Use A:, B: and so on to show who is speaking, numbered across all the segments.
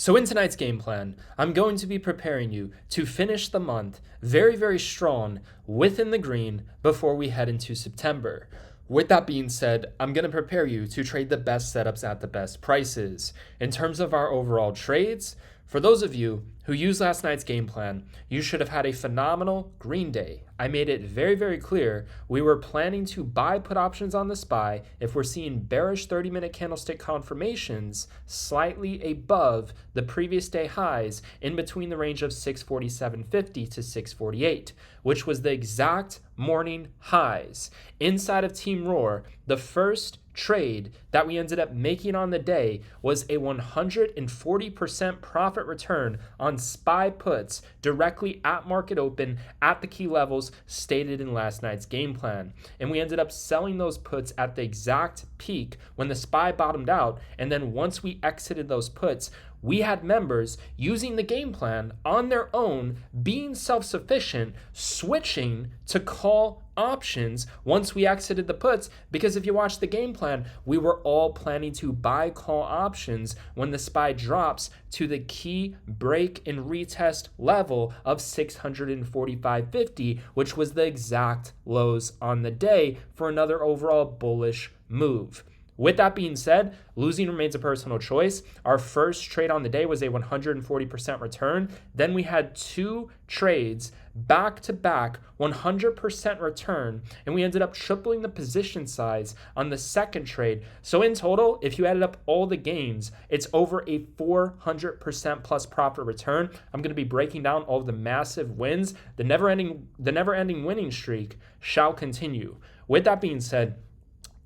A: So in tonight's game plan, I'm going to be preparing you to finish the month very, very strong within the green before we head into September. With that being said, I'm going to prepare you to trade the best setups at the best prices. In terms of our overall trades, for those of you who used last night's game plan, you should have had a phenomenal green day. I made it very, very clear we were planning to buy put options on the SPY if we're seeing bearish 30-minute candlestick confirmations slightly above the previous day highs in between the range of 647.50 to 648, which was the exact morning highs. Inside of Team Roar, the first trade that we ended up making on the day was a 140% profit return on SPY puts directly at market open at the key levels stated in last night's game plan. And we ended up selling those puts at the exact peak when the SPY bottomed out. And then once we exited those puts, we had members using the game plan on their own, being self-sufficient, switching to call options once we exited the puts, because if you watch the game plan, we were all planning to buy call options when the SPY drops to the key break and retest level of 645.50, which was the exact lows on the day for another overall bullish move. With that being said, losing remains a personal choice. Our first trade on the day was a 140% return. Then we had two trades back to back 100% return, and we ended up tripling the position size on the second trade. So in total, if you added up all the gains, it's over a 400% plus profit return. I'm going to be breaking down all of the massive wins. The never-ending winning streak shall continue. With that being said,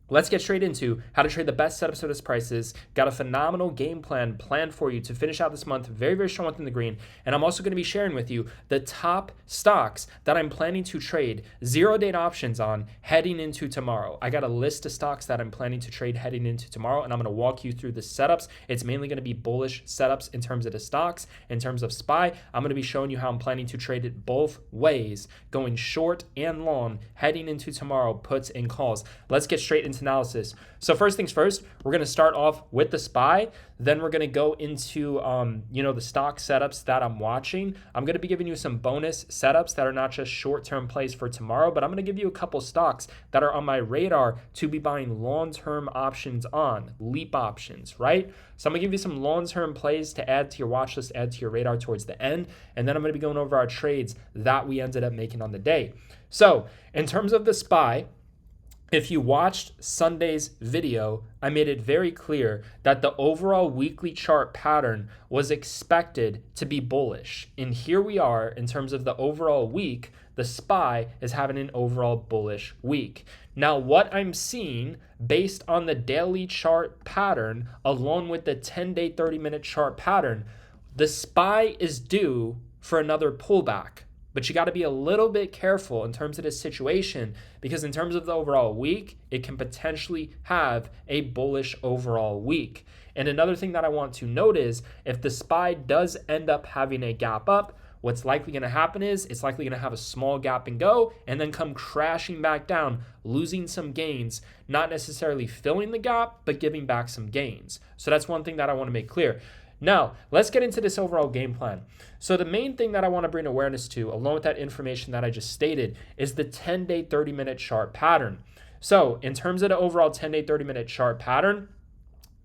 A: let's get straight into how to trade the best setups at this prices. Got a phenomenal game plan planned for you to finish out this month very, very strong within the green. And I'm also going to be sharing with you the top stocks that I'm planning to trade 0-date options on heading into tomorrow. I got a list of stocks that I'm planning to trade heading into tomorrow, and I'm going to walk you through the setups. It's mainly going to be bullish setups in terms of the stocks. In terms of SPY, I'm going to be showing you how I'm planning to trade it both ways, going short and long heading into tomorrow, puts and calls. Let's get straight into analysis. So first things first, we're going to start off with the SPY. Then we're going to go into the stock setups that I'm watching. I'm going to be giving you some bonus setups that are not just short-term plays for tomorrow, but I'm going to give you a couple stocks that are on my radar to be buying long-term options on, leap options, right? So I'm going to give you some long-term plays to add to your watch list, add to your radar towards the end, and then I'm going to be going over our trades that we ended up making on the day. So in terms of the SPY, if you watched Sunday's video, I made it very clear that the overall weekly chart pattern was expected to be bullish. And here we are in terms of the overall week, the SPY is having an overall bullish week. Now, what I'm seeing based on the daily chart pattern, along with the 10-day, 30-minute chart pattern, the SPY is due for another pullback. But you got to be a little bit careful in terms of this situation, because in terms of the overall week, it can potentially have a bullish overall week. And another thing that I want to note is if the SPY does end up having a gap up, what's likely going to happen is it's likely going to have a small gap and go and then come crashing back down, losing some gains, not necessarily filling the gap, but giving back some gains. So that's one thing that I want to make clear. Now, let's get into this overall game plan. So the main thing that I want to bring awareness to, along with that information that I just stated, is the 10-day, 30-minute chart pattern. So in terms of the overall 10-day, 30-minute chart pattern,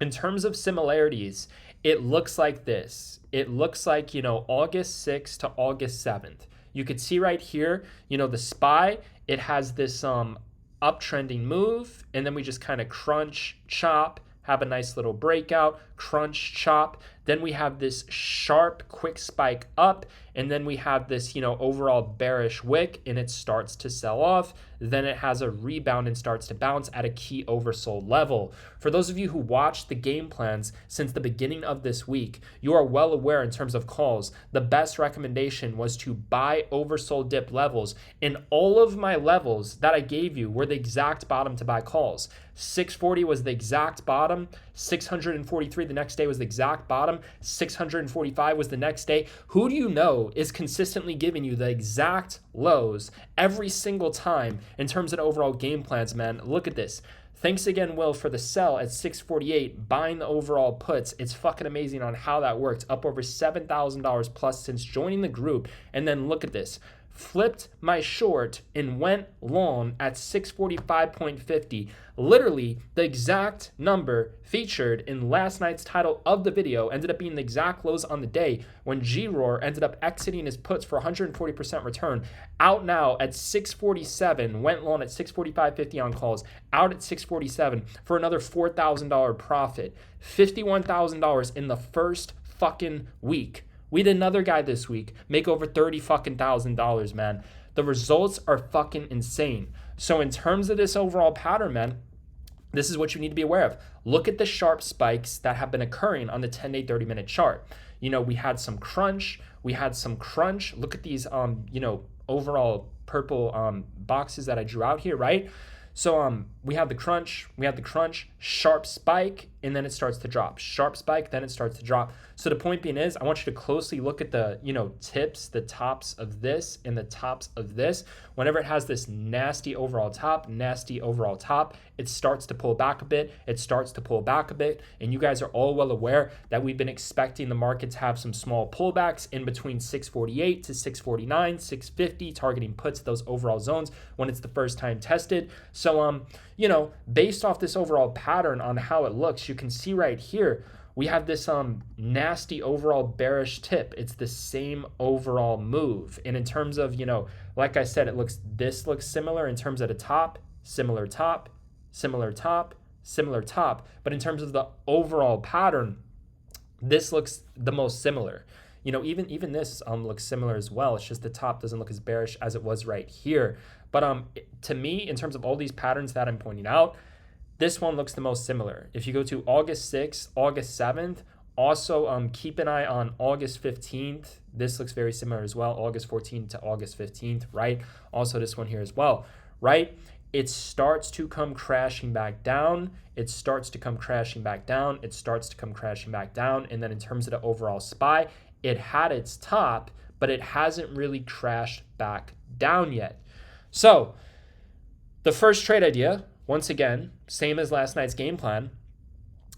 A: in terms of similarities, it looks like this. It looks like, August 6th to August 7th. You could see right here, the SPY, it has this uptrending move, and then we just kind of crunch, chop, have a nice little breakout, crunch, chop. Then we have this sharp, quick spike up, and then we have this, overall bearish wick, and it starts to sell off. Then it has a rebound and starts to bounce at a key oversold level. For those of you who watched the game plans since the beginning of this week, you are well aware in terms of calls, the best recommendation was to buy oversold dip levels. And all of my levels that I gave you were the exact bottom to buy calls. 640 was the exact bottom. 643 the next day was the exact bottom. 645 was the next day. Who do you know is consistently giving you the exact lows every single time in terms of overall game plans, man? Look at this. Thanks again, Will, for the sell at 648, buying the overall puts. It's fucking amazing on how that worked. Up over $7,000 plus since joining the group. And then look at this. Flipped my short and went long at 645.50. Literally, the exact number featured in last night's title of the video ended up being the exact lows on the day when G-Roar ended up exiting his puts for 140% return. Out now at 647, went long at 645.50 on calls, out at 647 for another $4,000 profit. $51,000 in the first fucking week. We had another guy this week make over $30,000, man. The results are fucking insane. So in terms of this overall pattern, man, this is what you need to be aware of. Look at the sharp spikes that have been occurring on the 10-day, 30-minute chart. You know, we had some crunch. Look at these, overall purple boxes that I drew out here, right? So we have the crunch, sharp spike, and then it starts to drop. Sharp spike, then it starts to drop. So the point being is, I want you to closely look at the, tips, the tops of this and the tops of this. Whenever it has this nasty overall top, it starts to pull back a bit. And you guys are all well aware that we've been expecting the market to have some small pullbacks in between 648 to 649, 650, targeting puts those overall zones when it's the first time tested. So, based off this overall pattern on how it looks, you can see right here, we have this nasty overall bearish tip. It's the same overall move. And in terms of, like I said, this looks similar in terms of the top, similar top. But in terms of the overall pattern, this looks the most similar. Even this looks similar as well. It's just the top doesn't look as bearish as it was right here. But to me, in terms of all these patterns that I'm pointing out, this one looks the most similar. If you go to August 6th, August 7th, also keep an eye on August 15th. This looks very similar as well, August 14th to August 15th, right? Also this one here as well, right? It starts to come crashing back down. And then in terms of the overall SPY, it had its top, but it hasn't really crashed back down yet. So the first trade idea, once again, same as last night's game plan,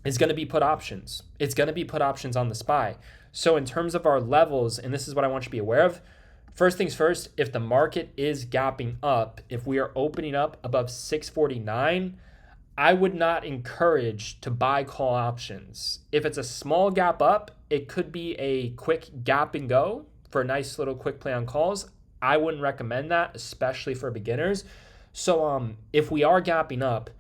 A: is going to be put options. It's going to be put options on the SPY. So in terms of our levels, and this is what I want you to be aware of, first things first, if the market is gapping up, if we are opening up above 649, I would not encourage to buy call options. If it's a small gap up, it could be a quick gap and go for a nice little quick play on calls. I wouldn't recommend that, especially for beginners. So if we are gapping up,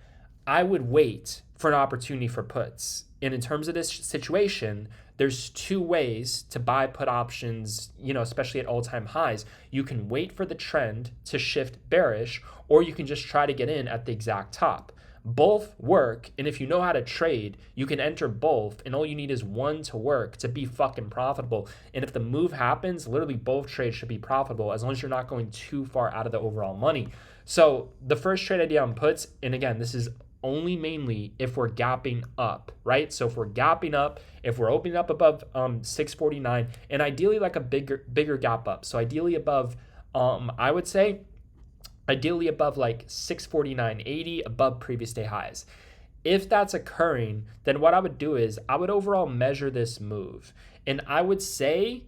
A: I would wait for an opportunity for puts. And in terms of this situation, there's two ways to buy put options, especially at all-time highs. You can wait for the trend to shift bearish, or you can just try to get in at the exact top. Both work, and if you know how to trade, you can enter both, and all you need is one to work to be fucking profitable. And if the move happens, literally both trades should be profitable as long as you're not going too far out of the overall money. So the first trade idea on puts, and again, this is only mainly if we're gapping up, right? So if we're gapping up, if we're opening up above 649, and ideally like a bigger gap up. So ideally above, I would say, ideally above like 649.80, above previous day highs. If that's occurring, then what I would do is I would overall measure this move. And I would say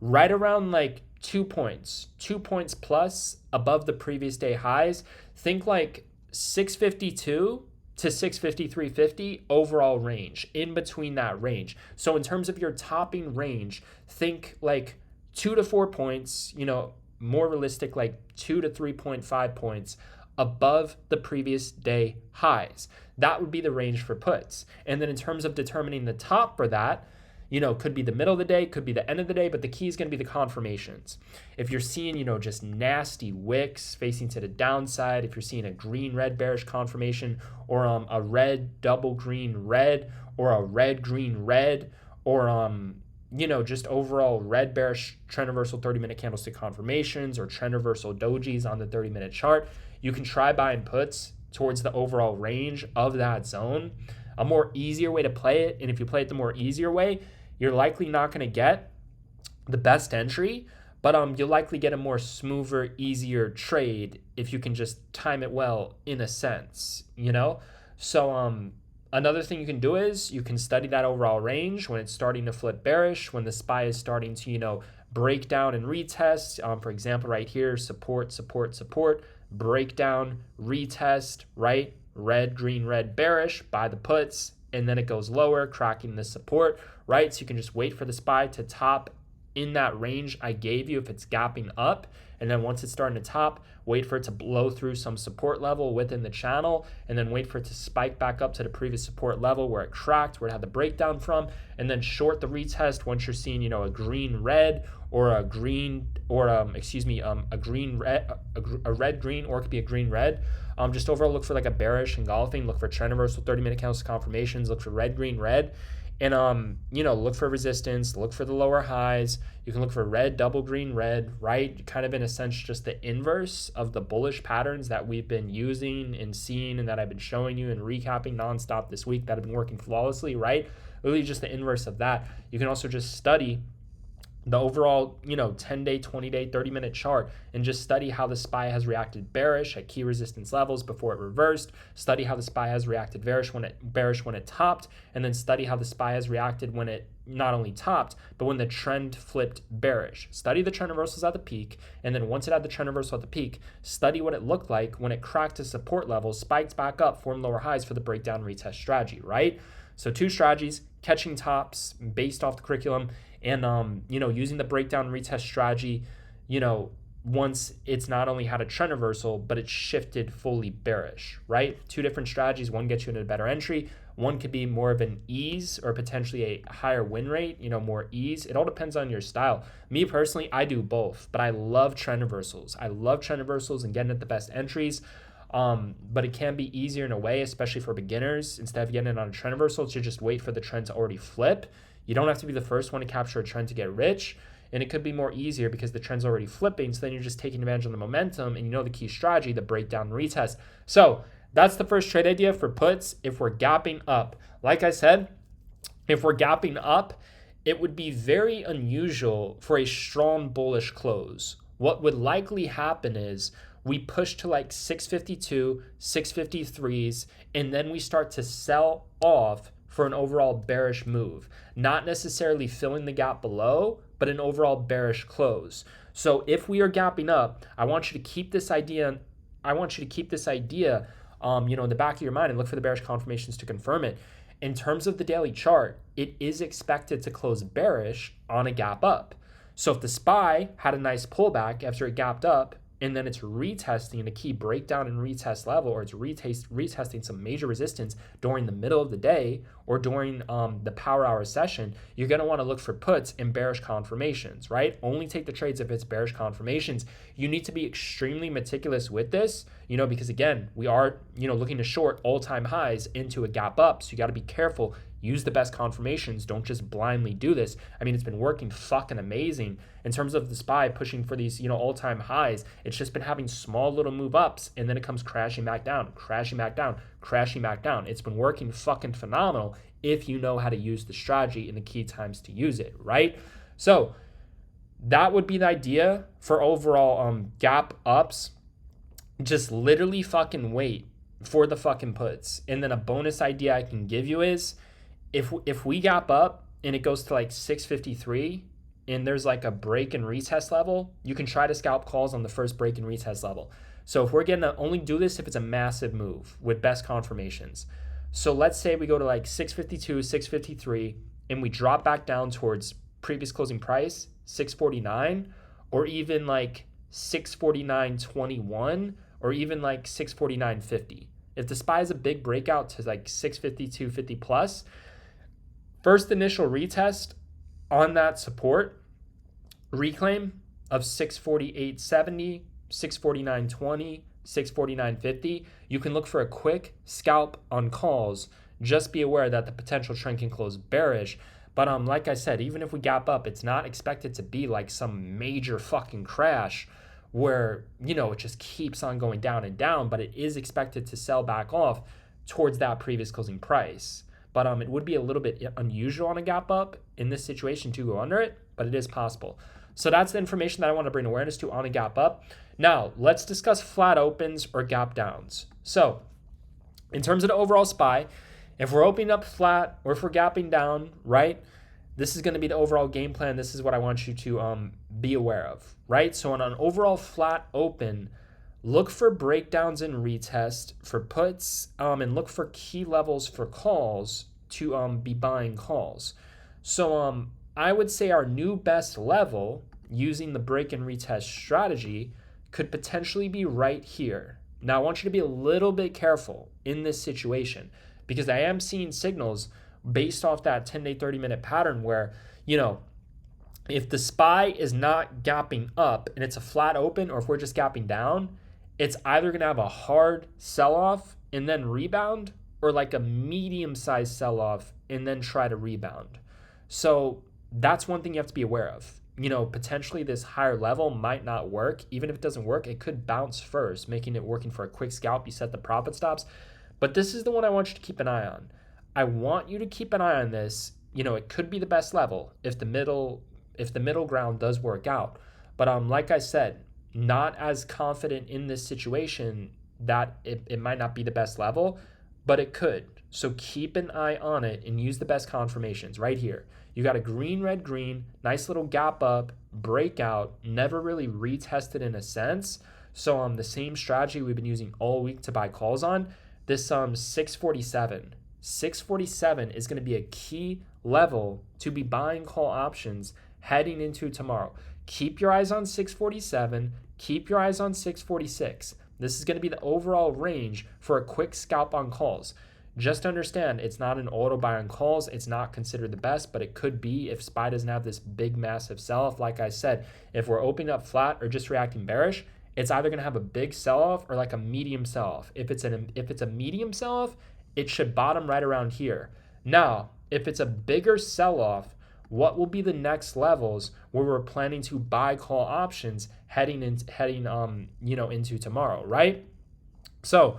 A: right around like 2 points plus above the previous day highs. Think like 652 to 653.50 overall range, in between that range. So in terms of your topping range, think like 2 to 4 points, more realistic, like 2 to 3.5 points above the previous day highs. That would be the range for puts. And then in terms of determining the top for that, could be the middle of the day, could be the end of the day, but the key is going to be the confirmations. If you're seeing, just nasty wicks facing to the downside, if you're seeing a green-red bearish confirmation, or a red double green-red, or a red-green-red, or just overall red bearish trend reversal 30-minute candlestick confirmations, or trend reversal dojis on the 30-minute chart, you can try buying puts towards the overall range of that zone. A more easier way to play it, and if you play it the more easier way, you're likely not going to get the best entry, but you'll likely get a more smoother, easier trade if you can just time it well, in a sense, So another thing you can do is you can study that overall range when it's starting to flip bearish, when the SPY is starting to, break down and retest. For example, right here, support, support, support, breakdown, retest, right? Red, green, red, bearish, buy the puts, and then it goes lower, cracking the support, right? So you can just wait for the SPY to top in that range I gave you if it's gapping up. And then once it's starting to top, wait for it to blow through some support level within the channel, and then wait for it to spike back up to the previous support level where it cracked, where it had the breakdown from, and then short the retest once you're seeing, a green red or a green or a green red, a red green, or it could be a green red. Just overall look for like a bearish engulfing, look for trend reversal 30-minute candles confirmations, look for red, green, red. And, look for resistance, look for the lower highs. You can look for red, double green, red, right? Kind of in a sense, just the inverse of the bullish patterns that we've been using and seeing and that I've been showing you and recapping nonstop this week that have been working flawlessly, right? Really just the inverse of that. You can also just study the overall, 10-day, 20-day, 30-minute chart and just study how the SPY has reacted bearish at key resistance levels before it reversed. Study how the SPY has reacted bearish when it topped, and then study how the SPY has reacted when it not only topped, but when the trend flipped bearish. Study the trend reversals at the peak, and then once it had the trend reversal at the peak, study what it looked like when it cracked to support levels, spiked back up, formed lower highs for the breakdown retest strategy, right? So 2 strategies, catching tops based off the curriculum, and using the breakdown retest strategy, once it's not only had a trend reversal, but it's shifted fully bearish, right? 2 different strategies. One gets you into a better entry. One could be more of an ease or potentially a higher win rate, more ease. It all depends on your style. Me personally, I do both, but I love trend reversals. I love trend reversals and getting at the best entries. But it can be easier in a way, especially for beginners. Instead of getting it on a trend reversal, to just wait for the trend to already flip. You don't have to be the first one to capture a trend to get rich. And it could be more easier because the trend's already flipping. So then you're just taking advantage of the momentum and the key strategy, the breakdown retest. So that's the first trade idea for puts if we're gapping up. Like I said, if we're gapping up, it would be very unusual for a strong bullish close. What would likely happen is we push to like 652, 653s, and then we start to sell off for an overall bearish move, not necessarily filling the gap below, but an overall bearish close. So if we are gapping up, I want you to keep this idea in the back of your mind and look for the bearish confirmations to confirm it. In terms of the daily chart, it is expected to close bearish on a gap up. So if the SPY had a nice pullback after it gapped up, and then it's retesting a key breakdown and retest level, or it's retesting some major resistance during the middle of the day or during the power hour session, you're going to want to look for puts and bearish confirmations, right? Only take the trades if it's bearish confirmations. You need to be extremely meticulous with this, because again, we are, looking to short all-time highs into a gap up. So you got to be careful. Use the best confirmations. Don't just blindly do this. I mean, it's been working fucking amazing in terms of the SPY pushing for these, all-time highs. It's just been having small little move ups, and then it comes crashing back down, crashing back down, crashing back down. It's been working fucking phenomenal if you know how to use the strategy and the key times to use it, right? So that would be the idea for overall gap ups. Just literally fucking wait for the fucking puts. And then a bonus idea I can give you is, if we gap up and it goes to like 653 and there's like a break and retest level, you can try to scalp calls on the first break and retest level. So if we're getting to only do this if it's a massive move with best confirmations. So let's say we go to like 652, 653, and we drop back down towards previous closing price, 649, or even like 649.21, or even like 649.50. If the SPY is a big breakout to like 652.50 plus, first initial retest on that support reclaim of 648.70, 649.20, 649.50, you can look for a quick scalp on calls. Just be aware that the potential trend can close bearish. But like I said, even if we gap up, it's not expected to be like some major fucking crash where, it just keeps on going down and down, but it is expected to sell back off towards that previous closing price. But it would be a little bit unusual on a gap up in this situation to go under it, but it is possible. So that's the information that I want to bring awareness to on a gap up. Now, let's discuss flat opens or gap downs. So In terms of the overall SPY, if we're opening up flat or if we're gapping down, right? This is going to be the overall game plan. This is what I want you to be aware of, right? So on an overall flat open, look for breakdowns and retest for puts, and look for key levels for calls to be buying calls. So I would say our new best level using the break and retest strategy could potentially be right here. Now I want you to be a little bit careful in this situation because I am seeing signals based off that 10-day, 30-minute pattern where, if the SPY is not gapping up and it's a flat open, or if we're just gapping down, it's either going to have a hard sell-off and then rebound, or like a medium-sized sell-off and then try to rebound. So that's one thing you have to be aware of. Potentially this higher level might not work. Even if it doesn't work, it could bounce first, making it working for a quick scalp. You set the profit stops. But this is the one I want you to keep an eye on. I want you to keep an eye on this. It could be the best level if the middle ground does work out. But like I said, not as confident in this situation that it might not be the best level, but it could. So keep an eye on it and use the best confirmations right here. You got a green, red, green, nice little gap up, breakout, never really retested in a sense. So the same strategy we've been using all week to buy calls on, this 647. 647 is going to be a key level to be buying call options heading into tomorrow. Keep your eyes on 647. Keep your eyes on 646. This is going to be the overall range for a quick scalp on calls. Just understand, it's not an auto buy on calls. It's not considered the best, but it could be if SPY doesn't have this big, massive sell-off. Like I said, if we're opening up flat or just reacting bearish, it's either going to have a big sell-off or like a medium sell-off. If it's a medium sell-off, it should bottom right around here. Now, if it's a bigger sell-off, what will be the next levels where we're planning to buy call options heading into tomorrow, right? So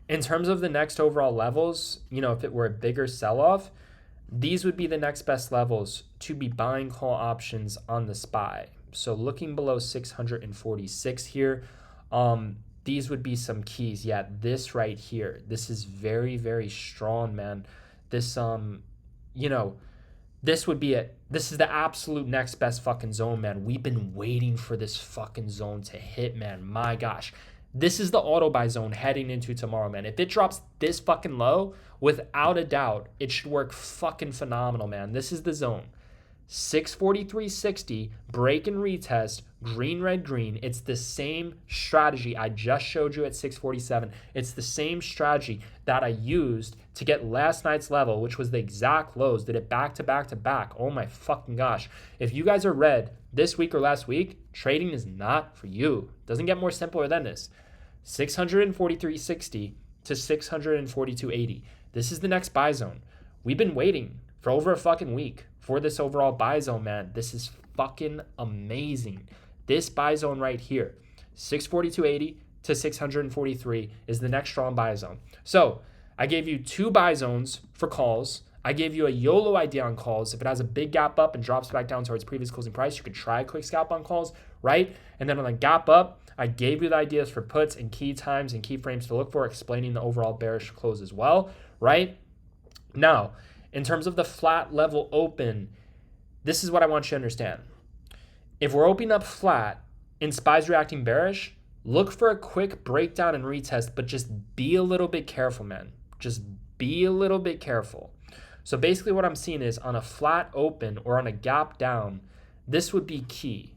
A: in terms of the next overall levels, if it were a bigger sell-off, these would be the next best levels to be buying call options on the SPY. So looking below 646 here, these would be some keys. Yeah, this right here, this is very, very strong, man. This, this would be it. This is the absolute next best fucking zone, man. We've been waiting for this fucking zone to hit, man. My gosh. This is the auto buy zone heading into tomorrow, man. If it drops this fucking low, without a doubt, it should work fucking phenomenal, man. This is the zone. 643.60, break and retest, green, red, green. It's the same strategy I just showed you at 647. It's the same strategy that I used to get last night's level, which was the exact lows. Did it back to back to back. Oh my fucking gosh. If you guys are red this week or last week, trading is not for you. Doesn't get more simpler than this. 643.60 to 642.80. This is the next buy zone. We've been waiting for over a fucking week for this overall buy zone, man. This is fucking amazing. This buy zone right here, 642.80 to 643 is the next strong buy zone. So I gave you two buy zones for calls. I gave you a YOLO idea on calls. If it has a big gap up and drops back down towards previous closing price, you could try a quick scalp on calls, right? And then on the gap up, I gave you the ideas for puts and key times and key frames to look for, explaining the overall bearish close as well, right? Now, in terms of the flat level open, this is what I want you to understand. If we're opening up flat and SPY's reacting bearish, look for a quick breakdown and retest, but just be a little bit careful, man. Just be a little bit careful. So basically what I'm seeing is on a flat open or on a gap down, this would be key.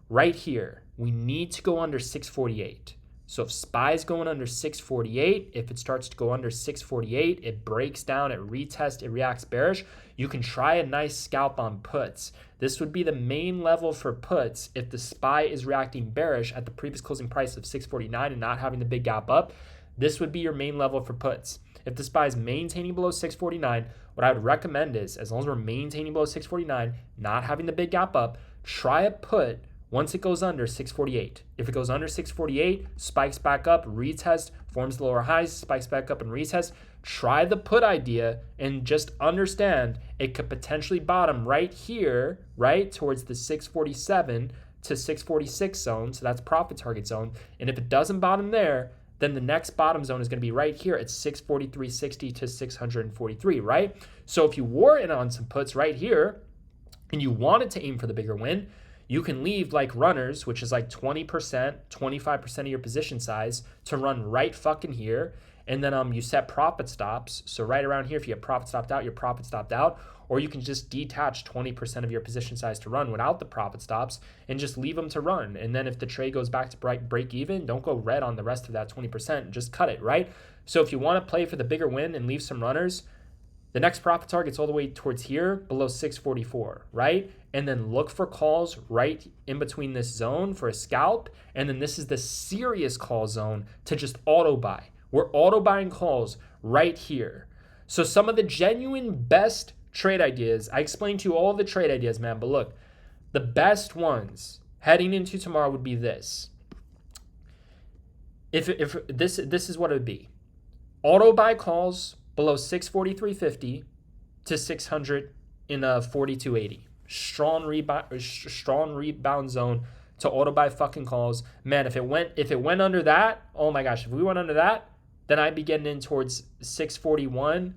A: Right here, we need to go under 648. So if SPY is going under 648, if it starts to go under 648, it breaks down, it retests, it reacts bearish, you can try a nice scalp on puts. This would be the main level for puts if the SPY is reacting bearish at the previous closing price of 649 and not having the big gap up. This would be your main level for puts. If the SPY is maintaining below 649, what I would recommend is, as long as we're maintaining below 649, not having the big gap up, try a put once it goes under 648. If it goes under 648, spikes back up, retest, forms the lower highs, spikes back up and retest, try the put idea and just understand it could potentially bottom right here, right, towards the 647 to 646 zone. So that's profit target zone. And if it doesn't bottom there, then the next bottom zone is going to be right here at 643.60 to 643, right? So if you wore in on some puts right here and you wanted to aim for the bigger win, you can leave like runners, which is like 20%, 25% of your position size, to run right fucking here. And then you set profit stops. So right around here, if you have profit stopped out, your profit stopped out. Or you can just detach 20% of your position size to run without the profit stops and just leave them to run. And then if the trade goes back to break even, don't go red on the rest of that 20%. Just cut it, right? So if you want to play for the bigger win and leave some runners, the next profit target's all the way towards here, below 644, right? And then look for calls right in between this zone for a scalp. And then this is the serious call zone to just auto buy. We're auto buying calls right here. So some of the genuine best trade ideas, I explained to you all the trade ideas, man, but look, the best ones heading into tomorrow would be this. If this is what it would be. Auto buy calls below 643.50 to 600 in a 42.80. Strong rebound zone to auto buy fucking calls. Man, if it went under that, oh my gosh, if we went under that, then I'd be getting in towards 641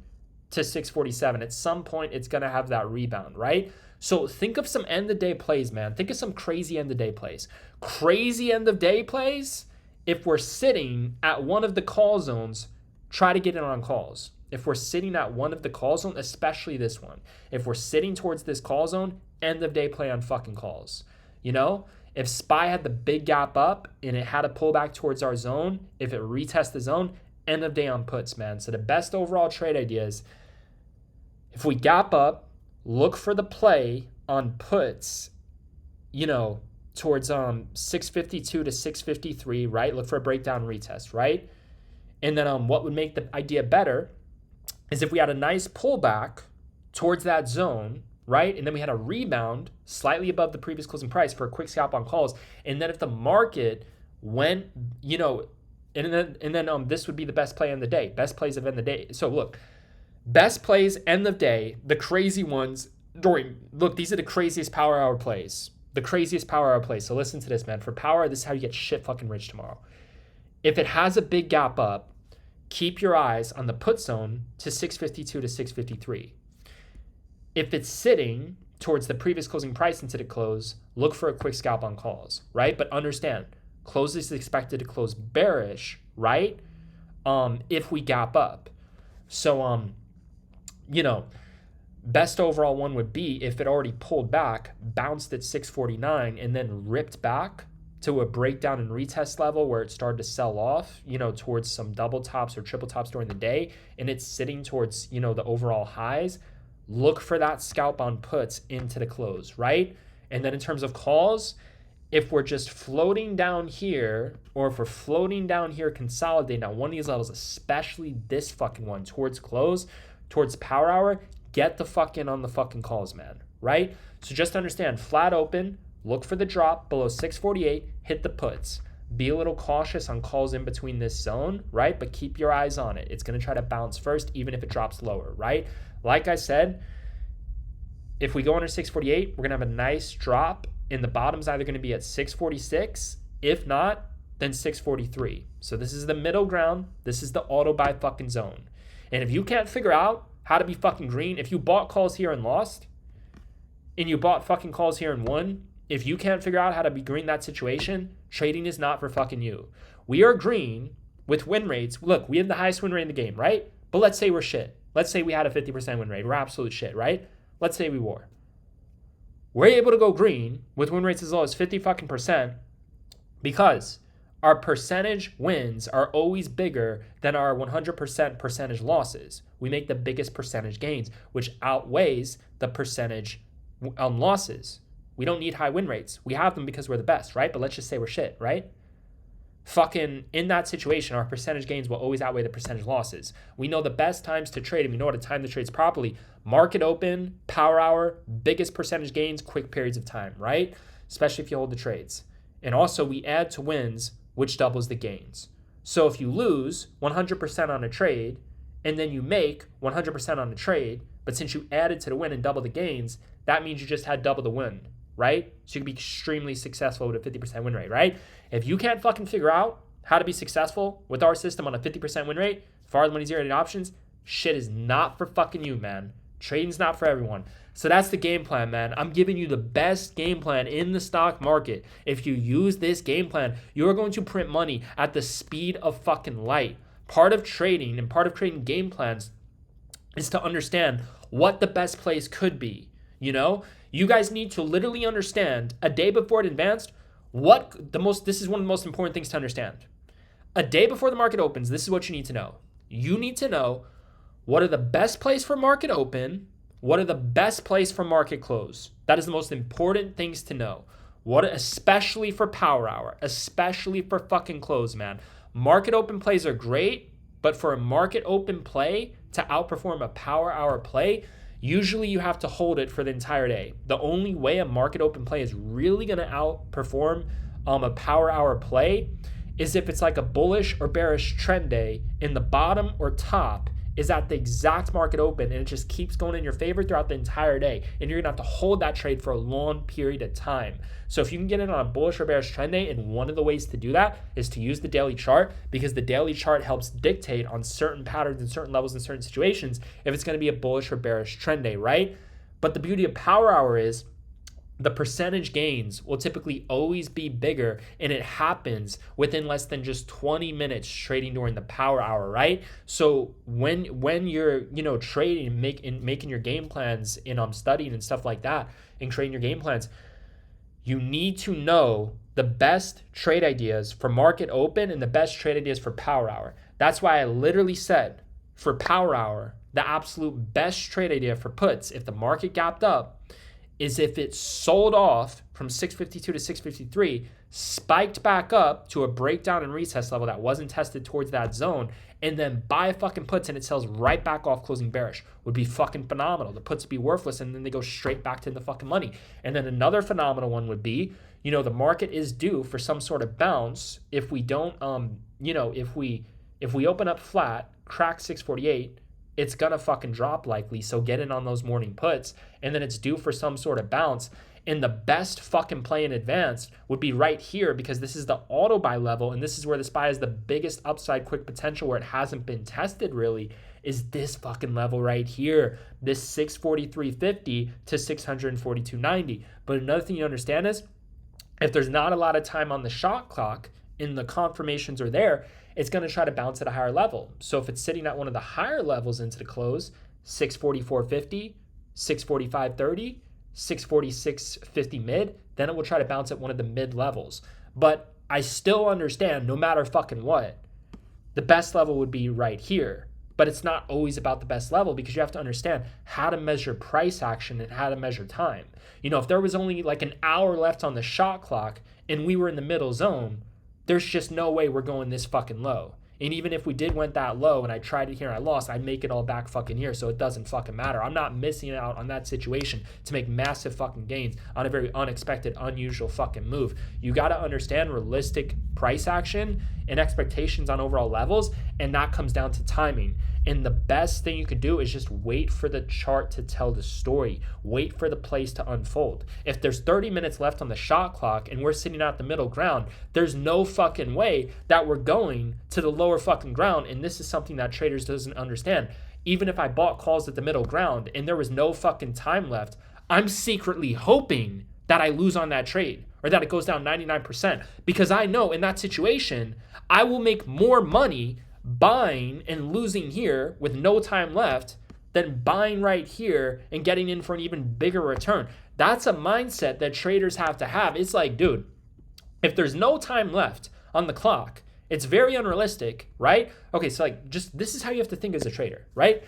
A: to 647. At some point, it's going to have that rebound, right? So think of some end of day plays, man. Think of some crazy end of day plays. Crazy end of day plays, if we're sitting at one of the call zones, try to get in on calls. If we're sitting at one of the call zones, especially this one, if we're sitting towards this call zone, end of day play on fucking calls. You know, if SPY had the big gap up and it had to pull back towards our zone, if it retests the zone, end of day on puts, man. So the best overall trade idea is if we gap up, look for the play on puts, you know, towards 652 to 653, right? Look for a breakdown retest, right? And then what would make the idea better is if we had a nice pullback towards that zone, right? And then we had a rebound slightly above the previous closing price for a quick scalp on calls. And then if the market went, you know, and then this would be the best play of the day, best plays of end of the day. So look, best plays end of day, the crazy ones look, these are the craziest power hour plays, the craziest power hour plays. So listen to this, man. For power, this is how you get shit fucking rich tomorrow. If it has a big gap up, keep your eyes on the put zone to 652 to 653. If it's sitting towards the previous closing price into the close, look for a quick scalp on calls, right? But understand, close is expected to close bearish, right? If we gap up. So, you know, best overall one would be if it already pulled back, bounced at 649, and then ripped back to a breakdown and retest level where it started to sell off, you know, towards some double tops or triple tops during the day, and it's sitting towards, you know, the overall highs. Look for that scalp on puts into the close, right? And then in terms of calls, if we're just floating down here, or if we're floating down here consolidating on one of these levels, especially this fucking one towards close, towards power hour, get the fuck in on the fucking calls, man, right? So just understand, flat open, look for the drop below 648, hit the puts. Be a little cautious on calls in between this zone, right? But keep your eyes on it. It's going to try to bounce first, even if it drops lower, right? Like I said, if we go under 648, we're going to have a nice drop, and the bottom's either going to be at 646. If not, then 643. So this is the middle ground. This is the auto buy fucking zone. And if you can't figure out how to be fucking green, if you bought calls here and lost, and you bought fucking calls here and won, if you can't figure out how to be green that situation, trading is not for fucking you. We are green with win rates. Look, we have the highest win rate in the game, right? But let's say we're shit. Let's say we had a 50% win rate. We're absolute shit, right? Let's say we were. We're able to go green with win rates as low as 50 fucking percent because our percentage wins are always bigger than our 100% percentage losses. We make the biggest percentage gains, which outweighs the percentage losses. We don't need high win rates. We have them because we're the best, right? But let's just say we're shit, right? Fucking in that situation, our percentage gains will always outweigh the percentage losses. We know the best times to trade, and we know how to time the trades properly. Market open, power hour, biggest percentage gains, quick periods of time, right? Especially if you hold the trades. And also we add to wins, which doubles the gains. So if you lose 100% on a trade, and then you make 100% on a trade, but since you added to the win and double the gains, that means you just had double the win, right? So you can be extremely successful with a 50% win rate, right? If you can't fucking figure out how to be successful with our system on a 50% win rate, far the money zero in options, shit is not for fucking you, man. Trading's not for everyone. So that's the game plan, man. I'm giving you the best game plan in the stock market. If you use this game plan, you're going to print money at the speed of fucking light. Part of trading and part of creating game plans is to understand what the best plays could be. You know, you guys need to literally understand a day before it advanced this is one of the most important things to understand. A day before the market opens, this is what you need to know. You need to know what are the best plays for market open, what are the best plays for market close. That is the most important things to know. Especially for power hour, especially for fucking close, man. Market open plays are great, but for a market open play to outperform a power hour play, usually you have to hold it for the entire day. The only way a market open play is really going to outperform a power hour play is if it's like a bullish or bearish trend day in the bottom or top is at the exact market open and it just keeps going in your favor throughout the entire day. And you're going to have to hold that trade for a long period of time. So if you can get in on a bullish or bearish trend day, and one of the ways to do that is to use the daily chart, because the daily chart helps dictate on certain patterns and certain levels in certain situations if it's going to be a bullish or bearish trend day, right? But the beauty of power hour is the percentage gains will typically always be bigger, and it happens within less than just 20 minutes trading during the power hour, right? So when you're trading and making your game plans and studying and stuff like that and creating your game plans, you need to know the best trade ideas for market open and the best trade ideas for power hour. That's why I literally said for power hour, the absolute best trade idea for puts, if the market gapped up, is if it sold off from 652 to 653, spiked back up to a breakdown and retest level that wasn't tested towards that zone, and then buy fucking puts and it sells right back off closing bearish, would be fucking phenomenal. The puts would be worthless and then they go straight back to the fucking money. And then another phenomenal one would be, the market is due for some sort of bounce if we don't, if we open up flat, crack 648, it's gonna fucking drop likely, so get in on those morning puts, and then it's due for some sort of bounce. And the best fucking play in advance would be right here, because this is the auto buy level, and this is where the SPY has the biggest upside quick potential where it hasn't been tested really, is this fucking level right here, this 643.50 to 642.90. But another thing you understand is, if there's not a lot of time on the shot clock and the confirmations are there, it's going to try to bounce at a higher level. So if it's sitting at one of the higher levels into the close, 644.50, 645.30, 646.50 mid, then it will try to bounce at one of the mid levels. But I still understand, no matter fucking what, the best level would be right here. But it's not always about the best level, because you have to understand how to measure price action and how to measure time. If there was only like an hour left on the shot clock and we were in the middle zone, there's just no way we're going this fucking low. And even if we did went that low and I tried it here and I lost, I'd make it all back fucking here, so it doesn't fucking matter. I'm not missing out on that situation to make massive fucking gains on a very unexpected, unusual fucking move. You got to understand realistic price action and expectations on overall levels, and that comes down to timing. And the best thing you could do is just wait for the chart to tell the story. Wait for the plays to unfold. If there's 30 minutes left on the shot clock and we're sitting at the middle ground, there's no fucking way that we're going to the lower fucking ground. And this is something that traders doesn't understand. Even if I bought calls at the middle ground and there was no fucking time left, I'm secretly hoping that I lose on that trade or that it goes down 99%, because I know in that situation, I will make more money buying and losing here with no time left than buying right here and getting in for an even bigger return. That's a mindset that traders have to have. It's like, dude, if there's no time left on the clock, it's very unrealistic, right? Okay, so this is how you have to think as a trader, right?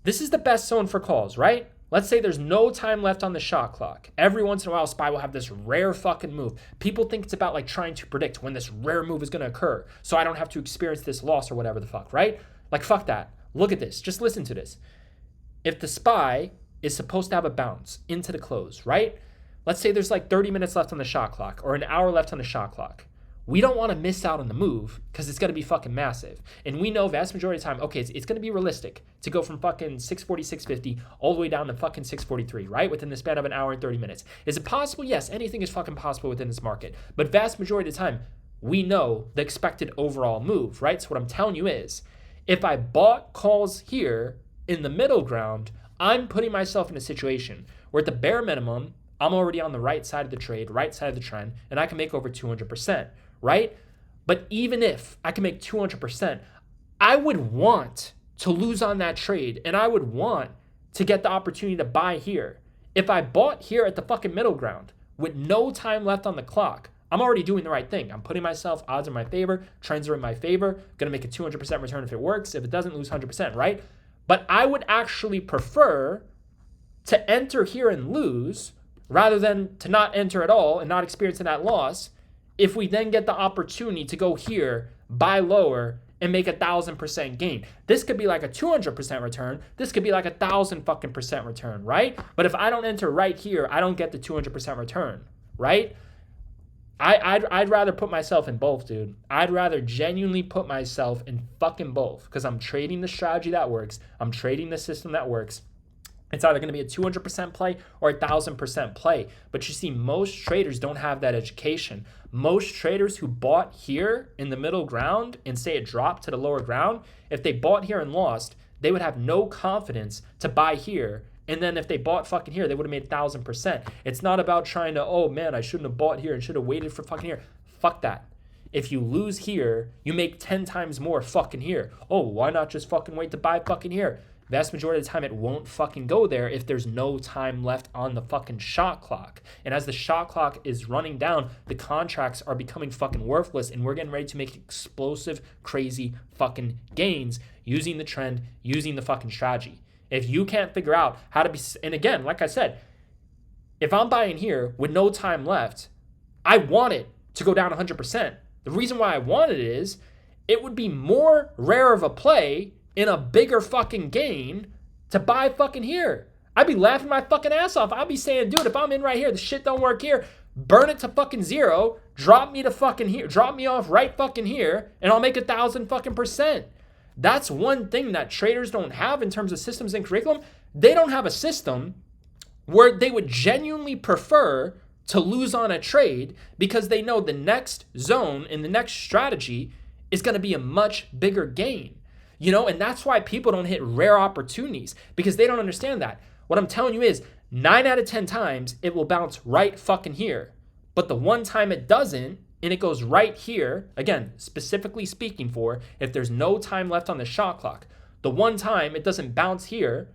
A: This is the best zone for calls, right? Let's say there's no time left on the shot clock. Every once in a while, SPY will have this rare fucking move. People think it's about trying to predict when this rare move is going to occur, so I don't have to experience this loss or whatever the fuck, right? Fuck that. Look at this. Just listen to this. If the SPY is supposed to have a bounce into the close, right? Let's say there's 30 minutes left on the shot clock or an hour left on the shot clock. We don't want to miss out on the move because it's going to be fucking massive. And we know vast majority of the time, okay, it's going to be realistic to go from fucking 640, 650 all the way down to fucking 643, right? Within the span of an hour and 30 minutes. Is it possible? Yes, anything is fucking possible within this market. But vast majority of the time, we know the expected overall move, right? So what I'm telling you is, if I bought calls here in the middle ground, I'm putting myself in a situation where at the bare minimum, I'm already on the right side of the trade, right side of the trend, and I can make over 200%, right? But even if I can make 200%, I would want to lose on that trade, and I would want to get the opportunity to buy here. If I bought here at the fucking middle ground with no time left on the clock, I'm already doing the right thing. I'm putting myself, odds are in my favor, trends are in my favor, gonna make a 200% return if it works. If it doesn't, lose 100%, right? But I would actually prefer to enter here and lose rather than to not enter at all and not experience a net loss if we then get the opportunity to go here, buy lower, and make 1,000% gain. This could be like a 200% return. This could be like 1,000% return, right? But if I don't enter right here, I don't get the 200% return, right? I'd rather put myself in both, dude. I'd rather genuinely put myself in fucking both because I'm trading the strategy that works. I'm trading the system that works. It's either going to be a 200% play or a 1,000% play. But you see, most traders don't have that education. Most traders who bought here in the middle ground and say it dropped to the lower ground, if they bought here and lost, they would have no confidence to buy here. And then if they bought fucking here, they would have made 1,000%. It's not about trying to, oh man, I shouldn't have bought here and should have waited for fucking here. Fuck that. If you lose here, you make 10 times more fucking here. Oh, why not just fucking wait to buy fucking here? Vast majority of the time, it won't fucking go there if there's no time left on the fucking shot clock. And as the shot clock is running down, the contracts are becoming fucking worthless, and we're getting ready to make explosive, crazy fucking gains using the trend, using the fucking strategy. If you can't figure out how to be, and again, like I said, if I'm buying here with no time left, I want it to go down 100%. The reason why I want it is it would be more rare of a play in a bigger fucking gain to buy fucking here. I'd be laughing my fucking ass off. I'd be saying, dude, if I'm in right here, the shit don't work here, burn it to fucking zero, drop me to fucking here, drop me off right fucking here, and I'll make 1,000%. That's one thing that traders don't have in terms of systems and curriculum. They don't have a system where they would genuinely prefer to lose on a trade because they know the next zone in the next strategy is going to be a much bigger gain. You know, and that's why people don't hit rare opportunities because they don't understand that. What I'm telling you is 9 out of 10 times it will bounce right fucking here. But the one time it doesn't, and it goes right here, again, specifically speaking for if there's no time left on the shot clock, the one time it doesn't bounce here,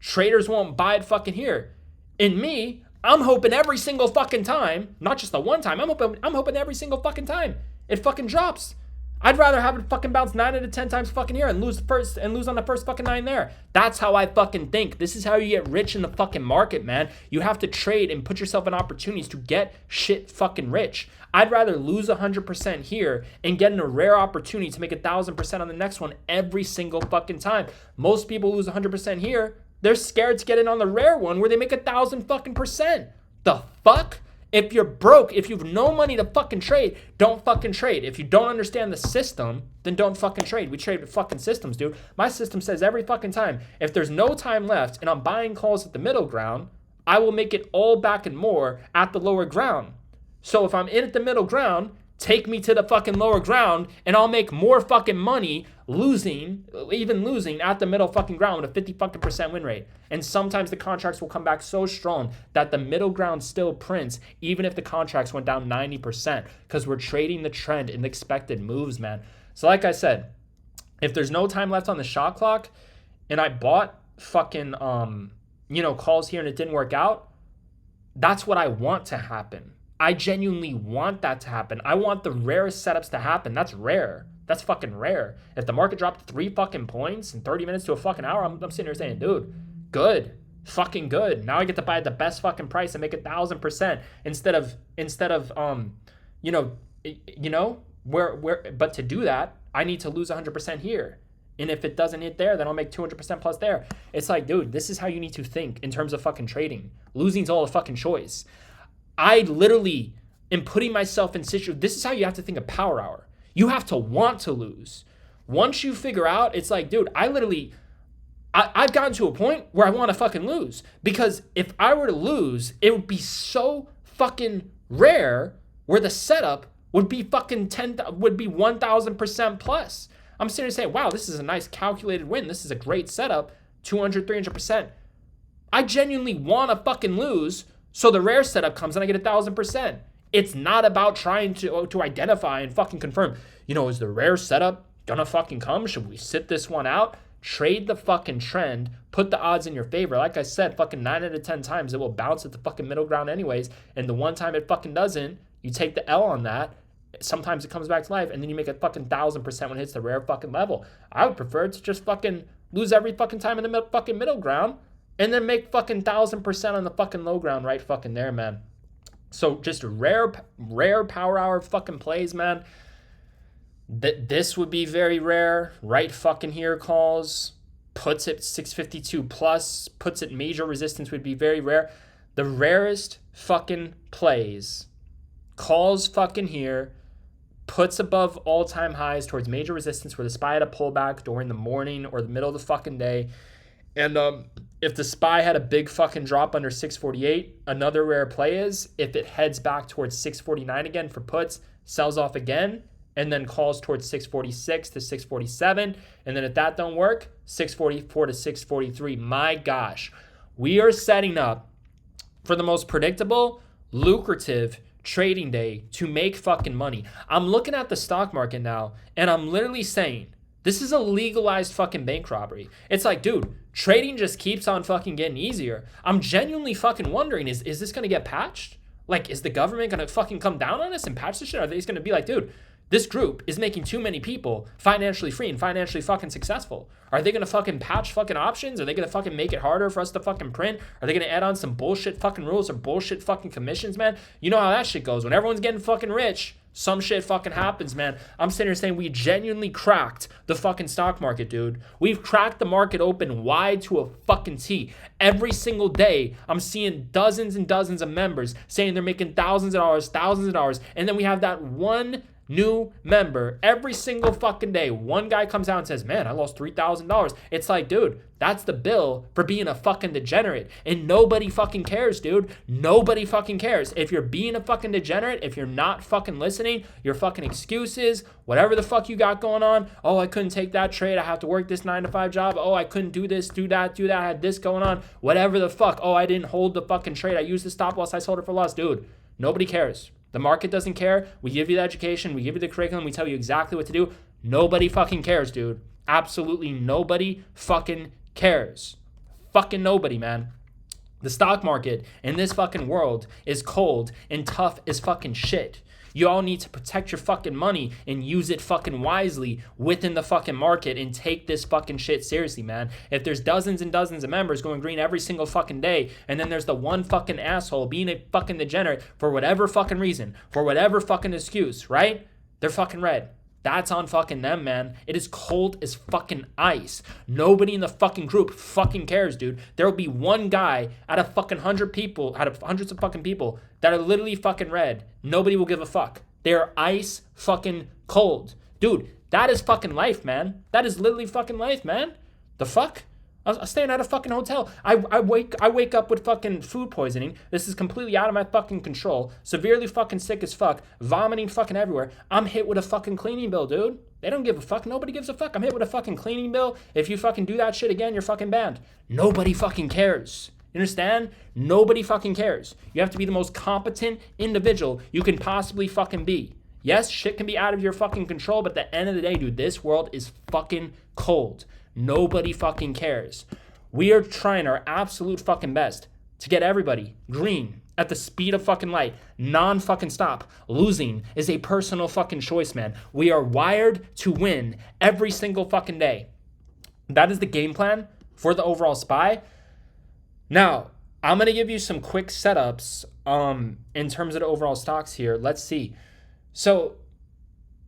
A: traders won't buy it fucking here. In me, I'm hoping every single fucking time, not just the one time, I'm hoping every single fucking time it fucking drops. I'd rather have it fucking bounce 9 out of 10 times fucking here and lose on the first fucking 9 there. That's how I fucking think. This is how you get rich in the fucking market, man. You have to trade and put yourself in opportunities to get shit fucking rich. I'd rather lose 100% here and get in a rare opportunity to make 1,000% on the next one every single fucking time. Most people lose 100% here. They're scared to get in on the rare one where they make 1,000 fucking percent. The fuck? If you're broke, if you have no money to fucking trade, don't fucking trade. If you don't understand the system, then don't fucking trade. We trade with fucking systems, dude. My system says every fucking time, if there's no time left and I'm buying calls at the middle ground, I will make it all back and more at the lower ground. So if I'm in at the middle ground, take me to the fucking lower ground and I'll make more fucking money losing at the middle fucking ground with a 50 fucking percent win rate. And sometimes the contracts will come back so strong that the middle ground still prints even if the contracts went down 90% because we're trading the trend and the expected moves, man. So like I said, if there's no time left on the shot clock and I bought fucking calls here and it didn't work out, that's what I want to happen. I genuinely want that to happen. I want the rarest setups to happen. That's rare. That's fucking rare. If the market dropped 3 fucking points in 30 minutes to a fucking hour, I'm sitting here saying, dude, good. Fucking good. Now I get to buy at the best fucking price and make 1,000% instead of but to do that, I need to lose 100% here. And if it doesn't hit there, then I'll make 200% plus there. It's like, dude, this is how you need to think in terms of fucking trading. Losing's all a fucking choice. I literally am putting myself in situations. This is how you have to think of power hour. You have to want to lose. Once you figure out, it's like, dude, I've gotten to a point where I want to fucking lose. Because if I were to lose, it would be so fucking rare where the setup would be fucking 1000% plus. I'm sitting here saying, wow, this is a nice calculated win. This is a great setup. 200, 300%. I genuinely want to fucking lose, so the rare setup comes and I get 1000%. It's not about trying to identify and fucking confirm, is the rare setup gonna fucking come? Should we sit this one out? Trade the fucking trend, put the odds in your favor. Like I said, fucking 9 out of 10 times it will bounce at the fucking middle ground anyways. And the one time it fucking doesn't, you take the L on that. Sometimes it comes back to life and then you make a fucking 1000% when it hits the rare fucking level. I would prefer to just fucking lose every fucking time in the fucking middle ground and then make fucking 1000% on the fucking low ground right fucking there, man. So just rare power hour fucking plays, man. This would be very rare. Right fucking here calls. Puts it 652 plus. Puts it major resistance would be very rare. The rarest fucking plays. Calls fucking here. Puts above all-time highs towards major resistance where the SPY had a pullback during the morning or the middle of the fucking day. And if the SPY had a big fucking drop under 648, another rare play is if it heads back towards 649 again for puts, sells off again, and then calls towards 646 to 647. And then if that don't work, 644 to 643. My gosh, we are setting up for the most predictable, lucrative trading day to make fucking money. I'm looking at the stock market now, and I'm literally saying, this is a legalized fucking bank robbery. It's like, dude, trading just keeps on fucking getting easier. I'm genuinely fucking wondering, is this going to get patched? Like, is the government going to fucking come down on us and patch this shit? Are they just going to be like, dude, this group is making too many people financially free and financially fucking successful? Are they going to fucking patch fucking options? Are they going to fucking make it harder for us to fucking print? Are they going to add on some bullshit fucking rules or bullshit fucking commissions, man? You know how that shit goes. When everyone's getting fucking rich, some shit fucking happens, man. I'm sitting here saying we genuinely cracked the fucking stock market, dude. We've cracked the market open wide to a fucking T. Every single day, I'm seeing dozens and dozens of members saying they're making thousands of dollars. And then we have that one new member every single fucking day. One guy comes out and says, man, I lost $3,000. It's like, dude, that's the bill for being a fucking degenerate. And nobody fucking cares, dude. Nobody fucking cares. If you're being a fucking degenerate, if you're not fucking listening, your fucking excuses, whatever the fuck you got going on. Oh, I couldn't take that trade. I have to work this 9-to-5 job. Oh, I couldn't do this, do that. I had this going on. Whatever the fuck. Oh, I didn't hold the fucking trade. I used the stop loss. I sold it for loss. Dude, nobody cares. The market doesn't care. We give you the education. We give you the curriculum. We tell you exactly what to do. Nobody fucking cares, dude. Absolutely nobody fucking cares. Fucking nobody, man. The stock market in this fucking world is cold and tough as fucking shit. You all need to protect your fucking money and use it fucking wisely within the fucking market and take this fucking shit seriously, man. If there's dozens and dozens of members going green every single fucking day, and then there's the one fucking asshole being a fucking degenerate for whatever fucking reason, for whatever fucking excuse, right? They're fucking red. That's on fucking them, man. It is cold as fucking ice. Nobody in the fucking group fucking cares, dude. There will be one guy out of fucking 100 people, out of hundreds of fucking people that are literally fucking red. Nobody will give a fuck. They're ice fucking cold. Dude, that is fucking life, man. That is literally fucking life, man. The fuck? I'm staying at a fucking hotel. I wake up with fucking food poisoning. This is completely out of my fucking control. Severely fucking sick as fuck. Vomiting fucking everywhere. I'm hit with a fucking cleaning bill, dude. They don't give a fuck. Nobody gives a fuck. I'm hit with a fucking cleaning bill. If you fucking do that shit again, you're fucking banned. Nobody fucking cares. You understand? Nobody fucking cares. You have to be the most competent individual you can possibly fucking be. Yes, shit can be out of your fucking control, but at the end of the day, dude, this world is fucking cold. Nobody fucking cares. We are trying our absolute fucking best to get everybody green at the speed of fucking light, non-fucking stop. Losing is a personal fucking choice, man. We are wired to win every single fucking day. That is the game plan for the overall SPY. Now, I'm going to give you some quick setups in terms of the overall stocks here. Let's see. So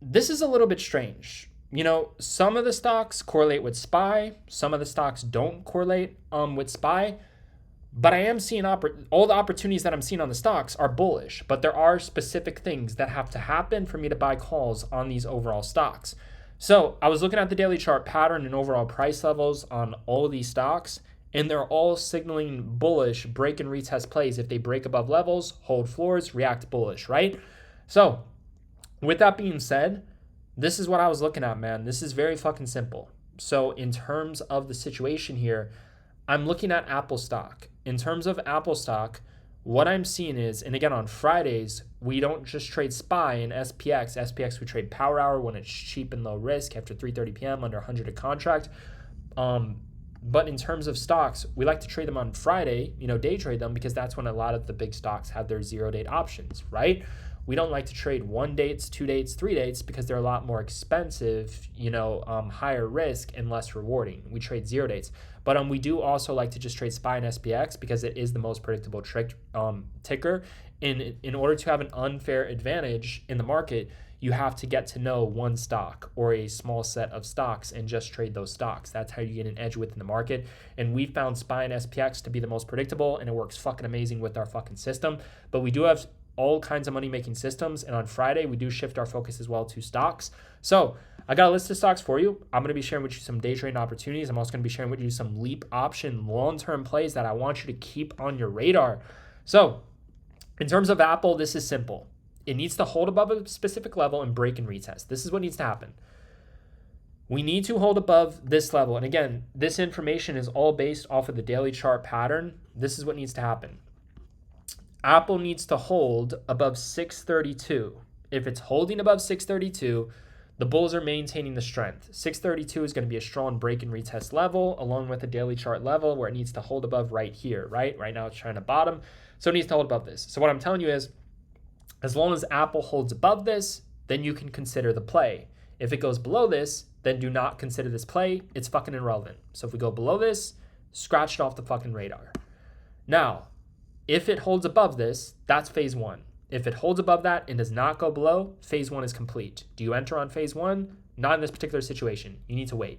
A: this is a little bit strange. You know, some of the stocks correlate with SPY. Some of the stocks don't correlate with SPY. But I am seeing all the opportunities that I'm seeing on the stocks are bullish. But there are specific things that have to happen for me to buy calls on these overall stocks. So I was looking at the daily chart pattern and overall price levels on all of these stocks. And they're all signaling bullish break and retest plays. If they break above levels, hold floors, react bullish, right? So With that being said, this is what I was looking at, man. This is very fucking simple. So in terms of the situation here, I'm looking at Apple stock. In terms of Apple stock, what I'm seeing is, and again, on Fridays, we don't just trade SPY and SPX. SPX, we trade power hour when it's cheap and low risk after 3:30 p.m. under 100 a contract. But in terms of stocks, we like to trade them on Friday, day trade them, because that's when a lot of the big stocks have their 0-date options, right? We don't like to trade 1 dates, 2 dates, 3 dates, because they're a lot more expensive, higher risk and less rewarding. We trade 0 dates. But we do also like to just trade SPY and SPX because it is the most predictable ticker. In order to have an unfair advantage in the market, you have to get to know one stock or a small set of stocks and just trade those stocks. That's how you get an edge within the market. And we found SPY and SPX to be the most predictable, and it works fucking amazing with our fucking system. But we do have all kinds of money-making systems, and on Friday, we do shift our focus as well to stocks. So I got a list of stocks for you. I'm going to be sharing with you some day trading opportunities. I'm also going to be sharing with you some leap option long-term plays that I want you to keep on your radar. So in terms of Apple, this is simple. It needs to hold above a specific level and break and retest. This is what needs to happen. We need to hold above this level. And again, this information is all based off of the daily chart pattern. This is what needs to happen. Apple needs to hold above 632. If it's holding above 632, the bulls are maintaining the strength. 632 is going to be a strong break and retest level, along with the daily chart level where it needs to hold above right here, right? Right now it's trying to bottom, so it needs to hold above this. So what I'm telling you is, as long as Apple holds above this, then you can consider the play. If it goes below this, then do not consider this play. It's fucking irrelevant. So if we go below this, scratch it off the fucking radar. Now, if it holds above this, that's phase one. If it holds above that and does not go below, phase one is complete. Do you enter on phase one? Not in this particular situation. You need to wait.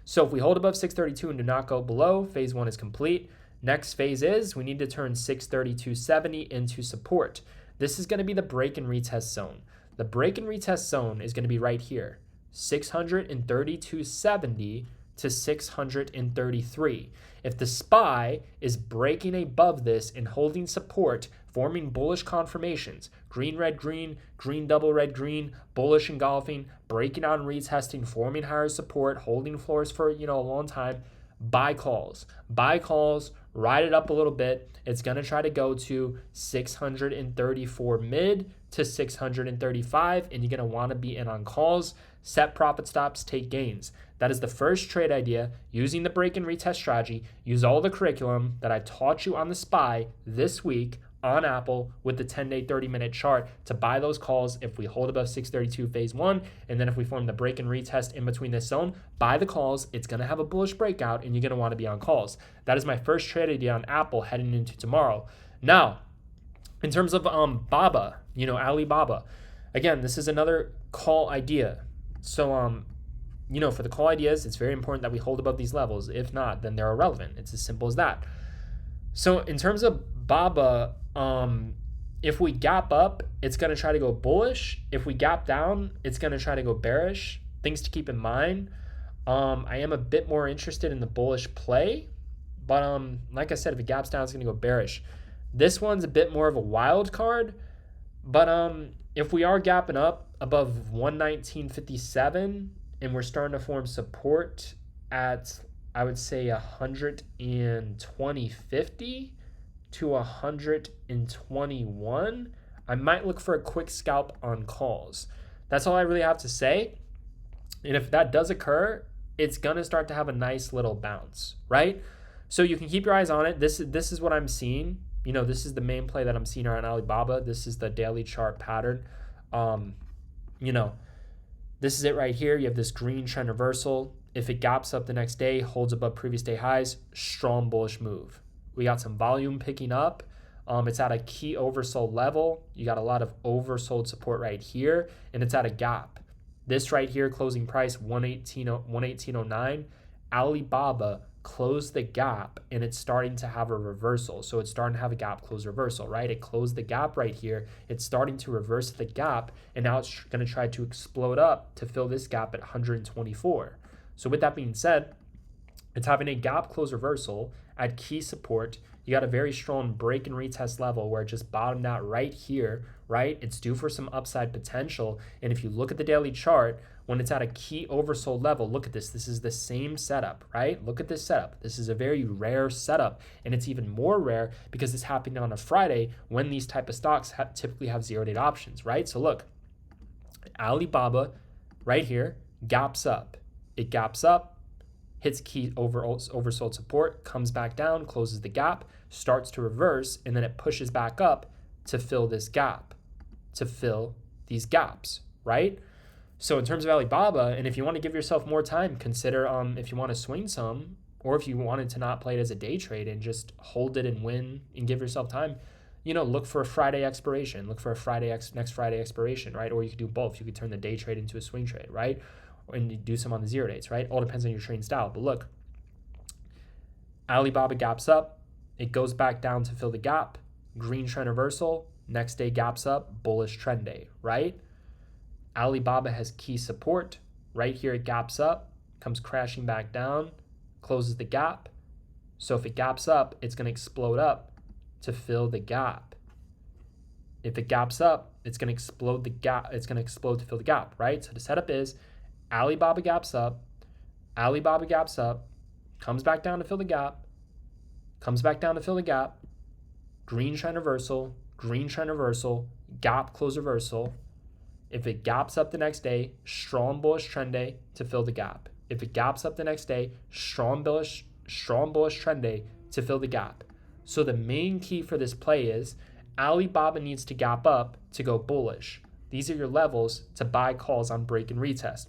A: So if we hold above 632 and do not go below, phase one is complete. Next phase is we need to turn 632.70 into support. This is going to be the break and retest zone. The break and retest zone is going to be right here, 632.70 to 633. If the SPY is breaking above this and holding support, forming bullish confirmations, green, red, green, green, double, red, green, bullish engulfing, breaking out and retesting, forming higher support, holding floors for a long time, buy calls. Buy calls, ride it up a little bit. It's going to try to go to 634 mid to 635, and you're going to want to be in on calls. Set profit stops, take gains. That is the first trade idea, using the break and retest strategy. Use all the curriculum that I taught you on the SPY this week on Apple with the 10-day, 30-minute chart to buy those calls if we hold above 632 phase one. And then if we form the break and retest in between this zone, buy the calls. It's going to have a bullish breakout, and you're going to want to be on calls. That is my first trade idea on Apple heading into tomorrow. Now, in terms of Baba, Alibaba, again, this is another call idea. So, for the call ideas, it's very important that we hold above these levels. If not, then they're irrelevant. It's as simple as that. So in terms of Baba, if we gap up, it's going to try to go bullish. If we gap down, it's going to try to go bearish. Things to keep in mind. I am a bit more interested in the bullish play, but like I said, if it gaps down, it's going to go bearish. This one's a bit more of a wild card, but if we are gapping up above 119.57 and we're starting to form support at, I would say, 120.50 to 121, I might look for a quick scalp on calls. That's all I really have to say. And if that does occur, it's going to start to have a nice little bounce, right? So you can keep your eyes on it. This is what I'm seeing. This is the main play that I'm seeing around Alibaba. This is the daily chart pattern. This is it right here. You have this green trend reversal. If it gaps up the next day, holds above previous day highs, strong bullish move. We got some volume picking up. It's at a key oversold level. You got a lot of oversold support right here, and it's at a gap. This right here, closing price 118.09. Alibaba closed the gap, and it's starting to have a reversal. So it's starting to have a gap close reversal, right? It closed the gap right here. It's starting to reverse the gap, and now it's going to try to explode up to fill this gap at 124. So with that being said, it's having a gap close reversal at key support. You got a very strong break and retest level where it just bottomed out right here, right? It's due for some upside potential. And if you look at the daily chart, when it's at a key oversold level, look at this. This is the same setup, right? Look at this setup. This is a very rare setup. And it's even more rare because it's happening on a Friday when these type of stocks typically have 0-day options, right? So look, Alibaba right here gaps up. It gaps up, hits key oversold support, comes back down, closes the gap, starts to reverse, and then it pushes back up to fill this gap, to fill these gaps, right? So in terms of Alibaba, and if you want to give yourself more time, consider if you want to swing some, or if you wanted to not play it as a day trade and just hold it and win and give yourself time, look for a Friday expiration, look for a next Friday expiration, right? Or you could do both. You could turn the day trade into a swing trade, right? And you do some on the 0 days, right? All depends on your trading style. But look, Alibaba gaps up, it goes back down to fill the gap, green trend reversal, next day gaps up, bullish trend day, right? Alibaba has key support. Right here it gaps up, comes crashing back down, closes the gap. So if it gaps up, it's going to explode up to fill the gap. If it gaps up, it's going to explode the gap. It's going to explode to fill the gap, right? So the setup is Alibaba gaps up, comes back down to fill the gap, comes back down to fill the gap, green trend reversal, gap close reversal. If it gaps up the next day, strong bullish trend day to fill the gap. If it gaps up the next day, strong bullish trend day to fill the gap. So the main key for this play is Alibaba needs to gap up to go bullish. These are your levels to buy calls on break and retest.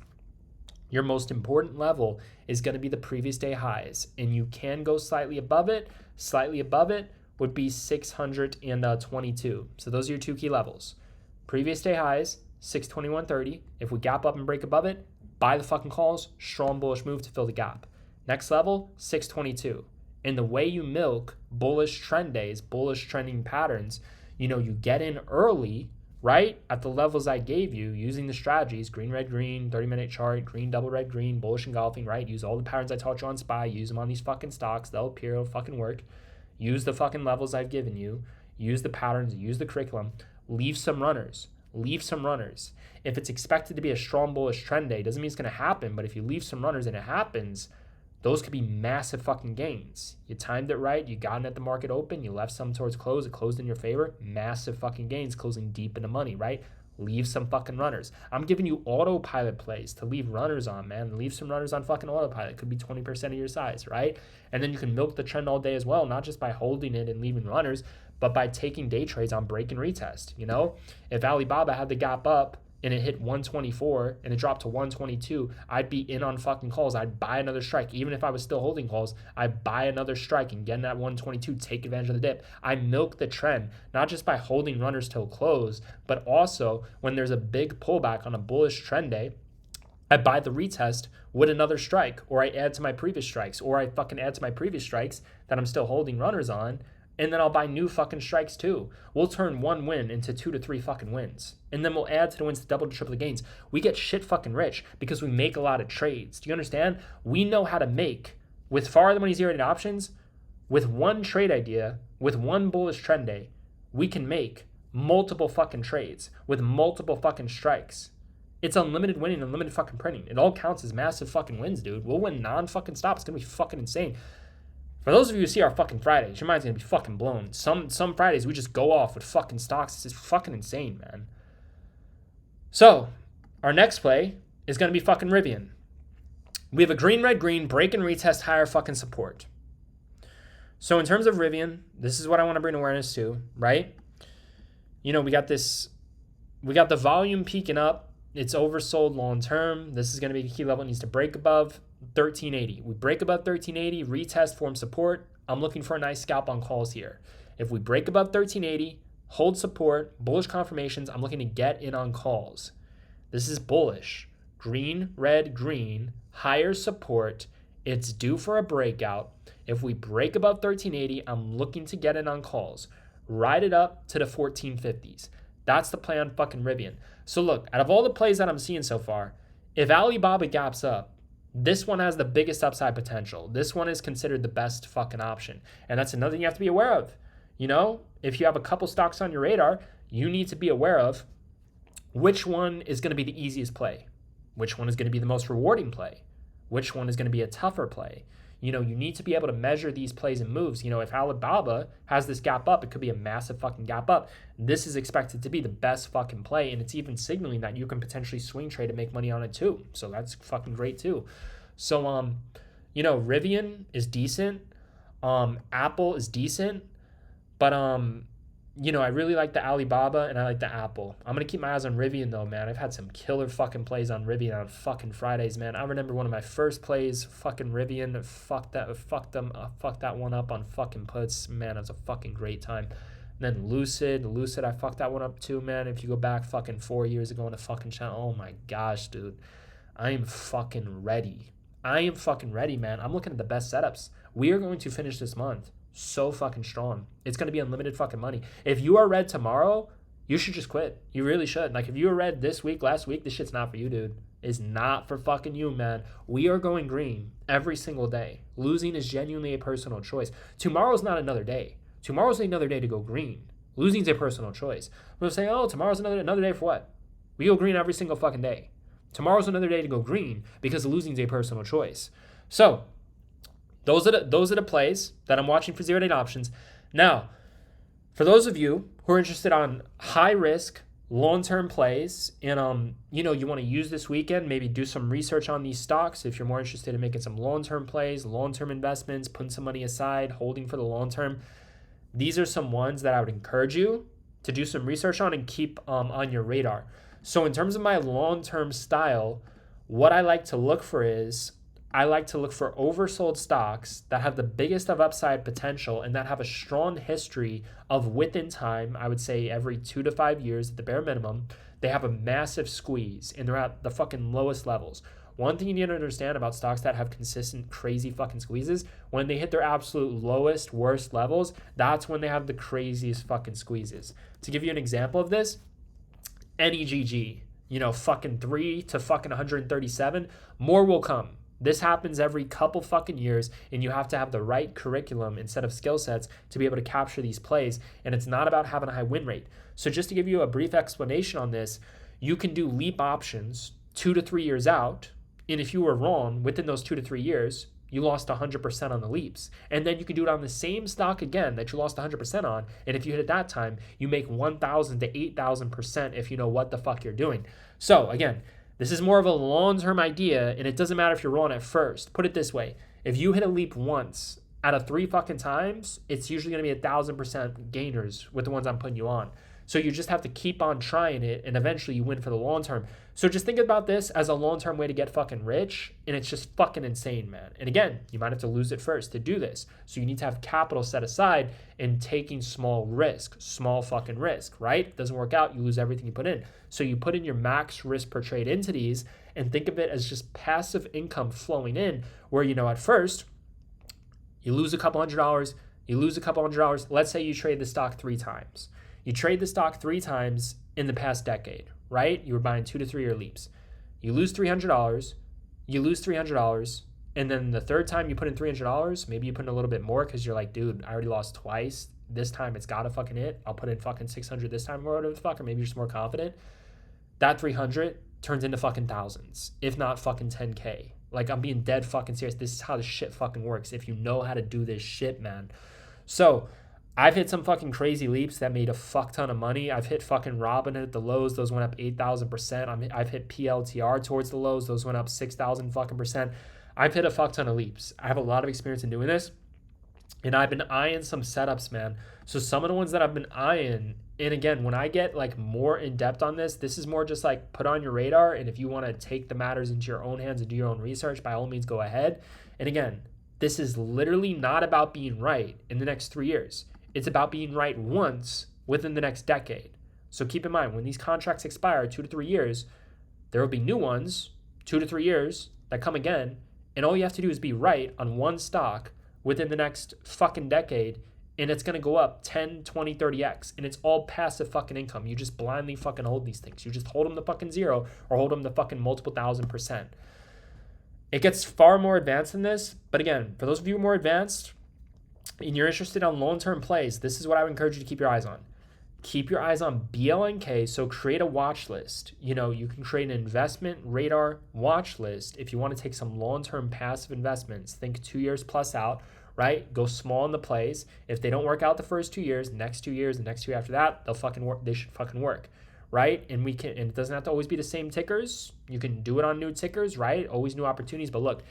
A: Your most important level is going to be the previous day highs, and you can go slightly above it. Slightly above it would be 622. So those are your two key levels. Previous day highs, 621.30. If we gap up and break above it, buy the fucking calls, strong bullish move to fill the gap. Next level, 622. And the way you milk bullish trend days, bullish trending patterns, you get in early, right, at the levels I gave you using the strategies, green, red, green, 30-minute chart, green, double, red, green, bullish engulfing, right? Use all the patterns I taught you on SPY, use them on these fucking stocks, they'll appear, it'll fucking work. Use the fucking levels I've given you, use the patterns, use the curriculum, leave some runners. If it's expected to be a strong bullish trend day, doesn't mean it's going to happen, but if you leave some runners and it happens, those could be massive fucking gains. You timed it right, you got in at the market open, you left some towards close, it closed in your favor, massive fucking gains, closing deep in the money, right? Leave some fucking runners. I'm giving you autopilot plays to leave runners on, man. Leave some runners on fucking autopilot. Could be 20% of your size, right? And then you can milk the trend all day as well, not just by holding it and leaving runners, but by taking day trades on break and retest, If Alibaba had the gap up and it hit 124 and it dropped to 122, I'd be in on fucking calls. I'd buy another strike. Even if I was still holding calls, I'd buy another strike and get in that 122, take advantage of the dip. I milk the trend, not just by holding runners till close, but also when there's a big pullback on a bullish trend day, I buy the retest with another strike, or I add to my previous strikes, or I fucking add to my previous strikes that I'm still holding runners on, and then I'll buy new fucking strikes too. We'll turn one win into 2 to 3 fucking wins. And then we'll add to the wins to double to triple the gains. We get shit fucking rich because we make a lot of trades. Do you understand? We know how to make, with far the money 0-day options, with one trade idea, with one bullish trend day, we can make multiple fucking trades with multiple fucking strikes. It's unlimited winning, unlimited fucking printing. It all counts as massive fucking wins, dude. We'll win non-fucking stops. It's going to be fucking insane. For those of you who see our fucking Fridays, your mind's going to be fucking blown. Some Fridays, we just go off with fucking stocks. It's just fucking insane, man. So, our next play is going to be fucking Rivian. We have a green, red, green, break and retest higher fucking support. So, in terms of Rivian, this is what I want to bring awareness to, right? We got the volume peaking up. It's oversold long term. This is going to be a key level. It needs to break above 1380. We break above 1380, retest, form support. I'm looking for a nice scalp on calls here. If we break above 1380, hold support, bullish confirmations, I'm looking to get in on calls. This is bullish. Green, red, green, higher support. It's due for a breakout. If we break above 1380, I'm looking to get in on calls. Ride it up to the 1450s. That's the play on fucking Rivian. So look, out of all the plays that I'm seeing so far, if Alibaba gaps up, This one has the biggest upside potential. This one is considered the best fucking option. And that's another thing you have to be aware of. You know, if you have a couple stocks on your radar, you need to be aware of which one is going to be the easiest play, which one is going to be the most rewarding play, which one is going to be a tougher play. You know, you need to be able to measure these plays and moves. You know, if Alibaba has this gap up, it could be a massive fucking gap up. This is expected to be the best fucking play, and it's even signaling that you can potentially swing trade and make money on it too. So that's fucking great too. So, you know, Rivian is decent. Apple is decent. But, you know, I really like the Alibaba and I like the Apple. I'm going to keep my eyes on Rivian though, man. I've had some killer fucking plays on Rivian on fucking Fridays, man. I remember one of my first plays, fucking Rivian, fucked that one up on fucking puts. Man, it was a fucking great time. And then Lucid, I fucked that one up too, man. If you go back fucking 4 years ago on the fucking channel, oh my gosh, dude. I am fucking ready. Man. I'm looking at the best setups. We are going to finish this month so fucking strong. It's going to be unlimited fucking money. If you are red tomorrow, you should just quit. You really should. Like, if you were red this week, last week, this shit's not for you, dude. It's not for fucking you, man. We are going green every single day. Losing is genuinely a personal choice. Tomorrow's not another day. Tomorrow's another day to go green. Losing's a personal choice. We'll say, oh, tomorrow's another day for what? We go green every single fucking day. Tomorrow's another day to go green because losing's a personal choice. So, those are the plays that I'm watching for zero day options. Now, for those of you who are interested on high risk, long-term plays, and you know, you want to use this weekend, maybe do some research on these stocks. If you're more interested in making some long-term plays, long-term investments, putting some money aside, holding for the long term, these are some ones that I would encourage you to do some research on and keep on your radar. So in terms of my long-term style, what I like to look for is I like to look for oversold stocks that have the biggest of upside potential and that have a strong history of within time, I would say every 2 to 5 years at the bare minimum, they have a massive squeeze and they're at the fucking lowest levels. One thing you need to understand about stocks that have consistent crazy fucking squeezes, when they hit their absolute lowest, worst levels, that's when they have the craziest fucking squeezes. To give you an example of this, NEGG, you know, fucking 3 to fucking 137, more will come. This happens every couple fucking years, and you have to have the right curriculum and set of skill sets to be able to capture these plays, and it's not about having a high win rate. So just to give you a brief explanation on this, you can do leap options 2 to 3 years out, and if you were wrong within those 2 to 3 years, you lost 100% on the leaps. And then you can do it on the same stock again that you lost 100% on, and if you hit it that time, you make 1,000 to 8,000% if you know what the fuck you're doing. So again, this is more of a long-term idea, and it doesn't matter if you're wrong at first. Put it this way. If you hit a leap once out of 3 fucking times, it's usually going to be 1,000% gainers with the ones I'm putting you on. So you just have to keep on trying it, and eventually you win for the long term. So just think about this as a long-term way to get fucking rich, and it's just fucking insane, man. And again, you might have to lose it first to do this. So you need to have capital set aside and taking small fucking risk, right? Doesn't work out, you lose everything you put in. So you put in your max risk per trade into these and think of it as just passive income flowing in where, you know, at first you lose a couple $100, let's say you trade the stock 3 times. You trade the stock 3 times in the past decade, right? You were buying 2 to 3 year leaps. You lose $300, and then the third time you put in $300, maybe you put in a little bit more because you're like, dude, I already lost twice. This time it's gotta fucking hit. I'll put in fucking 600 this time or whatever the fuck, or maybe you're just more confident. That 300 turns into fucking thousands, if not fucking 10K. Like, I'm being dead fucking serious. This is how this shit fucking works if you know how to do this shit, man. So I've hit some fucking crazy leaps that made a fuck ton of money. I've hit fucking Robinhood at the lows. Those went up 8,000%. I've hit PLTR towards the lows. Those went up 6,000 fucking percent. I've hit a fuck ton of leaps. I have a lot of experience in doing this. And I've been eyeing some setups, man. So some of the ones that I've been eyeing, and again, when I get like more in depth on this is more just like put on your radar. And if you want to take the matters into your own hands and do your own research, by all means, go ahead. And again, this is literally not about being right in the next 3 years. It's about being right once within the next decade. So keep in mind, when these contracts expire 2 to 3 years, there will be new ones 2 to 3 years that come again. And all you have to do is be right on one stock within the next fucking decade, and it's going to go up 10, 20, 30x, and it's all passive fucking income. You just blindly fucking hold these things. You just hold them to fucking zero or hold them to fucking multiple 1,000%. It gets far more advanced than this. But again, for those of you more advanced and you're interested on long-term plays, this is what I would encourage you to keep your eyes on. Keep your eyes on BLNK. So create a watch list. You know, you can create an investment radar watch list if you want to take some long-term passive investments. Think 2 years plus out, right? Go small in the plays. If they don't work out the first 2 years, next 2 years, the next 2 after that, they'll fucking work. They should fucking work, right? And it doesn't have to always be the same tickers. You can do it on new tickers, right? Always new opportunities. But look,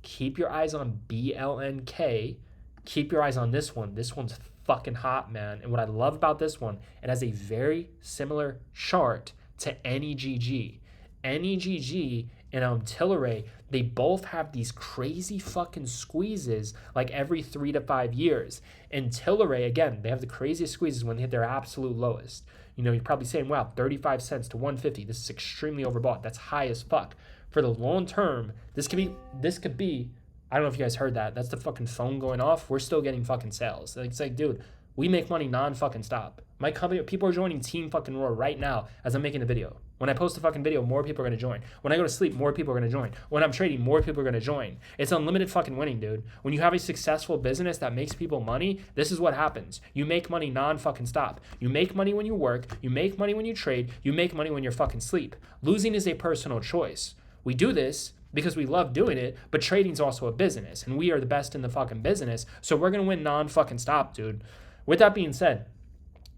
A: keep your eyes on BLNK. Keep your eyes on this one. This one's fucking hot, man. And what I love about this one, it has a very similar chart to NEGG. NEGG and Tilray, they both have these crazy fucking squeezes like every 3 to 5 years. And Tilray, again, they have the craziest squeezes when they hit their absolute lowest. You know, you're probably saying, wow, 35 cents to 150. This is extremely overbought. That's high as fuck. For the long term, this could be, I don't know if you guys heard that. That's the fucking phone going off. We're still getting fucking sales. It's like, dude, we make money non-fucking stop. My company, people are joining Team fucking Roar right now as I'm making a video. When I post a fucking video, more people are going to join. When I go to sleep, more people are going to join. When I'm trading, more people are going to join. It's unlimited fucking winning, dude. When you have a successful business that makes people money, this is what happens. You make money non-fucking stop. You make money when you work. You make money when you trade. You make money when you're fucking sleep. Losing is a personal choice. We do this because we love doing it, but trading's also a business, and we are the best in the fucking business, so we're going to win non-fucking stop, dude. With that being said,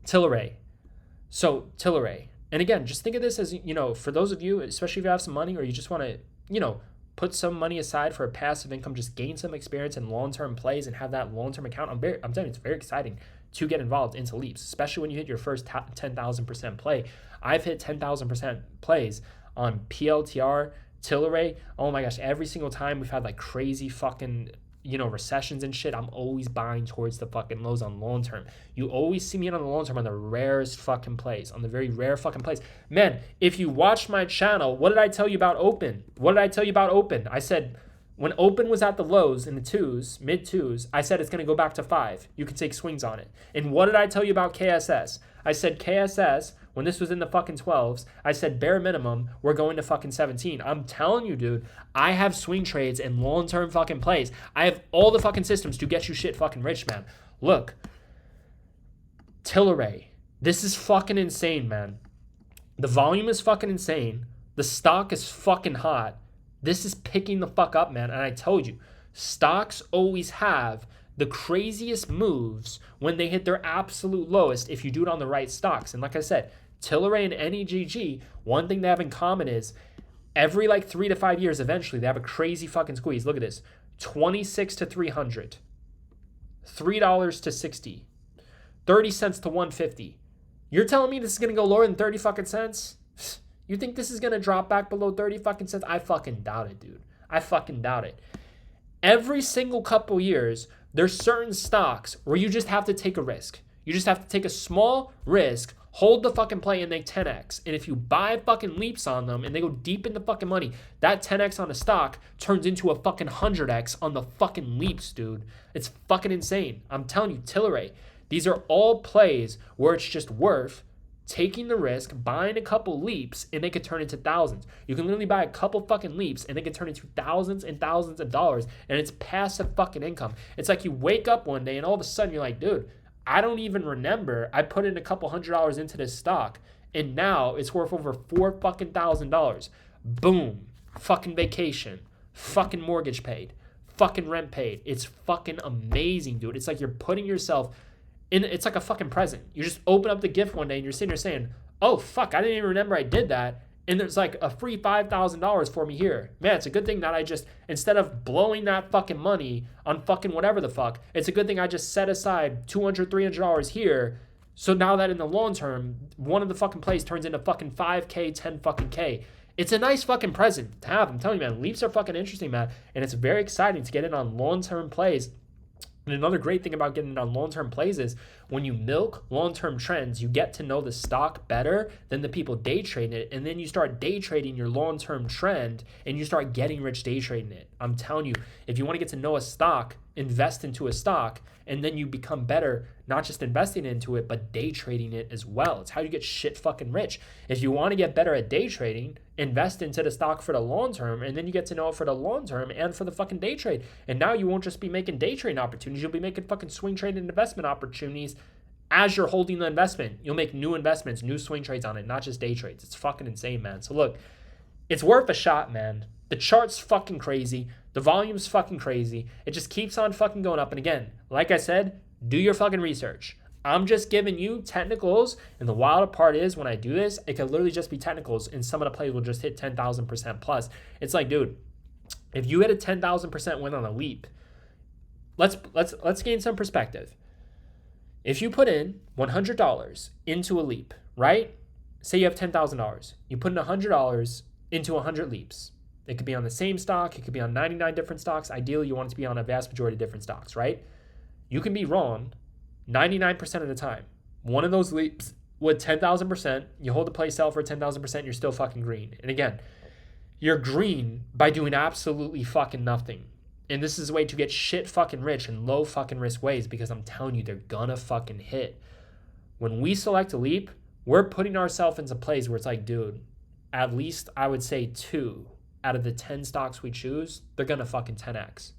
A: Tilray. So, Tilray. And again, just think of this as, you know, for those of you, especially if you have some money or you just want to, you know, put some money aside for a passive income, just gain some experience in long-term plays and have that long-term account. I'm telling you, it's very exciting to get involved into Leaps, especially when you hit your first 10,000% play. I've hit 10,000% plays on PLTR, Tilray. Oh my gosh, every single time we've had like crazy fucking, you know, recessions and shit, I'm always buying towards the fucking lows on long term. You always see me in on the long term on the rarest fucking plays, on the very rare fucking plays. Man, if you watched my channel, what did I tell you about Open? What did I tell you about Open? I said when Open was at the lows in the twos, mid twos, I said it's going to go back to 5. You can take swings on it. And what did I tell you about KSS? I said KSS, when this was in the fucking 12s, I said bare minimum, we're going to fucking 17. I'm telling you, dude, I have swing trades and long-term fucking plays. I have all the fucking systems to get you shit fucking rich, man. Look, Tilray, this is fucking insane, man. The volume is fucking insane. The stock is fucking hot. This is picking the fuck up, man. And I told you, stocks always have the craziest moves when they hit their absolute lowest if you do it on the right stocks. And like I said, Tilray and NEGG, one thing they have in common is every like 3 to 5 years, eventually they have a crazy fucking squeeze. Look at this, 26 to 300, $3 to 60, 30 cents to 150. You're telling me this is going to go lower than 30 fucking cents? You think this is going to drop back below 30 fucking cents? I fucking doubt it, dude. I fucking doubt it. Every single couple years, there's certain stocks where you just have to take a risk. You just have to take a small risk, hold the fucking play, and they 10x. And if you buy fucking leaps on them and they go deep into fucking money, that 10x on a stock turns into a fucking 100x on the fucking leaps, dude. It's fucking insane. I'm telling you, Tilray, these are all plays where it's just worth taking the risk, buying a couple leaps, and they could turn into thousands. You can literally buy a couple fucking leaps, and they can turn into thousands and thousands of dollars, and it's passive fucking income. It's like you wake up one day, and all of a sudden you're like, dude, I don't even remember I put in a couple $100 into this stock, and now it's worth over $4 fucking thousand. Boom. Fucking vacation. Fucking mortgage paid. Fucking rent paid. It's fucking amazing, dude. It's like you're putting yourself it's like a fucking present. You just open up the gift one day and you're sitting there saying, oh, fuck, I didn't even remember I did that. And there's like a free $5,000 for me here. Man, it's a good thing that I just, instead of blowing that fucking money on fucking whatever the fuck, it's a good thing I just set aside $200, $300 here. So now that in the long term, one of the fucking plays turns into fucking 5K, 10 fucking K. It's a nice fucking present to have. I'm telling you, man, leaps are fucking interesting, man. And it's very exciting to get in on long-term plays. And another great thing about getting on long-term plays is when you milk long-term trends, you get to know the stock better than the people day trading it. And then you start day trading your long-term trend and you start getting rich day trading it. I'm telling you, if you want to get to know a stock invest into a stock, and then you become better, not just investing into it, but day trading it as well. It's how you get shit fucking rich. If you want to get better at day trading, invest into the stock for the long term, and then you get to know it for the long term and for the fucking day trade. And now you won't just be making day trading opportunities, you'll be making fucking swing trading investment opportunities as you're holding the investment. You'll make new investments, new swing trades on it, not just day trades. It's fucking insane, man. So look, it's worth a shot, man. The chart's fucking crazy. The volume's fucking crazy. It just keeps on fucking going up. And again, like I said, do your fucking research. I'm just giving you technicals. And the wild part is when I do this, it can literally just be technicals. And some of the plays will just hit 10,000% plus. It's like, dude, if you hit a 10,000% win on a leap, let's gain some perspective. If you put in $100 into a leap, right? Say you have $10,000. You put in $100 into 100 leaps. It could be on the same stock. It could be on 99 different stocks. Ideally, you want it to be on a vast majority of different stocks, right? You can be wrong 99% of the time. One of those leaps with 10,000%, you hold the play sell for 10,000%, you're still fucking green. And again, you're green by doing absolutely fucking nothing. And this is a way to get shit fucking rich in low fucking risk ways, because I'm telling you, they're gonna fucking hit. When we select a leap, we're putting ourselves into plays where it's like, dude, at least I would say 2 out of the 10 stocks we choose, they're gonna fucking 10x.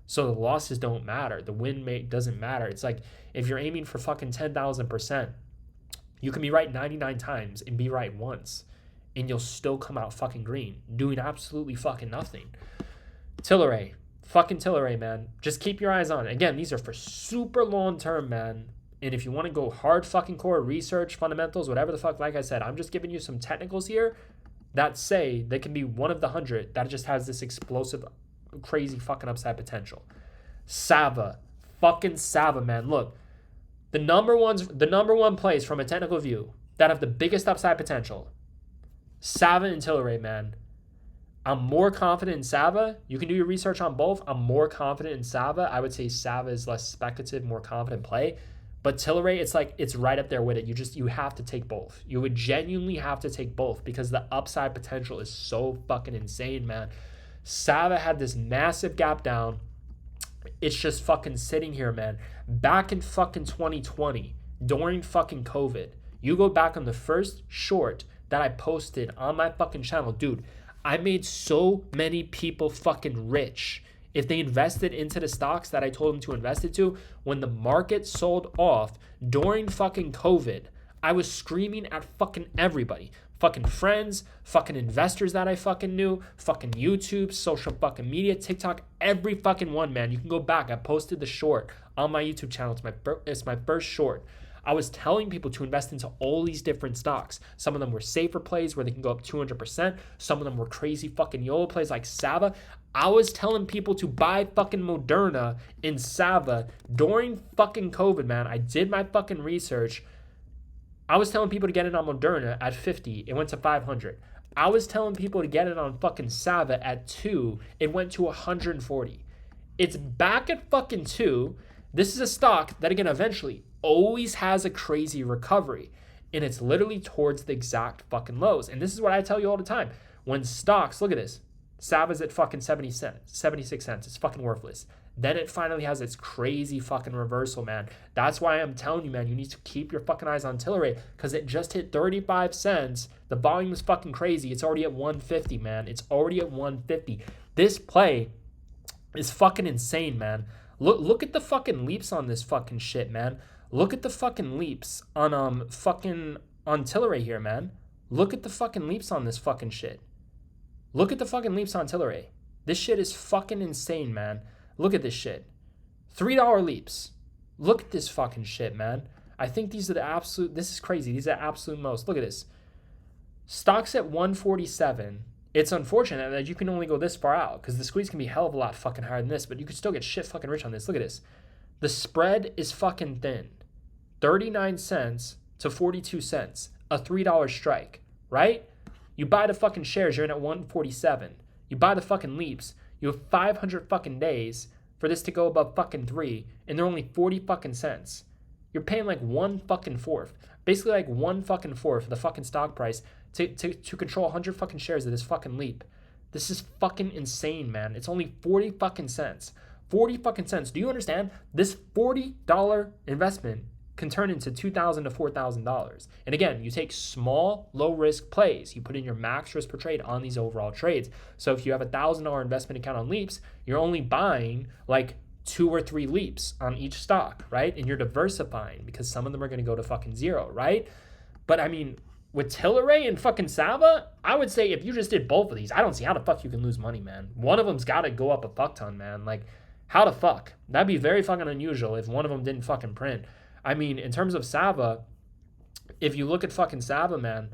A: So the losses don't matter. The win doesn't matter. It's like if you're aiming for fucking 10,000%, you can be right 99 times and be right once, and you'll still come out fucking green, doing absolutely fucking nothing. Tilray, fucking Tilray, man. Just keep your eyes on it. Again, these are for super long term, man. And if you want to go hard fucking core research, fundamentals, whatever the fuck, like I said, I'm just giving you some technicals here that say they can be one of the 100 that just has this explosive, crazy fucking upside potential. Sava, fucking Sava, man. Look, the number one plays from a technical view that have the biggest upside potential, Sava and Tilray, man. I'm more confident in Sava. You can do your research on both. I'm more confident in Sava. I would say Sava is less speculative, more confident play. But Tilray, it's like it's right up there with it. You have to take both. You would genuinely have to take both because the upside potential is so fucking insane, man. Sava had this massive gap down. It's just fucking sitting here, man. Back in fucking 2020, during fucking COVID, you go back on the first short that I posted on my fucking channel, dude, I made so many people fucking rich if they invested into the stocks that I told them to invest into. When the market sold off during fucking COVID, I was screaming at fucking everybody. Fucking friends, fucking investors that I fucking knew, fucking YouTube, social fucking media, TikTok, every fucking one, man. You can go back. I posted the short on my YouTube channel. It's my first short. I was telling people to invest into all these different stocks. Some of them were safer plays where they can go up 200%. Some of them were crazy fucking YOLO plays like Sava. I was telling people to buy fucking Moderna in Sava during fucking COVID, man. I did my fucking research. I was telling people to get it on Moderna at 50. It went to 500. I was telling people to get it on fucking Sava at 2. It went to 140. It's back at fucking 2. This is a stock that, again, eventually always has a crazy recovery. And it's literally towards the exact fucking lows. And this is what I tell you all the time. When stocks, look at this. Sava's at fucking 76 cents. It's fucking worthless. Then it finally has its crazy fucking reversal, man. That's why I'm telling you, man, you need to keep your fucking eyes on Tilray because it just hit 35 cents. The volume is fucking crazy. It's already at 150, man. It's already at 150. This play is fucking insane, man. Look at the fucking leaps on this fucking shit, man. Look at the fucking leaps on on Tilray here, man. Look at the fucking leaps on this fucking shit. Look at the fucking leaps on Tilray. This shit is fucking insane, man. Look at this shit. $3 leaps. Look at this fucking shit, man. I think these are the absolute, this is crazy. These are the absolute most. Look at this. Stocks at 147. It's unfortunate that you can only go this far out because the squeeze can be a hell of a lot fucking higher than this, but you could still get shit fucking rich on this. Look at this. The spread is fucking thin. 39 cents to 42 cents. A $3 strike, right? You buy the fucking shares, you're in at 147. You buy the fucking leaps, you have 500 fucking days for this to go above fucking 3, and they're only 40 fucking cents. You're paying like 1/4. Basically like 1/4 of the fucking stock price to control 100 fucking shares of this fucking leap. This is fucking insane, man. It's only 40 fucking cents. 40 fucking cents. Do you understand? This $40 investment can turn into $2,000 to $4,000. And again, you take small, low risk plays. You put in your max risk per trade on these overall trades. So if you have $1,000 investment account on Leaps, you're only buying like 2 or 3 Leaps on each stock, right? And you're diversifying because some of them are going to go to fucking zero, right? But I mean, with Tilray and fucking Sava, I would say if you just did both of these, I don't see how the fuck you can lose money, man. One of them's got to go up a fuck ton, man. Like, how the fuck? That'd be very fucking unusual if one of them didn't fucking print. I mean, in terms of Sava, if you look at fucking Sava, man,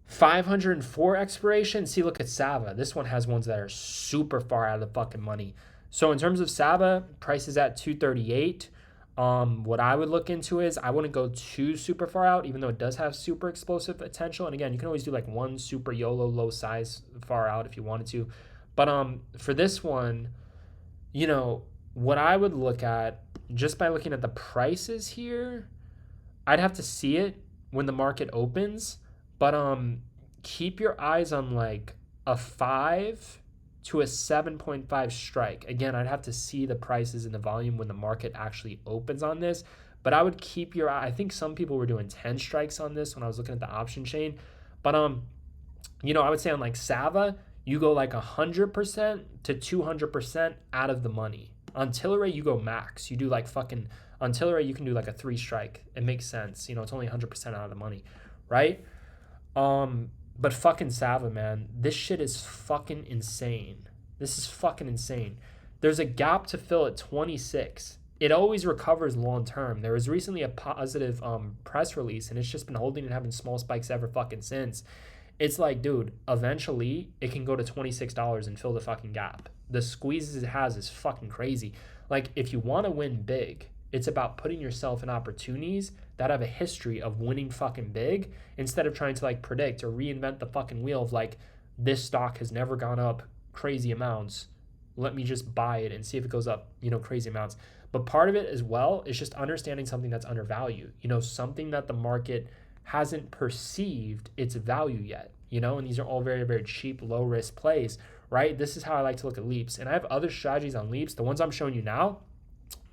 A: 504 expiration. See, look at Sava. This one has ones that are super far out of the fucking money. So in terms of Sava, price is at 238. What I would look into is I wouldn't go too super far out, even though it does have super explosive potential. And again, you can always do like one super YOLO low size far out if you wanted to. But for this one, you know, what I would look at just by looking at the prices here, I'd have to see it when the market opens. But keep your eyes on like a 5 to a 7.5 strike. Again, I'd have to see the prices and the volume when the market actually opens on this. But I would keep your eye. I think some people were doing 10 strikes on this when I was looking at the option chain. But you know, I would say on like Sava, you go like 100% to 200% out of the money. On Tilray, you go max. You do like fucking, on Tilray, you can do like a 3 strike. It makes sense. You know, it's only 100% out of the money, right? But fucking Sava, man, this shit is fucking insane. This is fucking insane. There's a gap to fill at 26. It always recovers long term. There was recently a positive press release, and it's just been holding and having small spikes ever fucking since. It's like, dude, eventually it can go to $26 and fill the fucking gap. The squeezes it has is fucking crazy. Like, if you want to win big, it's about putting yourself in opportunities that have a history of winning fucking big instead of trying to like predict or reinvent the fucking wheel of like, this stock has never gone up crazy amounts. Let me just buy it and see if it goes up, you know, crazy amounts. But part of it as well is just understanding something that's undervalued, you know, something that the market hasn't perceived its value yet, you know, and these are all very, very cheap, low risk plays, right? This is how I like to look at Leaps. And I have other strategies on Leaps. The ones I'm showing you now,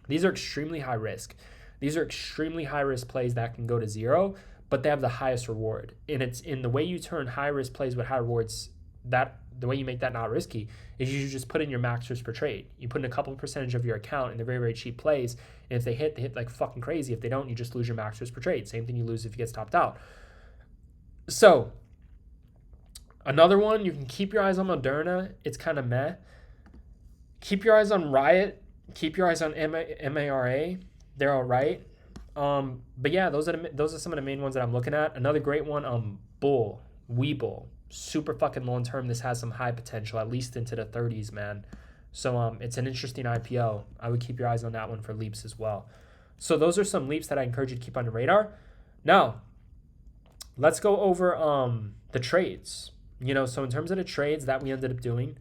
A: these are extremely high risk. These are extremely high risk plays that can go to zero, but they have the highest reward. And it's in the way you turn high risk plays with high rewards, that the way you make that not risky is you just put in your max risk per trade. You put in a couple percentage of your account in the very, very cheap plays. And if they hit like fucking crazy. If they don't, you just lose your max risk per trade. Same thing you lose if you get stopped out. So another one, you can keep your eyes on Moderna. It's kind of meh. Keep your eyes on Riot. Keep your eyes on MARA. They're all right. But yeah, those are some of the main ones that I'm looking at. Another great one, Webull. Super fucking long term. This has some high potential, at least into the 30s, man. So it's an interesting IPO. I would keep your eyes on that one for Leaps as well. So those are some Leaps that I encourage you to keep on your radar. Now, let's go over the trades. You know, so in terms of the trades that we ended up doing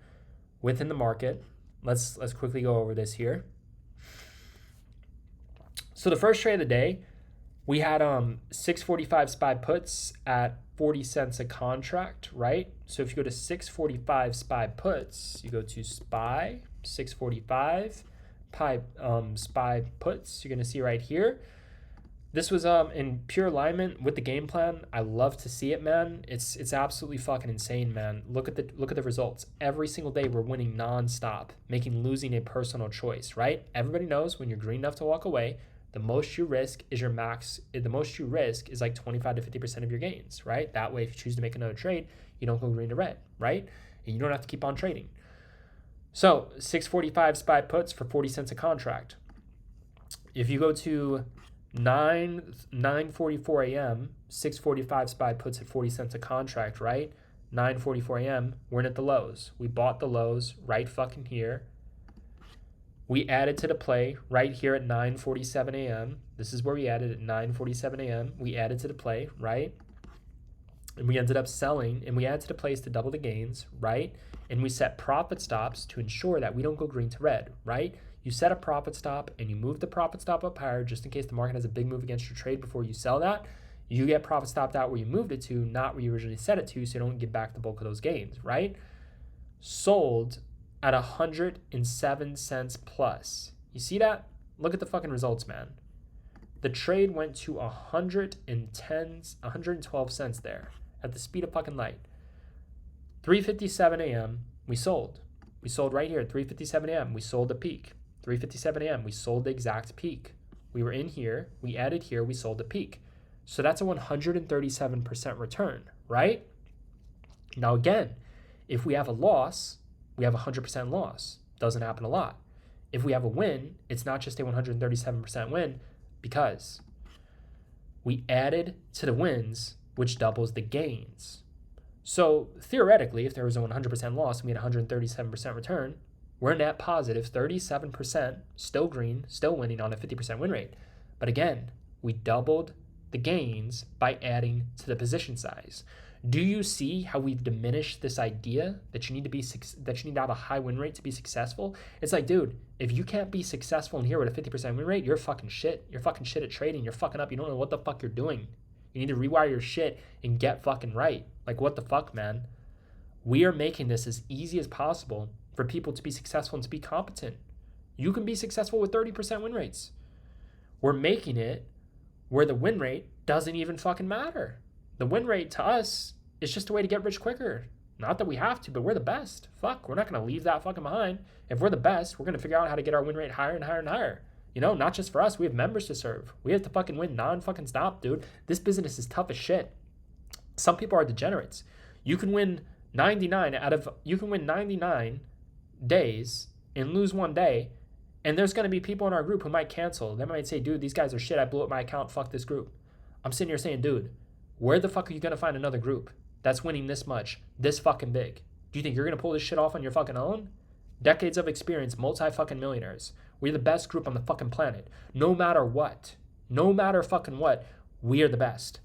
A: within the market, let's quickly go over this here. So the first trade of the day, we had 645 SPY puts at 40 cents a contract, right? So if you go to 645 SPY puts, you go to SPY 645 SPY puts. You're gonna see right here. This was in pure alignment with the game plan. I love to see it, man. It's absolutely fucking insane, man. Look at the results. Every single day we're winning nonstop, making losing a personal choice, right? Everybody knows when you're green enough to walk away, the most you risk is your max. The most you risk is like 25 to 50% of your gains, right? That way, if you choose to make another trade, you don't go green to red, right? And you don't have to keep on trading. So 645 SPY puts for 40 cents a contract. If you go to 9:44 a.m., 645 SPY puts at 40 cents a contract, right? 9:44 a.m., we're in at the lows. We bought the lows right fucking here. We added to the play right here at 9:47 a.m. This is where we added at 9:47 a.m. We added to the play, right? And we ended up selling, and we added to the plays to double the gains, right? And we set profit stops to ensure that we don't go green to red, right? You set a profit stop and you move the profit stop up higher just in case the market has a big move against your trade before you sell that. You get profit stopped out where you moved it to, not where you originally set it to, so you don't get back the bulk of those gains, right? Sold at 107 cents plus. You see that? Look at the fucking results, man. The trade went to 112 cents there at the speed of fucking light. 3:57 a.m. we sold. We sold right here at 3:57 a.m. We sold the peak. 3:57 a.m. we sold the exact peak. We were in here, we added here, we sold the peak. So that's a 137% return, right? Now again, if we have a loss, we have a 100% loss. Doesn't happen a lot. If we have a win, it's not just a 137% win because we added to the wins, which doubles the gains. So theoretically, if there was a 100% loss and we had a 137% return, we're net positive 37%, still green, still winning on a 50% win rate. But again, we doubled the gains by adding to the position size. Do you see how we've diminished this idea that you need to have a high win rate to be successful? It's like, dude, if you can't be successful in here with a 50% win rate, you're fucking shit. You're fucking shit at trading. You're fucking up. You don't know what the fuck you're doing. You need to rewire your shit and get fucking right. Like, what the fuck, man? We are making this as easy as possible for people to be successful and to be competent. You can be successful with 30% win rates. We're making it where the win rate doesn't even fucking matter. The win rate to us is just a way to get rich quicker. Not that we have to, but we're the best. Fuck, we're not going to leave that fucking behind. If we're the best, we're going to figure out how to get our win rate higher and higher and higher. You know, not just for us. We have members to serve. We have to fucking win non-fucking stop, dude. This business is tough as shit. Some people are degenerates. You can win 99 days and lose one day, and there's going to be people in our group who might cancel. They might say, dude, these guys are shit. I blew up my account. Fuck this group. I'm sitting here saying, dude, where the fuck are you going to find another group that's winning this much, this fucking big? Do you think you're going to pull this shit off on your fucking own? Decades of experience, multi-fucking millionaires. We're the best group on the fucking planet. No matter what. No matter fucking what. We are the best.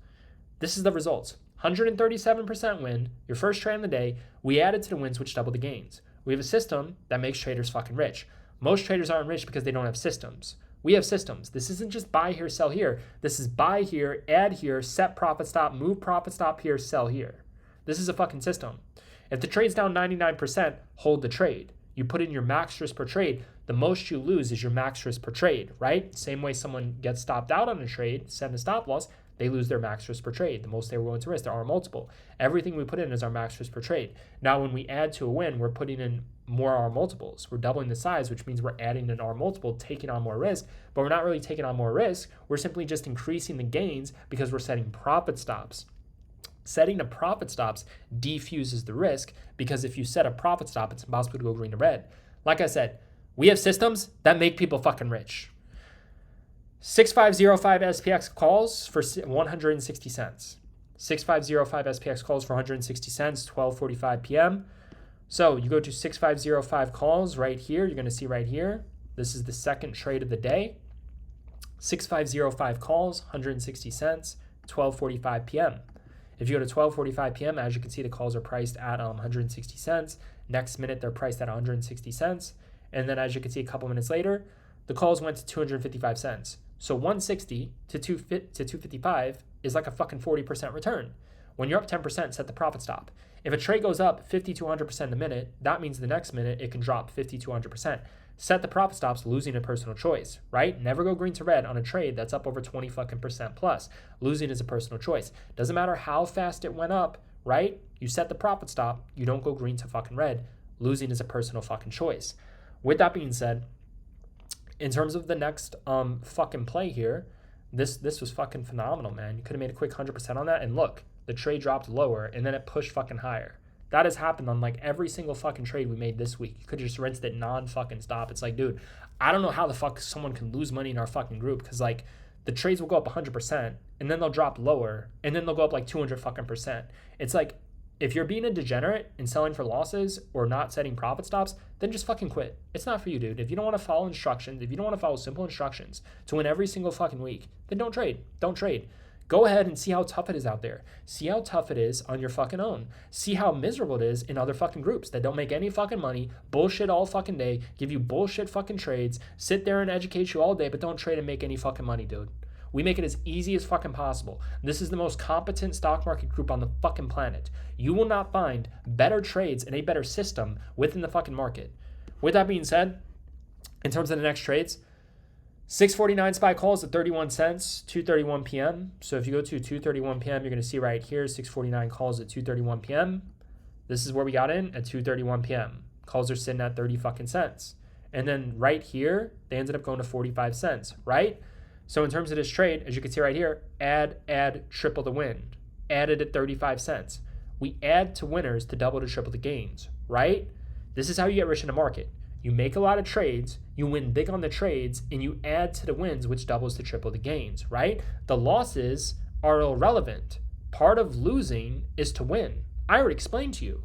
A: This is the results. 137% win, your first trade in the day. We added to the wins, which double the gains. We have a system that makes traders fucking rich. Most traders aren't rich because they don't have systems. We have systems. This isn't just buy here, sell here. This is buy here, add here, set profit stop, move profit stop here, sell here. This is a fucking system. If the trade's down 99%, hold the trade. You put in your max risk per trade. The most you lose is your max risk per trade, right? Same way someone gets stopped out on a trade, set a stop loss, they lose their max risk per trade. The most they were willing to risk, their R multiple. Everything we put in is our max risk per trade. Now, when we add to a win, we're putting in more R multiples. We're doubling the size, which means we're adding an R multiple, taking on more risk, but we're not really taking on more risk. We're simply just increasing the gains because we're setting profit stops. Setting a profit stops defuses the risk because if you set a profit stop, it's impossible to go green to red. Like I said, we have systems that make people fucking rich. 6505 SPX calls for 160 cents. 6505 SPX calls for 160 cents, 12:45 p.m. So you go to 6505 calls right here. You're going to see right here. This is the second trade of the day. 6505 calls, 160 cents, 12:45 p.m. If you go to 12:45 p.m., as you can see, the calls are priced at 160 cents. Next minute, they're priced at 160 cents. And then as you can see, a couple minutes later, the calls went to 255 cents. So 160 to 255 is like a fucking 40% return. When you're up 10%, set the profit stop. If a trade goes up 50 to 100% a minute, that means the next minute it can drop 50 to 100%. Set the profit stops, losing a personal choice, right? Never go green to red on a trade that's up over 20 fucking percent plus. Losing is a personal choice. Doesn't matter how fast it went up, right? You set the profit stop, you don't go green to fucking red. Losing is a personal fucking choice. With that being said, in terms of the next fucking play here, this was fucking phenomenal, man. You could have made a quick 100% on that, and look, the trade dropped lower, and then it pushed fucking higher. That has happened on like every single fucking trade we made this week. You could just rinsed it non-fucking stop. It's like, dude, I don't know how the fuck someone can lose money in our fucking group because like the trades will go up 100% and then they'll drop lower and then they'll go up like 200 fucking percent. It's like if you're being a degenerate and selling for losses or not setting profit stops, then just fucking quit. It's not for you, dude. If you don't want to follow instructions, if you don't want to follow simple instructions to win every single fucking week, then don't trade. Don't trade. Go ahead and see how tough it is out there. See how tough it is on your fucking own. See how miserable it is in other fucking groups that don't make any fucking money, bullshit all fucking day, give you bullshit fucking trades, sit there and educate you all day, but don't trade and make any fucking money, dude. We make it as easy as fucking possible. This is the most competent stock market group on the fucking planet. You will not find better trades and a better system within the fucking market. With that being said, in terms of the next trades, 6:49 SPY calls at 31 cents, 2:31 p.m. So if you go to 2:31 p.m., you're going to see right here 6:49 calls at 2:31 p.m. This is where we got in at 2:31 p.m. Calls are sitting at 30 fucking cents. And then right here, they ended up going to 45 cents, right? So in terms of this trade, as you can see right here, add, triple the win. Added at 35 cents. We add to winners to double to triple the gains, right? This is how you get rich in the market. You make a lot of trades, you win big on the trades, and you add to the wins, which doubles to triple the gains, right? The losses are irrelevant. Part of losing is to win. I already explained to you.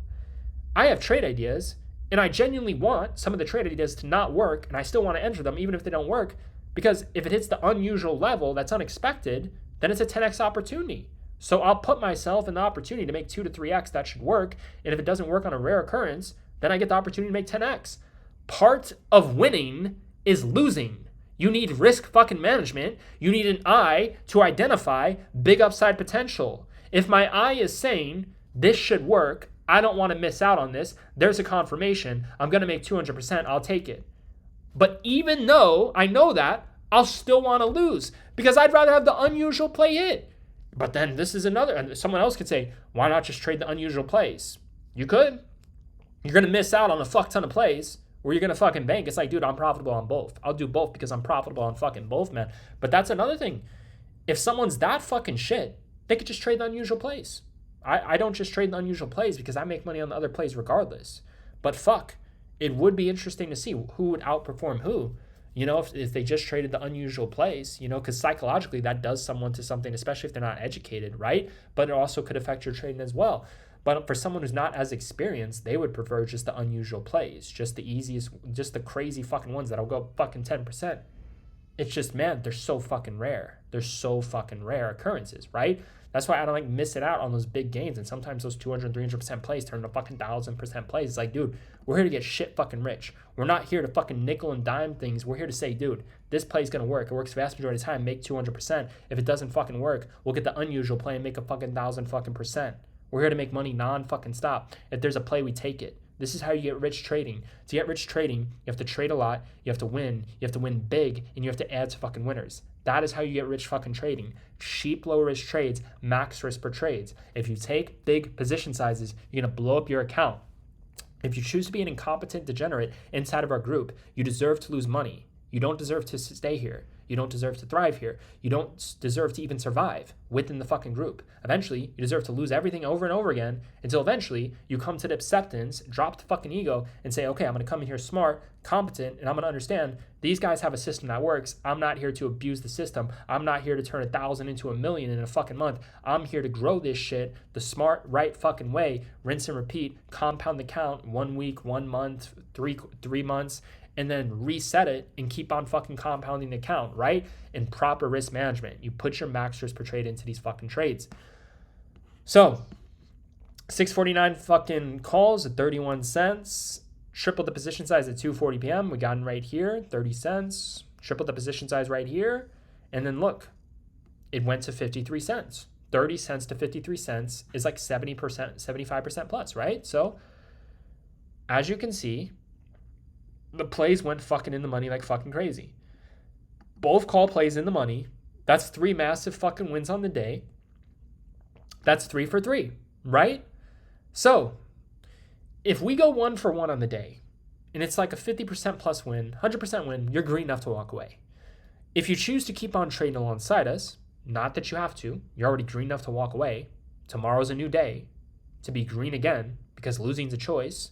A: I have trade ideas, and I genuinely want some of the trade ideas to not work, and I still want to enter them even if they don't work, because if it hits the unusual level that's unexpected, then it's a 10x opportunity. So I'll put myself in the opportunity to make 2 to 3x that should work, and if it doesn't work on a rare occurrence, then I get the opportunity to make 10x. Part of winning is losing. You need risk fucking management. You need an eye to identify big upside potential. If my eye is saying this should work, I don't want to miss out on this, there's a confirmation, I'm going to make 200%, I'll take it. But even though I know that, I'll still want to lose because I'd rather have the unusual play hit. But then this is another, and someone else could say, why not just trade the unusual plays? You could. You're going to miss out on a fuck ton of plays where you're going to fucking bank. It's like, dude, I'm profitable on both. I'll do both because I'm profitable on fucking both, man. But that's another thing. If someone's that fucking shit, they could just trade the unusual plays. I don't just trade the unusual plays because I make money on the other plays regardless. But fuck, it would be interesting to see who would outperform who. You know, if they just traded the unusual plays, you know, because psychologically that does someone to something, especially if they're not educated, right? But it also could affect your trading as well. But for someone who's not as experienced, they would prefer just the unusual plays, just the easiest, just the crazy fucking ones that'll go fucking 10%. It's just, man, they're so fucking rare. They're so fucking rare occurrences, right? That's why I don't like missing out on those big gains. And sometimes those 200, 300% plays turn to fucking 1,000% plays. It's like, dude, we're here to get shit fucking rich. We're not here to fucking nickel and dime things. We're here to say, dude, this play is going to work. It works the vast majority of the time. Make 200%. If it doesn't fucking work, we'll get the unusual play and make a fucking 1,000 fucking percent. We're here to make money non-fucking stop. If there's a play, we take it. This is how you get rich trading. To get rich trading, you have to trade a lot, you have to win big, and you have to add to fucking winners. That is how you get rich fucking trading. Cheap, low risk trades, max risk per trades. If you take big position sizes, you're going to blow up your account. If you choose to be an incompetent degenerate inside of our group, you deserve to lose money. You don't deserve to stay here. You don't deserve to thrive here. You don't deserve to even survive within the fucking group. Eventually, you deserve to lose everything over and over again until eventually you come to the acceptance, drop the fucking ego, and say, okay, I'm going to come in here smart, competent, and I'm going to understand these guys have a system that works. I'm not here to abuse the system. I'm not here to turn 1,000 into 1,000,000 in a fucking month. I'm here to grow this shit the smart, right fucking way, rinse and repeat, compound the count 1 week, 1 month, three months, and then reset it and keep on fucking compounding the account, right? And proper risk management. You put your max risk per trade into these fucking trades. So 6:49 fucking calls at 31 cents. Tripled the position size at 2:40 p.m. We got in right here, 30 cents. Tripled the position size right here. And then look, it went to 53 cents. 30 cents to 53 cents is like 70%, 75% plus, right? So as you can see, the plays went fucking in the money like fucking crazy. Both call plays in the money. That's 3 massive fucking wins on the day. That's 3 for 3, right? So if we go 1 for 1 on the day, and it's like a 50% plus win, 100% win, you're green enough to walk away. If you choose to keep on trading alongside us, not that you have to, you're already green enough to walk away. Tomorrow's a new day to be green again because losing's a choice.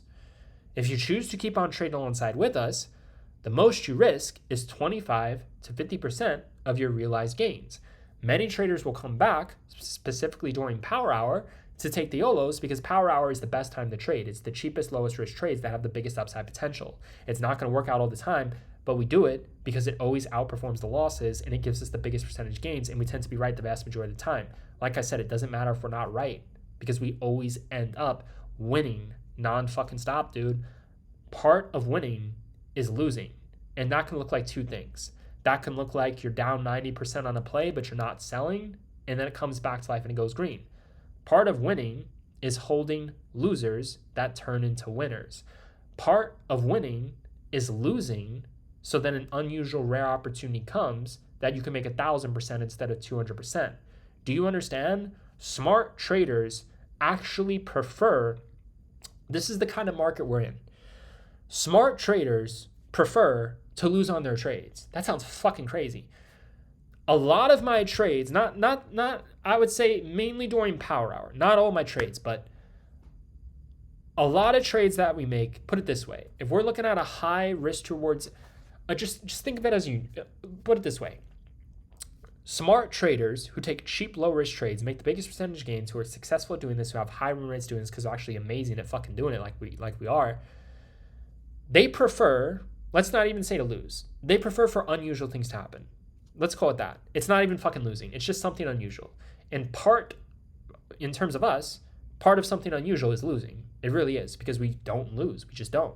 A: If you choose to keep on trading alongside with us, the most you risk is 25 to 50% of your realized gains. Many traders will come back, specifically during power hour, to take the YOLOs because power hour is the best time to trade. It's the cheapest, lowest risk trades that have the biggest upside potential. It's not going to work out all the time, but we do it because it always outperforms the losses and it gives us the biggest percentage gains, and we tend to be right the vast majority of the time. Like I said, it doesn't matter if we're not right because we always end up winning non-fucking stop, dude. Part of winning is losing, and that can look like 2 things. That can look like you're down 90% on a play, but you're not selling, and then it comes back to life and it goes green. Part of winning is holding losers that turn into winners. Part of winning is losing, so then an unusual rare opportunity comes that you can make 1,000% instead of 200%. Do you understand? Smart traders actually prefer, this is the kind of market we're in. Smart traders prefer to lose on their trades. That sounds fucking crazy. A lot of my trades, not I would say mainly during power hour, not all my trades, but a lot of trades that we make, put it this way, if we're looking at a high risk to rewards, just think of it as you, put it this way. Smart traders who take cheap, low risk trades make the biggest percentage gains, who are successful at doing this, who have high win rates doing this because they're actually amazing at fucking doing it like we are. They prefer, let's not even say to lose. They prefer for unusual things to happen. Let's call it that. It's not even fucking losing. It's just something unusual. And part, in terms of us, part of something unusual is losing. It really is, because we don't lose. We just don't.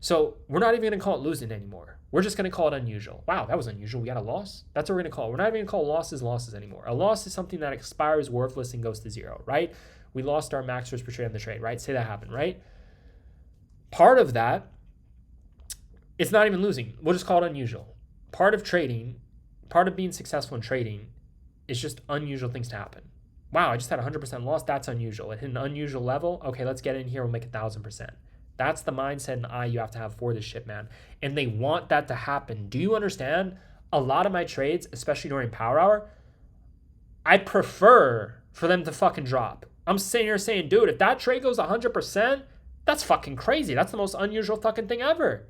A: So we're not even going to call it losing anymore. We're just going to call it unusual. Wow, that was unusual. We got a loss? That's what we're going to call it. We're not even going to call losses anymore. A loss is something that expires, worthless, and goes to zero, right? We lost our max risk per trade on the trade, right? Say that happened, right? Part of that, it's not even losing. We'll just call it unusual. Part of trading, part of being successful in trading is just unusual things to happen. Wow, I just had 100% loss. That's unusual. It hit an unusual level. Okay, let's get in here. We'll make 1,000%. That's the mindset and eye you have to have for this shit, man. And they want that to happen. Do you understand? A lot of my trades, especially during power hour, I prefer for them to fucking drop. I'm sitting here saying, dude, if that trade goes 100%, that's fucking crazy. That's the most unusual fucking thing ever.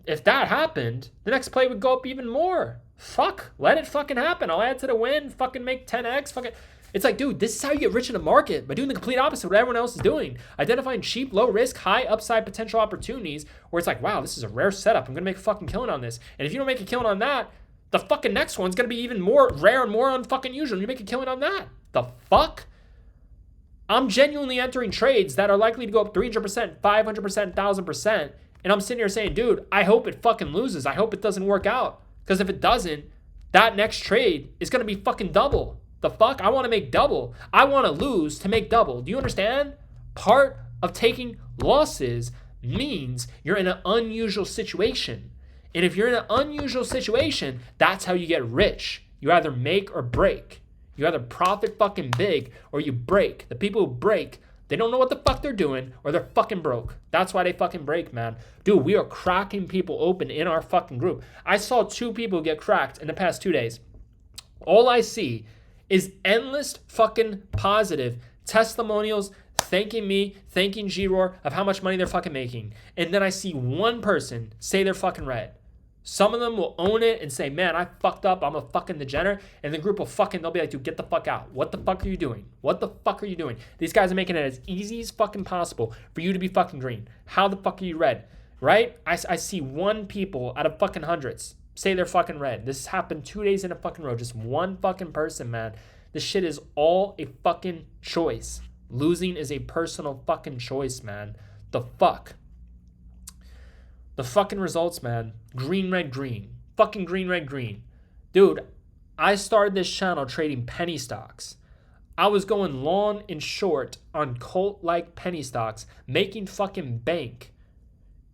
A: If that happened, the next play would go up even more. Fuck, let it fucking happen. I'll add to the win, fucking make 10x, fucking. It's like, dude, this is how you get rich in the market, by doing the complete opposite of what everyone else is doing. Identifying cheap, low risk, high upside potential opportunities where it's like, wow, this is a rare setup. I'm going to make a fucking killing on this. And if you don't make a killing on that, the fucking next one's going to be even more rare and more unfucking usual. You make a killing on that. The fuck? I'm genuinely entering trades that are likely to go up 300%, 500%, 1,000%. And I'm sitting here saying, dude, I hope it fucking loses. I hope it doesn't work out. Because if it doesn't, that next trade is going to be fucking double. The fuck? I want to make double. I want to lose to make double. Do you understand? Part of taking losses means you're in an unusual situation. And if you're in an unusual situation, that's how you get rich. You either make or break. You either profit fucking big or you break. The people who break, they don't know what the fuck they're doing or they're fucking broke. That's why they fucking break, man. Dude, we are cracking people open in our fucking group. I saw 2 people get cracked in the past 2 days. All I see is endless fucking positive testimonials thanking me, thanking G-Roar of how much money they're fucking making. And then I see one person say they're fucking red. Some of them will own it and say, man, I fucked up. I'm a fucking degenerate. And the group will fucking, they'll be like, dude, get the fuck out. What the fuck are you doing? What the fuck are you doing? These guys are making it as easy as fucking possible for you to be fucking green. How the fuck are you red? Right? I see 1 people out of fucking hundreds say they're fucking red. This happened 2 days in a fucking row. Just one fucking person, man. This shit is all a fucking choice. Losing is a personal fucking choice, man. The fuck? The fucking results, man. Green, red, green. Fucking green, red, green. Dude, I started this channel trading penny stocks. I was going long and short on cult-like penny stocks, making fucking bank.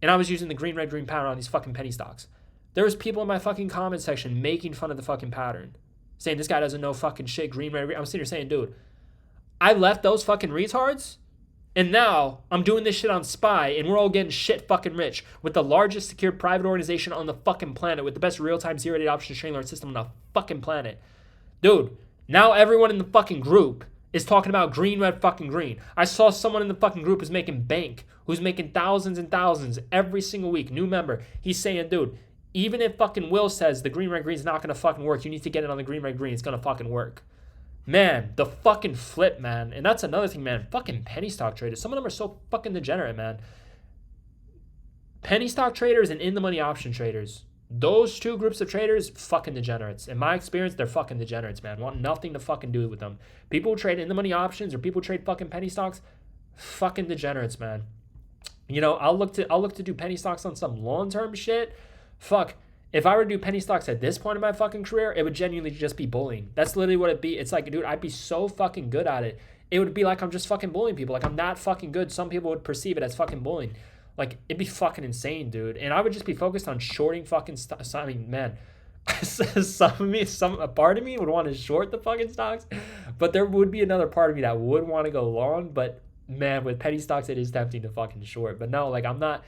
A: And I was using the green, red, green pattern on these fucking penny stocks. There was people in my fucking comment section making fun of the fucking pattern. Saying this guy doesn't know fucking shit, green, red, green. I'm sitting here saying, dude, I left those fucking retards, and now I'm doing this shit on SPY, and we're all getting shit fucking rich with the largest secured private organization on the fucking planet, with the best real-time zero-day options trading learning system on the fucking planet. Dude, now everyone in the fucking group is talking about green, red, fucking green. I saw someone in the fucking group who's making bank, who's making thousands and thousands every single week, new member. He's saying, dude, even if fucking Will says the green, red, green is not going to fucking work, you need to get it on the green, red, green. It's going to fucking work. Man, the fucking flip, man. And that's another thing, man. Fucking penny stock traders. Some of them are so fucking degenerate, man. Penny stock traders and in-the-money option traders. Those 2 groups of traders, fucking degenerates. In my experience, they're fucking degenerates, man. Want nothing to fucking do with them. People who trade in-the-money options or people who trade fucking penny stocks, fucking degenerates, man. You know, I'll look to do penny stocks on some long-term shit. Fuck. If I were to do penny stocks at this point in my fucking career, it would genuinely just be bullying. That's literally what it'd be. It's like, dude, I'd be so fucking good at it. It would be like I'm just fucking bullying people. Like I'm that fucking good. Some people would perceive it as fucking bullying. Like, it'd be fucking insane, dude. And I would just be focused on shorting fucking stocks. I mean, man, a part of me would want to short the fucking stocks, but there would be another part of me that would want to go long. But man, with penny stocks, it is tempting to fucking short. But no, like, I'm not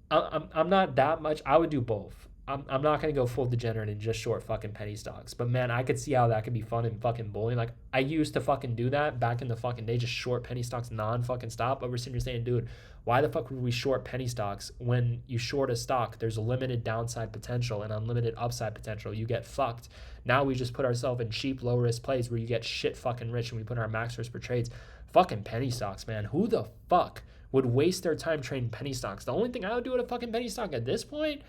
A: that much. I would do both. I'm not going to go full degenerate and just short fucking penny stocks. But man, I could see how that could be fun and fucking bullying. Like, I used to fucking do that back in the fucking day, just short penny stocks non-fucking stop. But we're sitting here saying, dude, why the fuck would we short penny stocks when you short a stock? There's a limited downside potential and unlimited upside potential. You get fucked. Now we just put ourselves in cheap, low-risk plays where you get shit fucking rich and we put our max risk per trades. Fucking penny stocks, man. Who the fuck would waste their time trading penny stocks? The only thing I would do with a fucking penny stock at this point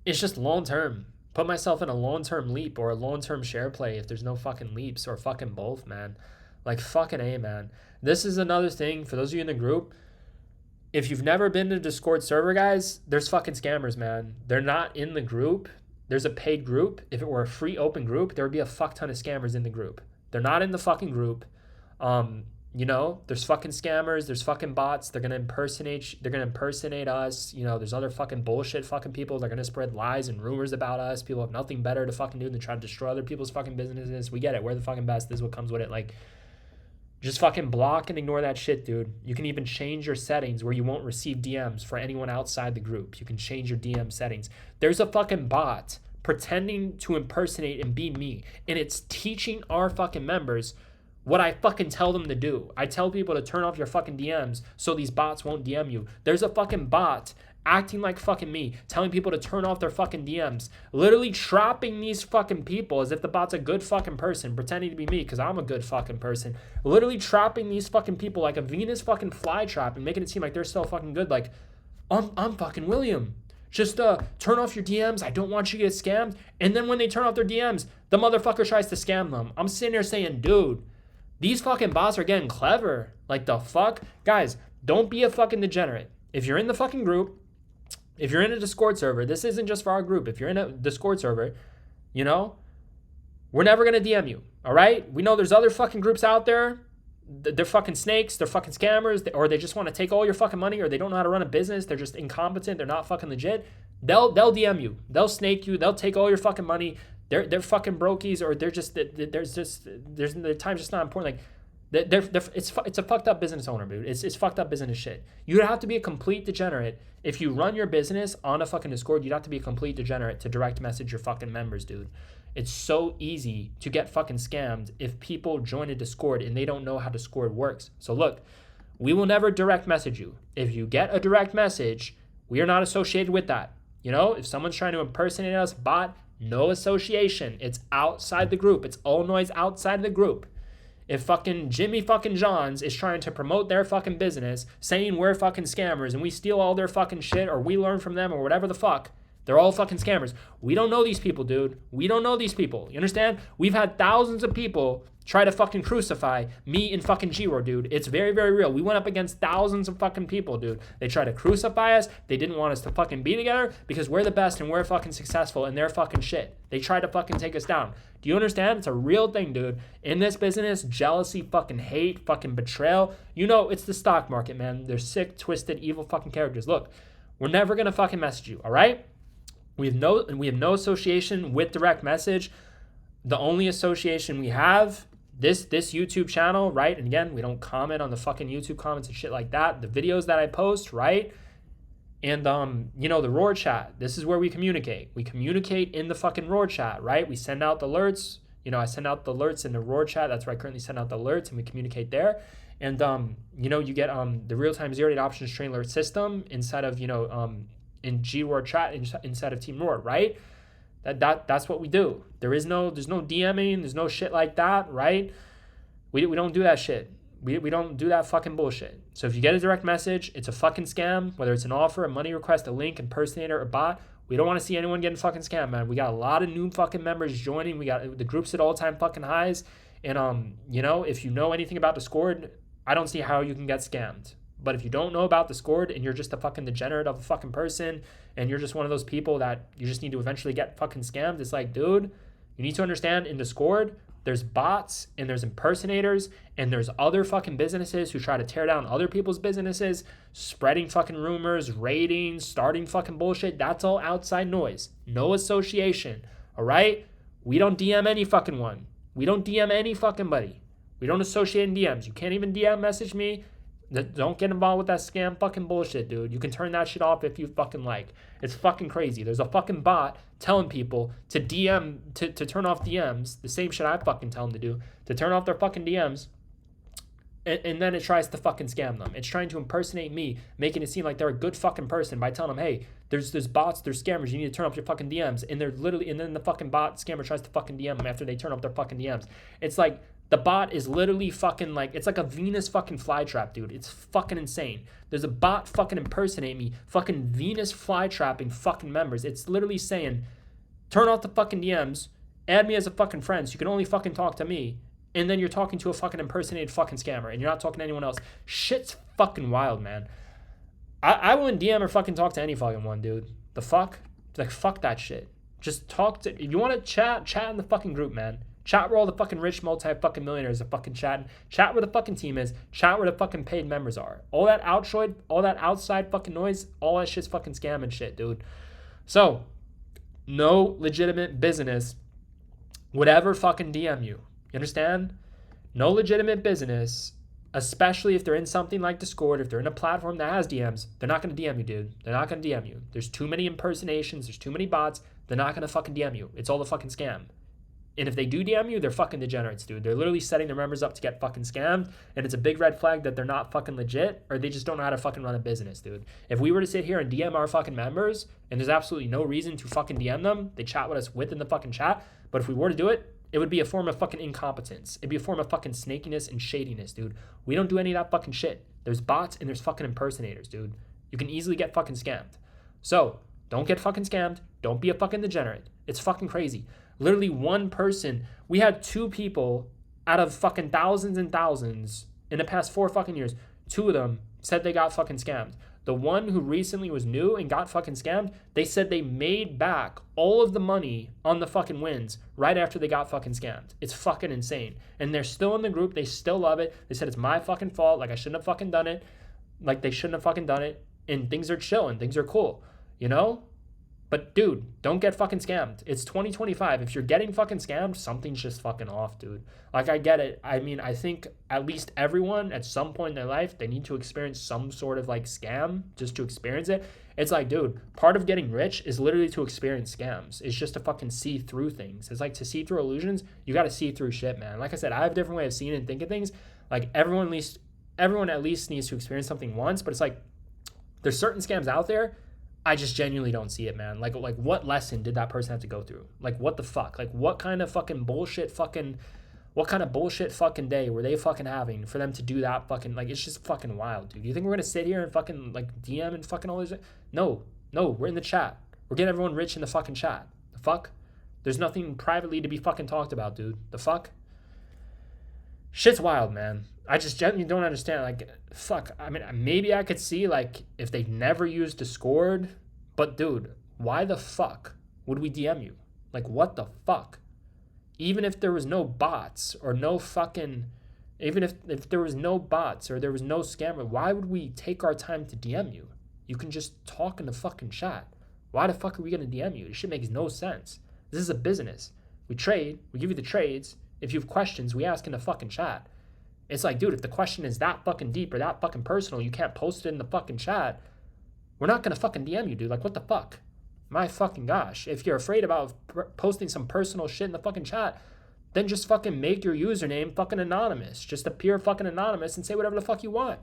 A: is just long-term. Put myself in a long-term leap or a long-term share play if there's no fucking leaps, or fucking both, man. Like, fucking A, man. This is another thing for those of you in the group. If you've never been to Discord server, guys, there's fucking scammers, man. They're not in the group. There's a paid group. If it were a free open group, there would be a fuck ton of scammers in the group. They're not in the fucking group. You know, there's fucking scammers, there's fucking bots, they're gonna impersonate us, you know, there's other fucking bullshit fucking people, they're gonna spread lies and rumors about us. People have nothing better to fucking do than try to destroy other people's fucking businesses. We get it, we're the fucking best, this is what comes with it. Like, just fucking block and ignore that shit, dude. You can even change your settings where you won't receive DMs for anyone outside the group. You can change your DM settings. There's a fucking bot pretending to impersonate and be me, and it's teaching our fucking members what I fucking tell them to do. I tell people to turn off your fucking DMs so these bots won't DM you. There's a fucking bot acting like fucking me, telling people to turn off their fucking DMs, literally trapping these fucking people as if the bot's a good fucking person, pretending to be me because I'm a good fucking person, literally trapping these fucking people like a Venus fucking flytrap and making it seem like they're so fucking good. Like, I'm fucking William. Just turn off your DMs. I don't want you to get scammed. And then when they turn off their DMs, the motherfucker tries to scam them. I'm sitting there saying, dude, these fucking bots are getting clever. Like, the fuck? Guys, don't be a fucking degenerate. If you're in the fucking group, if you're in a Discord server, this isn't just for our group. If you're in a Discord server, you know, we're never going to DM you, all right? We know there's other fucking groups out there. They're fucking snakes. They're fucking scammers. Or they just want to take all your fucking money, or they don't know how to run a business. They're just incompetent. They're not fucking legit. They'll DM you. They'll snake you. They'll take all your fucking money. They're fucking brokies, or their time's just not important. Like, it's a fucked up business owner, dude. It's fucked up business shit. You'd have to be a complete degenerate if you run your business on a fucking Discord. You'd have to be a complete degenerate to direct message your fucking members, dude. It's so easy to get fucking scammed if people join a Discord and they don't know how Discord works. So look, we will never direct message you. If you get a direct message, we are not associated with that. You know, if someone's trying to impersonate us, bot, no association. It's outside the group. It's all noise outside the group. If fucking Jimmy fucking Johns is trying to promote their fucking business, saying we're fucking scammers and we steal all their fucking shit, or we learn from them, or whatever the fuck, they're all fucking scammers. We don't know these people, dude. We don't know these people. You understand? We've had thousands of people try to fucking crucify me and fucking G-Roar, dude. It's very, very real. We went up against thousands of fucking people, dude. They tried to crucify us. They didn't want us to fucking be together because we're the best and we're fucking successful and they're fucking shit. They tried to fucking take us down. Do you understand? It's a real thing, dude. In this business, jealousy, fucking hate, fucking betrayal. You know, it's the stock market, man. They're sick, twisted, evil fucking characters. Look, we're never going to fucking message you, all right? We have no association with direct message. The only association we have, this YouTube channel, right? And again, we don't comment on the fucking YouTube comments and shit like that. The videos that I post, right? And you know, the Roar chat. This is where we communicate. We communicate in the fucking Roar chat, right? We send out the alerts. You know, I send out the alerts in the Roar chat. That's where I currently send out the alerts, and we communicate there. And you know, you get the real-time zero-day options train alert system inside of, you know, in G-Roar chat inside of Team Roar, right? That's what we do. There's no DMing, there's no shit like that, right? We don't do that shit. We don't do that fucking bullshit. So if you get a direct message, it's a fucking scam, whether it's an offer, a money request, a link, impersonator, or bot. We don't want to see anyone getting fucking scammed, man. We got a lot of new fucking members joining. We got the group's at all-time fucking highs. And you know, if you know anything about Discord, I don't see how you can get scammed. But if you don't know about Discord and you're just a fucking degenerate of a fucking person and you're just one of those people that you just need to eventually get fucking scammed, it's like, dude, you need to understand in Discord, there's bots and there's impersonators and there's other fucking businesses who try to tear down other people's businesses, spreading fucking rumors, raiding, starting fucking bullshit. That's all outside noise. No association. All right? We don't DM any fucking one. We don't DM any fucking buddy. We don't associate in DMs. You can't even DM message me. Don't get involved with that scam fucking bullshit, dude. You can turn that shit off if you fucking like. It's fucking crazy. There's a fucking bot telling people to DM, to turn off DMs, the same shit I fucking tell them to do, to turn off their fucking DMs, and then it tries to fucking scam them. It's trying to impersonate me, making it seem like they're a good fucking person by telling them, hey, there's bots, there's scammers, you need to turn off your fucking DMs, and then the fucking bot scammer tries to fucking DM them after they turn off their fucking DMs. It's like, the bot is literally fucking like, it's like a Venus fucking flytrap, dude. It's fucking insane. There's a bot fucking impersonate me, fucking Venus flytrapping fucking members. It's literally saying, turn off the fucking DMs, add me as a fucking friend so you can only fucking talk to me, and then you're talking to a fucking impersonated fucking scammer, and you're not talking to anyone else. Shit's fucking wild, man. I wouldn't DM or fucking talk to any fucking one, dude. The fuck? Like, fuck that shit. Just talk to, if you want to chat in the fucking group, man. Chat where all the fucking rich multi-fucking millionaires are fucking chatting. Chat where the fucking team is. Chat where the fucking paid members are. All that outside fucking noise, all that shit's fucking scam and shit, dude. So, no legitimate business would ever fucking DM you. You understand? No legitimate business, especially if they're in something like Discord, if they're in a platform that has DMs, they're not going to DM you, dude. They're not going to DM you. There's too many impersonations. There's too many bots. They're not going to fucking DM you. It's all a fucking scam. And if they do DM you, they're fucking degenerates, dude. They're literally setting their members up to get fucking scammed, and it's a big red flag that they're not fucking legit, or they just don't know how to fucking run a business, dude. If we were to sit here and DM our fucking members, and there's absolutely no reason to fucking DM them, they chat with us within the fucking chat, but if we were to do it, it would be a form of fucking incompetence. It'd be a form of fucking snakiness and shadiness, dude. We don't do any of that fucking shit. There's bots and there's fucking impersonators, dude. You can easily get fucking scammed. So, don't get fucking scammed. Don't be a fucking degenerate. It's fucking crazy. Literally one person, we had 2 people out of fucking thousands and thousands in the past 4 fucking years. 2 of them said they got fucking scammed. The one who recently was new and got fucking scammed, they said they made back all of the money on the fucking wins right after they got fucking scammed. It's fucking insane. And they're still in the group. They still love it. They said it's my fucking fault. Like, I shouldn't have fucking done it. Like, they shouldn't have fucking done it. And things are chill and things are cool. You know? But, dude, don't get fucking scammed. It's 2025. If you're getting fucking scammed, something's just fucking off, dude. Like, I get it. I mean, I think at least everyone at some point in their life, they need to experience some sort of, like, scam just to experience it. It's like, dude, part of getting rich is literally to experience scams. It's just to fucking see through things. It's like to see through illusions, you got to see through shit, man. Like I said, I have a different way of seeing and thinking things. Like, everyone at least needs to experience something once, but it's like there's certain scams out there I just genuinely don't see it, man. Like what lesson did that person have to go through? Like, what the fuck? Like, what kind of bullshit fucking day were they fucking having for them to do that fucking, like, it's just fucking wild, dude. You think we're gonna sit here and fucking, like, DM and fucking all this? No, we're in the chat. We're getting everyone rich in the fucking chat. The fuck? There's nothing privately to be fucking talked about, dude. The fuck? Shit's wild, man. I just genuinely don't understand. Like, fuck. I mean, maybe I could see, like, if they've never used Discord, but, dude, why the fuck would we DM you? Like, what the fuck? Even if there was no bots or no fucking, even if there was no bots or there was no scammer, why would we take our time to DM you? You can just talk in the fucking chat. Why the fuck are we going to DM you? This shit makes no sense. This is a business. We trade. We give you the trades. If you have questions, we ask in the fucking chat. It's like, dude, if the question is that fucking deep or that fucking personal, you can't post it in the fucking chat, we're not going to fucking DM you, dude. Like, what the fuck? My fucking gosh. If you're afraid about posting some personal shit in the fucking chat, then just fucking make your username fucking anonymous. Just appear fucking anonymous and say whatever the fuck you want.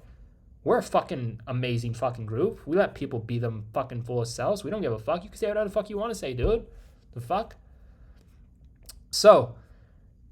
A: We're a fucking amazing fucking group. We let people be them fucking full of selves. We don't give a fuck. You can say whatever the fuck you want to say, dude. The fuck? So,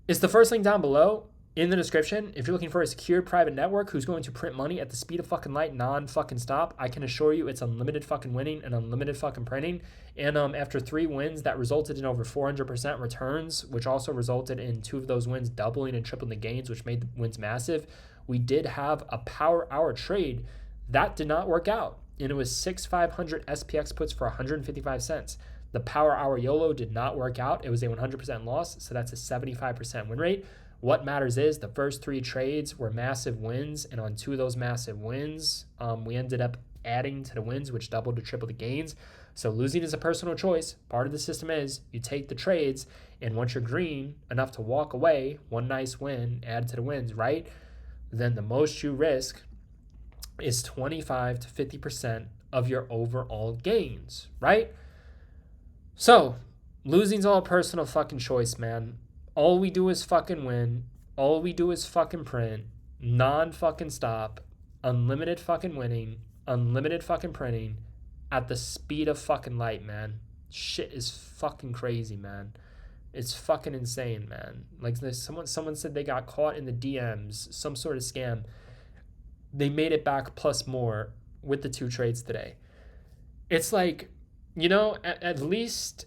A: it's the first link down below in the description. If you're looking for a secure private network who's going to print money at the speed of fucking light, non-fucking stop, I can assure you it's unlimited fucking winning and unlimited fucking printing. And after 3 wins, that resulted in over 400% returns, which also resulted in 2 of those wins doubling and tripling the gains, which made the wins massive. We did have a power hour trade that did not work out, and it was 6 500 SPX puts for 155 cents. The Power Hour YOLO did not work out. It was a 100% loss, so that's a 75% win rate. What matters is the first 3 trades were massive wins, and on 2 of those massive wins, we ended up adding to the wins, which doubled or tripled the gains. So losing is a personal choice. Part of the system is you take the trades, and once you're green enough to walk away, one nice win, add to the wins, right? Then the most you risk is 25 to 50% of your overall gains, right? So losing's all a personal fucking choice, man. All we do is fucking win. All we do is fucking print. Non-fucking stop. Unlimited fucking winning. Unlimited fucking printing. At the speed of fucking light, man. Shit is fucking crazy, man. It's fucking insane, man. Like someone said they got caught in the DMs. Some sort of scam. They made it back plus more with the 2 trades today. It's like, at least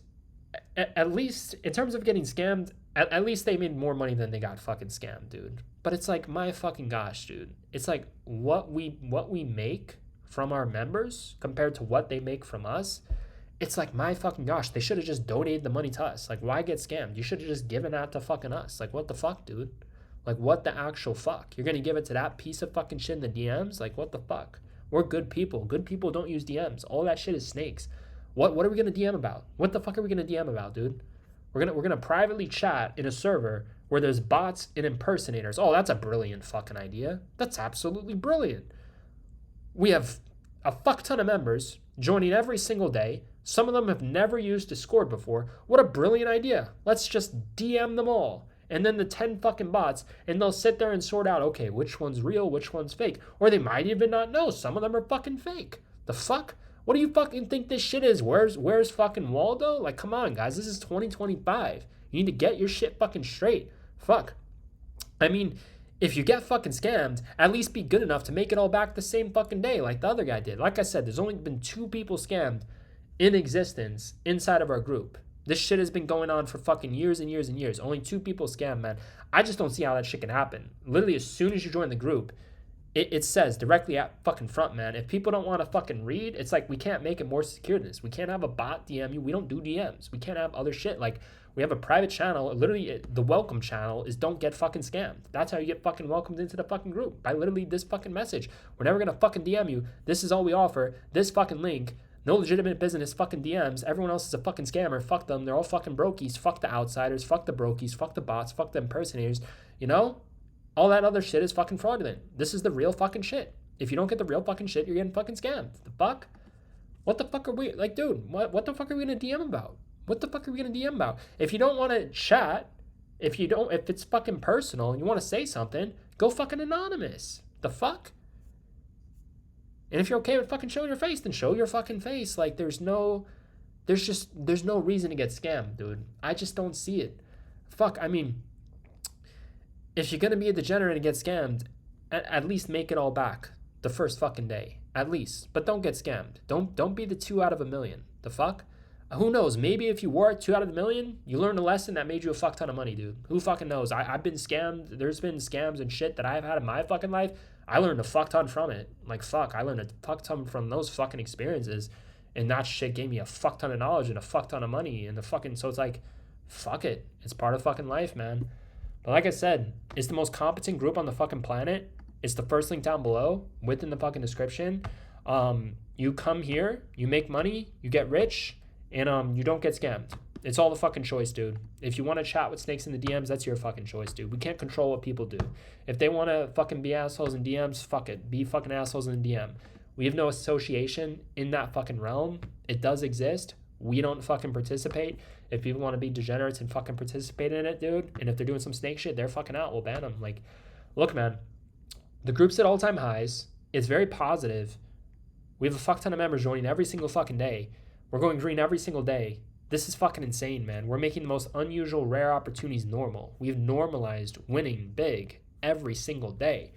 A: in terms of getting scammed, at least they made more money than they got fucking scammed, dude. But it's like, my fucking gosh, dude. It's like what we make from our members compared to what they make from us. It's like, my fucking gosh, they should have just donated the money to us. Like, why get scammed? You should have just given that to fucking us. Like, what the fuck, dude? Like, what the actual fuck? You're going to give it to that piece of fucking shit in the DMs? Like, what the fuck? We're good people. Good people don't use DMs. All that shit is snakes. What are we going to DM about? What the fuck are we going to DM about, dude? We're gonna privately chat in a server where there's bots and impersonators. Oh, that's a brilliant fucking idea. That's absolutely brilliant. We have a fuck ton of members joining every single day. Some of them have never used Discord before. What a brilliant idea. Let's just DM them all. And then the 10 fucking bots, and they'll sit there and sort out, okay, which one's real, which one's fake. Or they might even not know. Some of them are fucking fake. The fuck? What do you fucking think this shit is? Where's fucking Waldo? Like, come on, guys. This is 2025. You need to get your shit fucking straight. Fuck. I mean, if you get fucking scammed, at least be good enough to make it all back the same fucking day like the other guy did. Like I said, there's only been 2 people scammed in existence inside of our group. This shit has been going on for fucking years and years and years. Only 2 people scammed, man. I just don't see how that shit can happen. Literally, as soon as you join the group, it says directly at fucking front, man. If people don't want to fucking read, it's like we can't make it more secure than this. We can't have a bot DM you. We don't do DMs. We can't have other shit. Like, we have a private channel. Literally, the welcome channel is don't get fucking scammed. That's how you get fucking welcomed into the fucking group. By literally this fucking message. We're never going to fucking DM you. This is all we offer. This fucking link. No legitimate business fucking DMs. Everyone else is a fucking scammer. Fuck them. They're all fucking brokies. Fuck the outsiders. Fuck the brokies. Fuck the bots. Fuck the impersonators. You know? All that other shit is fucking fraudulent. This is the real fucking shit. If you don't get the real fucking shit, you're getting fucking scammed. The fuck? What the fuck are we, like, dude, what the fuck are we gonna DM about? What the fuck are we gonna DM about? If you don't want to chat, if it's fucking personal and you want to say something, go fucking anonymous. The fuck? And if you're okay with fucking showing your face, then show your fucking face. Like, there's no reason to get scammed, dude. I just don't see it. Fuck, I mean, if you're gonna be a degenerate and get scammed, at least make it all back the first fucking day. At least. But don't get scammed. Don't be the 2 out of a million. The fuck? Who knows? Maybe if you were 2 out of a million, you learned a lesson that made you a fuck ton of money, dude. Who fucking knows? I've been scammed. There's been scams and shit that I've had in my fucking life. I learned a fuck ton from it. Like, fuck, I learned a fuck ton from those fucking experiences. And that shit gave me a fuck ton of knowledge and a fuck ton of money. And so it's like, fuck it. It's part of fucking life, man. But like I said, it's the most competent group on the fucking planet. It's the first link down below within the fucking description. You come here, you make money, you get rich, and you don't get scammed. It's all the fucking choice, dude. If you want to chat with snakes in the DMs, that's your fucking choice, dude. We can't control what people do. If they want to fucking be assholes in DMs, fuck it. Be fucking assholes in the DM. We have no association in that fucking realm. It does exist. We don't fucking participate. If people want to be degenerates and fucking participate in it, dude, and if they're doing some snake shit, they're fucking out. We'll ban them. Like, look, man, the group's at all-time highs. It's very positive. We have a fuck ton of members joining every single fucking day. We're going green every single day. This is fucking insane, man. We're making the most unusual, rare opportunities normal. We've normalized winning big every single day.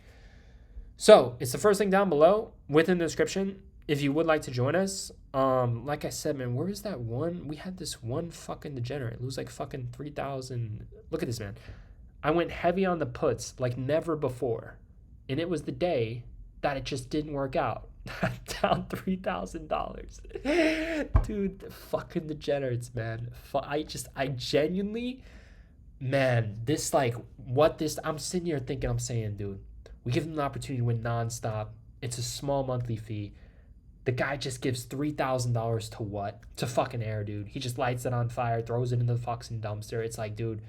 A: So, it's the first link down below within the description. If you would like to join us, like I said, man, where is that one? We had this one fucking degenerate lose like fucking 3,000. Look at this, man. I went heavy on the puts like never before. And it was the day that it just didn't work out. Down $3,000. Dude, the fucking degenerates, man. I genuinely, man, this like, I'm sitting here thinking, I'm saying, dude, we give them the opportunity to win nonstop. It's a small monthly fee. The guy just gives $3,000 to what? To fucking air, dude. He just lights it on fire, throws it in the fucking dumpster. It's like, dude,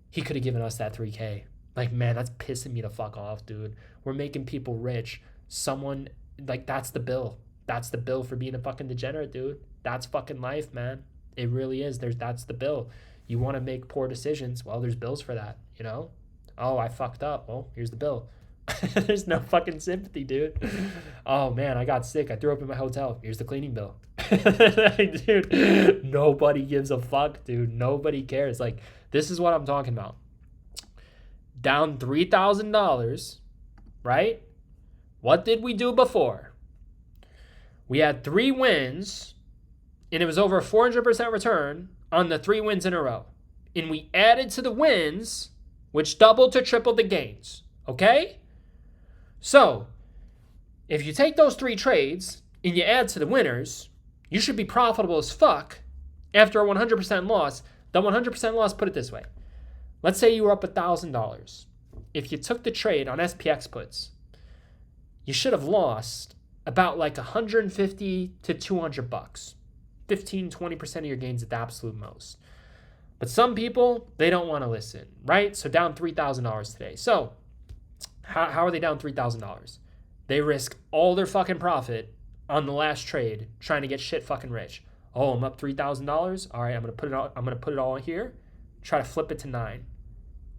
A: he could have given us that 3K. Like, man, that's pissing me the fuck off, dude. We're making people rich. Someone, like, that's the bill. That's the bill for being a fucking degenerate, dude. That's fucking life, man. It really is. That's the bill. You want to make poor decisions. Well, there's bills for that, you know? Oh, I fucked up. Well, here's the bill. There's no fucking sympathy, dude. Oh man, I got sick. I threw up in my hotel. Here's the cleaning bill. Dude, nobody gives a fuck, dude. Nobody cares. Like, this is what I'm talking about. Down $3,000, right? What did we do before? We had 3 wins, and it was over a 400% return on the 3 wins in a row. And we added to the wins, which doubled to tripled the gains. Okay? So, if you take those 3 trades and you add to the winners, you should be profitable as fuck after a 100% loss. The 100% loss, put it this way. Let's say you were up $1,000. If you took the trade on SPX puts, you should have lost about like 150 to 200 bucks. 15-20% of your gains at the absolute most. But some people, they don't want to listen, right? So down $3,000 today. So how are they down $3,000? They risk all their fucking profit on the last trade trying to get shit fucking rich. Oh, I'm up $3,000. All right, I'm gonna put it all in here. Try to flip it to 9.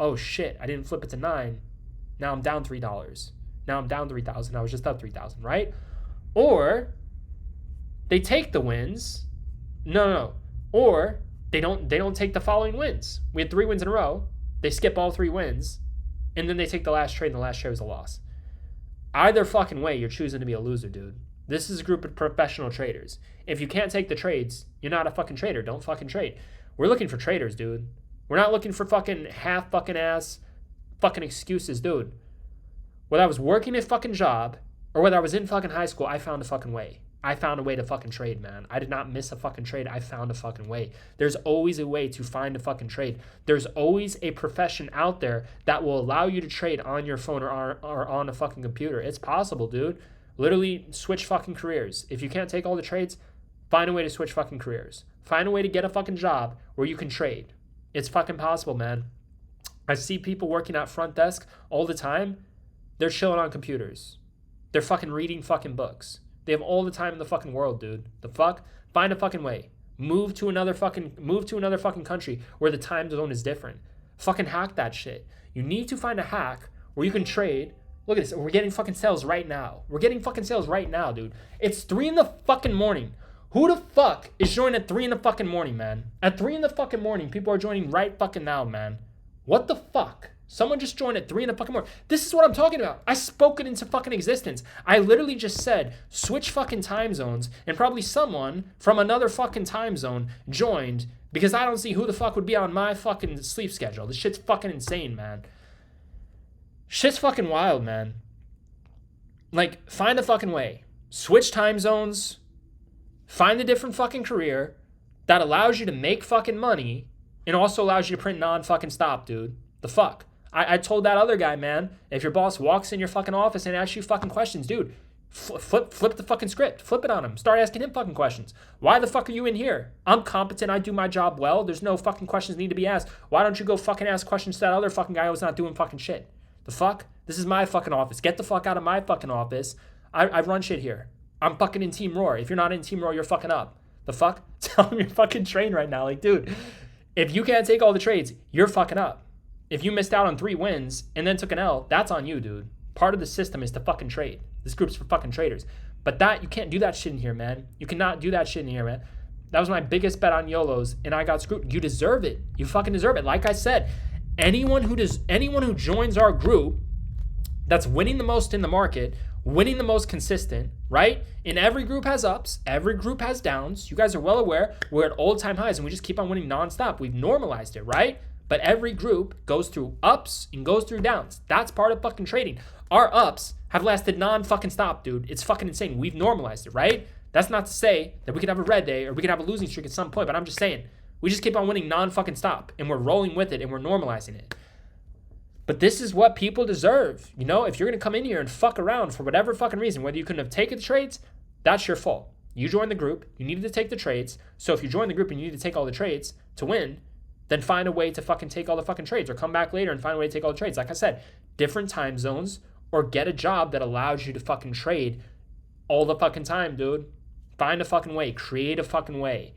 A: Oh shit, I didn't flip it to 9. Now I'm down $3. Now I'm down 3,000. I was just up 3,000, right? Or they take the wins. No. Or they don't take the following wins. We had 3 wins in a row. They skip all 3 wins. And then they take the last trade, and the last trade was a loss. Either fucking way, you're choosing to be a loser, dude. This is a group of professional traders. If you can't take the trades, you're not a fucking trader. Don't fucking trade. We're looking for traders, dude. We're not looking for fucking half fucking ass fucking excuses, dude. Whether I was working a fucking job or whether I was in fucking high school, I found a fucking way. I found a way to fucking trade, man. I did not miss a fucking trade. I found a fucking way. There's always a way to find a fucking trade. There's always a profession out there that will allow you to trade on your phone or on a fucking computer. It's possible, dude. Literally switch fucking careers. If you can't take all the trades, find a way to switch fucking careers. Find a way to get a fucking job where you can trade. It's fucking possible, man. I see people working at front desk all the time. They're chilling on computers. They're fucking reading fucking books. They have all the time in the fucking world, dude. The fuck? Find a fucking way. Move to another fucking country where the time zone is different. Fucking hack that shit. You need to find a hack where you can trade. Look at this. We're getting fucking sales right now. We're getting fucking sales right now, dude. It's 3 in the fucking morning. Who the fuck is joining at 3 in the fucking morning, man? At 3 in the fucking morning, people are joining right fucking now, man. What the fuck? Someone just joined at 3 in the fucking morning. This is what I'm talking about. I spoke it into fucking existence. I literally just said, switch fucking time zones, and probably someone from another fucking time zone joined because I don't see who the fuck would be on my fucking sleep schedule. This shit's fucking insane, man. Shit's fucking wild, man. Like, find a fucking way. Switch time zones. Find a different fucking career that allows you to make fucking money and also allows you to print non-fucking stop, dude. The fuck? I told that other guy, man, if your boss walks in your fucking office and asks you fucking questions, dude, flip the fucking script. Flip it on him. Start asking him fucking questions. Why the fuck are you in here? I'm competent. I do my job well. There's no fucking questions need to be asked. Why don't you go fucking ask questions to that other fucking guy who's not doing fucking shit? The fuck? This is my fucking office. Get the fuck out of my fucking office. I run shit here. I'm fucking in Team Roar. If you're not in Team Roar, you're fucking up. The fuck? Tell me you're fucking trained right now. Like, dude, if you can't take all the trades, you're fucking up. If you missed out on 3 wins and then took an L, that's on you, dude. Part of the system is to fucking trade. This group's for fucking traders. But you can't do that shit in here, man. You cannot do that shit in here, man. That was my biggest bet on YOLOs, and I got screwed. You deserve it. You fucking deserve it. Like I said, anyone who joins our group that's winning the most in the market, winning the most consistent, right? And every group has ups, every group has downs. You guys are well aware we're at all-time highs, and we just keep on winning nonstop. We've normalized it, right? But every group goes through ups and goes through downs. That's part of fucking trading. Our ups have lasted non-fucking stop, dude. It's fucking insane. We've normalized it, right? That's not to say that we could have a red day or we could have a losing streak at some point, but I'm just saying, we just keep on winning non-fucking stop, and we're rolling with it, and we're normalizing it. But this is what people deserve. You know, if you're going to come in here and fuck around for whatever fucking reason, whether you couldn't have taken the trades, that's your fault. You joined the group, you needed to take the trades. So if you join the group and you need to take all the trades to win, then find a way to fucking take all the fucking trades, or come back later and find a way to take all the trades. Like I said, different time zones, or get a job that allows you to fucking trade all the fucking time, dude. Find a fucking way. Create a fucking way.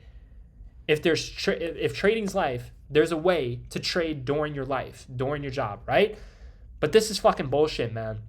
A: If trading's life, there's a way to trade during your life, during your job, right? But this is fucking bullshit, man.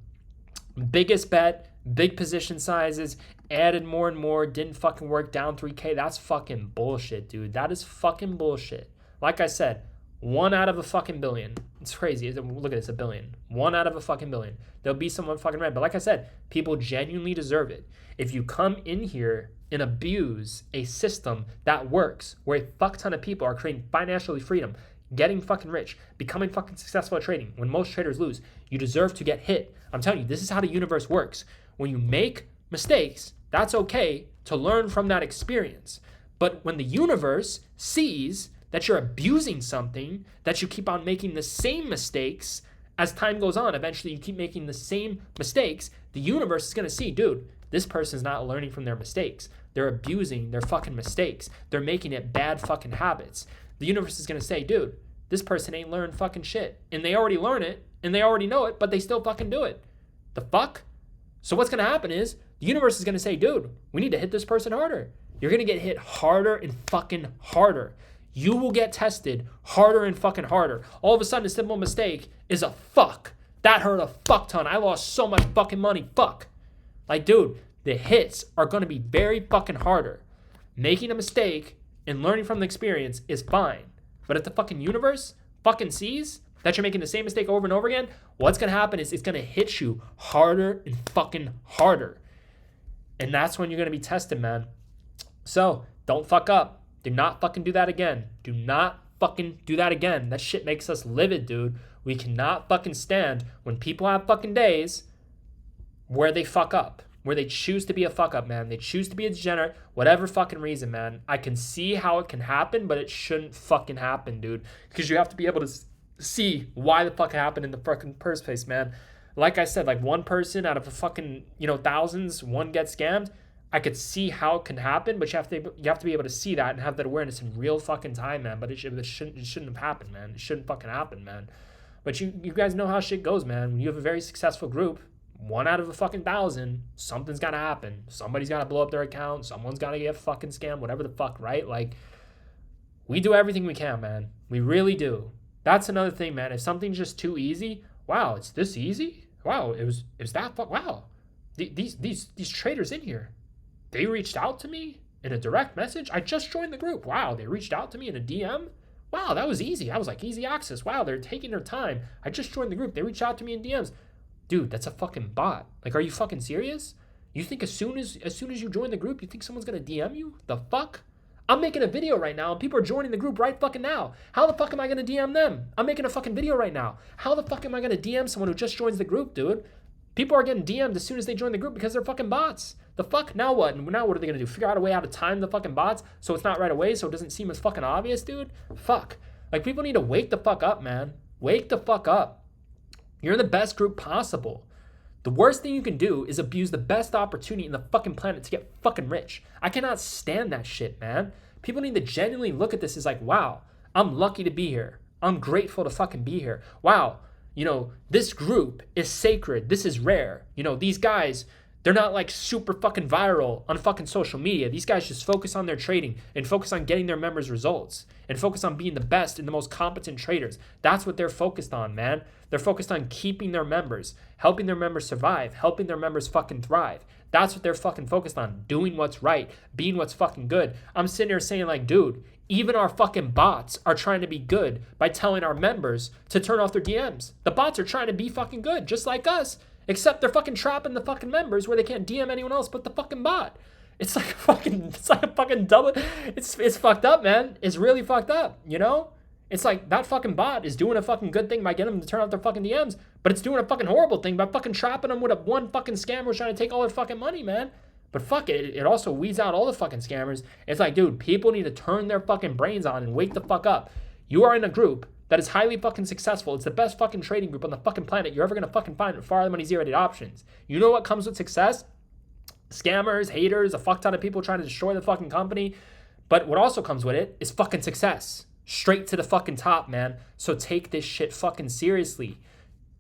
A: Biggest bet, big position sizes, added more and more, didn't fucking work, down 3K. That's fucking bullshit, dude. That is fucking bullshit. Like I said, 1 out of a fucking billion. It's crazy. Look at this, a billion. 1 out of a fucking billion. There'll be someone fucking red. But like I said, people genuinely deserve it. If you come in here and abuse a system that works, where a fuck ton of people are creating financial freedom, getting fucking rich, becoming fucking successful at trading, when most traders lose, you deserve to get hit. I'm telling you, this is how the universe works. When you make mistakes, that's okay to learn from that experience. But when the universe sees that you're abusing something, that you keep on making the same mistakes as time goes on, eventually you keep making the same mistakes, the universe is going to see, dude, this person's not learning from their mistakes. They're abusing their fucking mistakes. They're making it bad fucking habits. The universe is going to say, dude, this person ain't learned fucking shit. And they already learn it, and they already know it, but they still fucking do it. The fuck? So what's going to happen is, the universe is going to say, dude, we need to hit this person harder. You're going to get hit harder and fucking harder. You will get tested harder and fucking harder. All of a sudden, a simple mistake is a fuck. That hurt a fuck ton. I lost so much fucking money. Fuck. Like, dude, the hits are going to be very fucking harder. Making a mistake and learning from the experience is fine. But if the fucking universe fucking sees that you're making the same mistake over and over again, what's going to happen is it's going to hit you harder and fucking harder. And that's when you're going to be tested, man. So don't fuck up. Do not fucking do that again. Do not fucking do that again. That shit makes us livid, dude. We cannot fucking stand when people have fucking days where they fuck up, where they choose to be a fuck up, man. They choose to be a degenerate, whatever fucking reason, man. I can see how it can happen, but it shouldn't fucking happen, dude. Because you have to be able to see why the fuck it happened in the fucking first place, man. Like I said, like one person out of a fucking, thousands, one gets scammed. I could see how it can happen, but you have to be able to see that and have that awareness in real fucking time, man. But it shouldn't have happened, man. It shouldn't fucking happen, man. But you guys know how shit goes, man. When you have a very successful group, 1 out of a fucking 1,000, something's gotta happen. Somebody's gotta blow up their account. Someone's gotta get fucking scammed. Whatever the fuck, right? Like, we do everything we can, man. We really do. That's another thing, man. If something's just too easy, wow, it's this easy? Wow, it was that fuck. Wow, these traders in here, they reached out to me in a direct message. I just joined the group. Wow, they reached out to me in a DM. Wow, that was easy. I was like, easy access. Wow, they're taking their time. I just joined the group. They reached out to me in DMs. Dude, that's a fucking bot. Like, are you fucking serious? You think as soon as you join the group, you think someone's gonna DM you? The fuck? I'm making a video right now and people are joining the group right fucking now. How the fuck am I gonna DM them? I'm making a fucking video right now. How the fuck am I gonna DM someone who just joins the group, dude? People are getting DM'd as soon as they join the group because they're fucking bots. The fuck? Now what? Now what are they gonna do? Figure out a way how to time the fucking bots so it's not right away, so it doesn't seem as fucking obvious, dude? Fuck. Like, people need to wake the fuck up, man. Wake the fuck up. You're in the best group possible. The worst thing you can do is abuse the best opportunity in the fucking planet to get fucking rich. I cannot stand that shit, man. People need to genuinely look at this as like, wow, I'm lucky to be here. I'm grateful to fucking be here. Wow, this group is sacred. This is rare. These guys, they're not like super fucking viral on fucking social media. These guys just focus on their trading and focus on getting their members results and focus on being the best and the most competent traders. That's what they're focused on, man. They're focused on keeping their members, helping their members survive, helping their members fucking thrive. That's what they're fucking focused on, doing what's right, being what's fucking good. I'm sitting here saying like, dude, even our fucking bots are trying to be good by telling our members to turn off their DMs. The bots are trying to be fucking good, just like us. Except they're fucking trapping the fucking members where they can't DM anyone else but the fucking bot. It's like a fucking double. It's fucked up, man. It's really fucked up, And It's like that fucking bot is doing a fucking good thing by getting them to turn off their fucking DMs, but it's doing a fucking horrible thing by fucking trapping them with a one fucking scammer who's trying to take all their fucking money, man. But fuck it, it also weeds out all the fucking scammers. It's like, dude, people need to turn their fucking brains on and wake the fuck up. You are in a group that is highly fucking successful. It's the best fucking trading group on the fucking planet you're ever gonna fucking find with far the money zero-rated options. You know what comes with success? Scammers, haters, a fuck ton of people trying to destroy the fucking company. But what also comes with it is fucking success. Straight to the fucking top, man. So take this shit fucking seriously.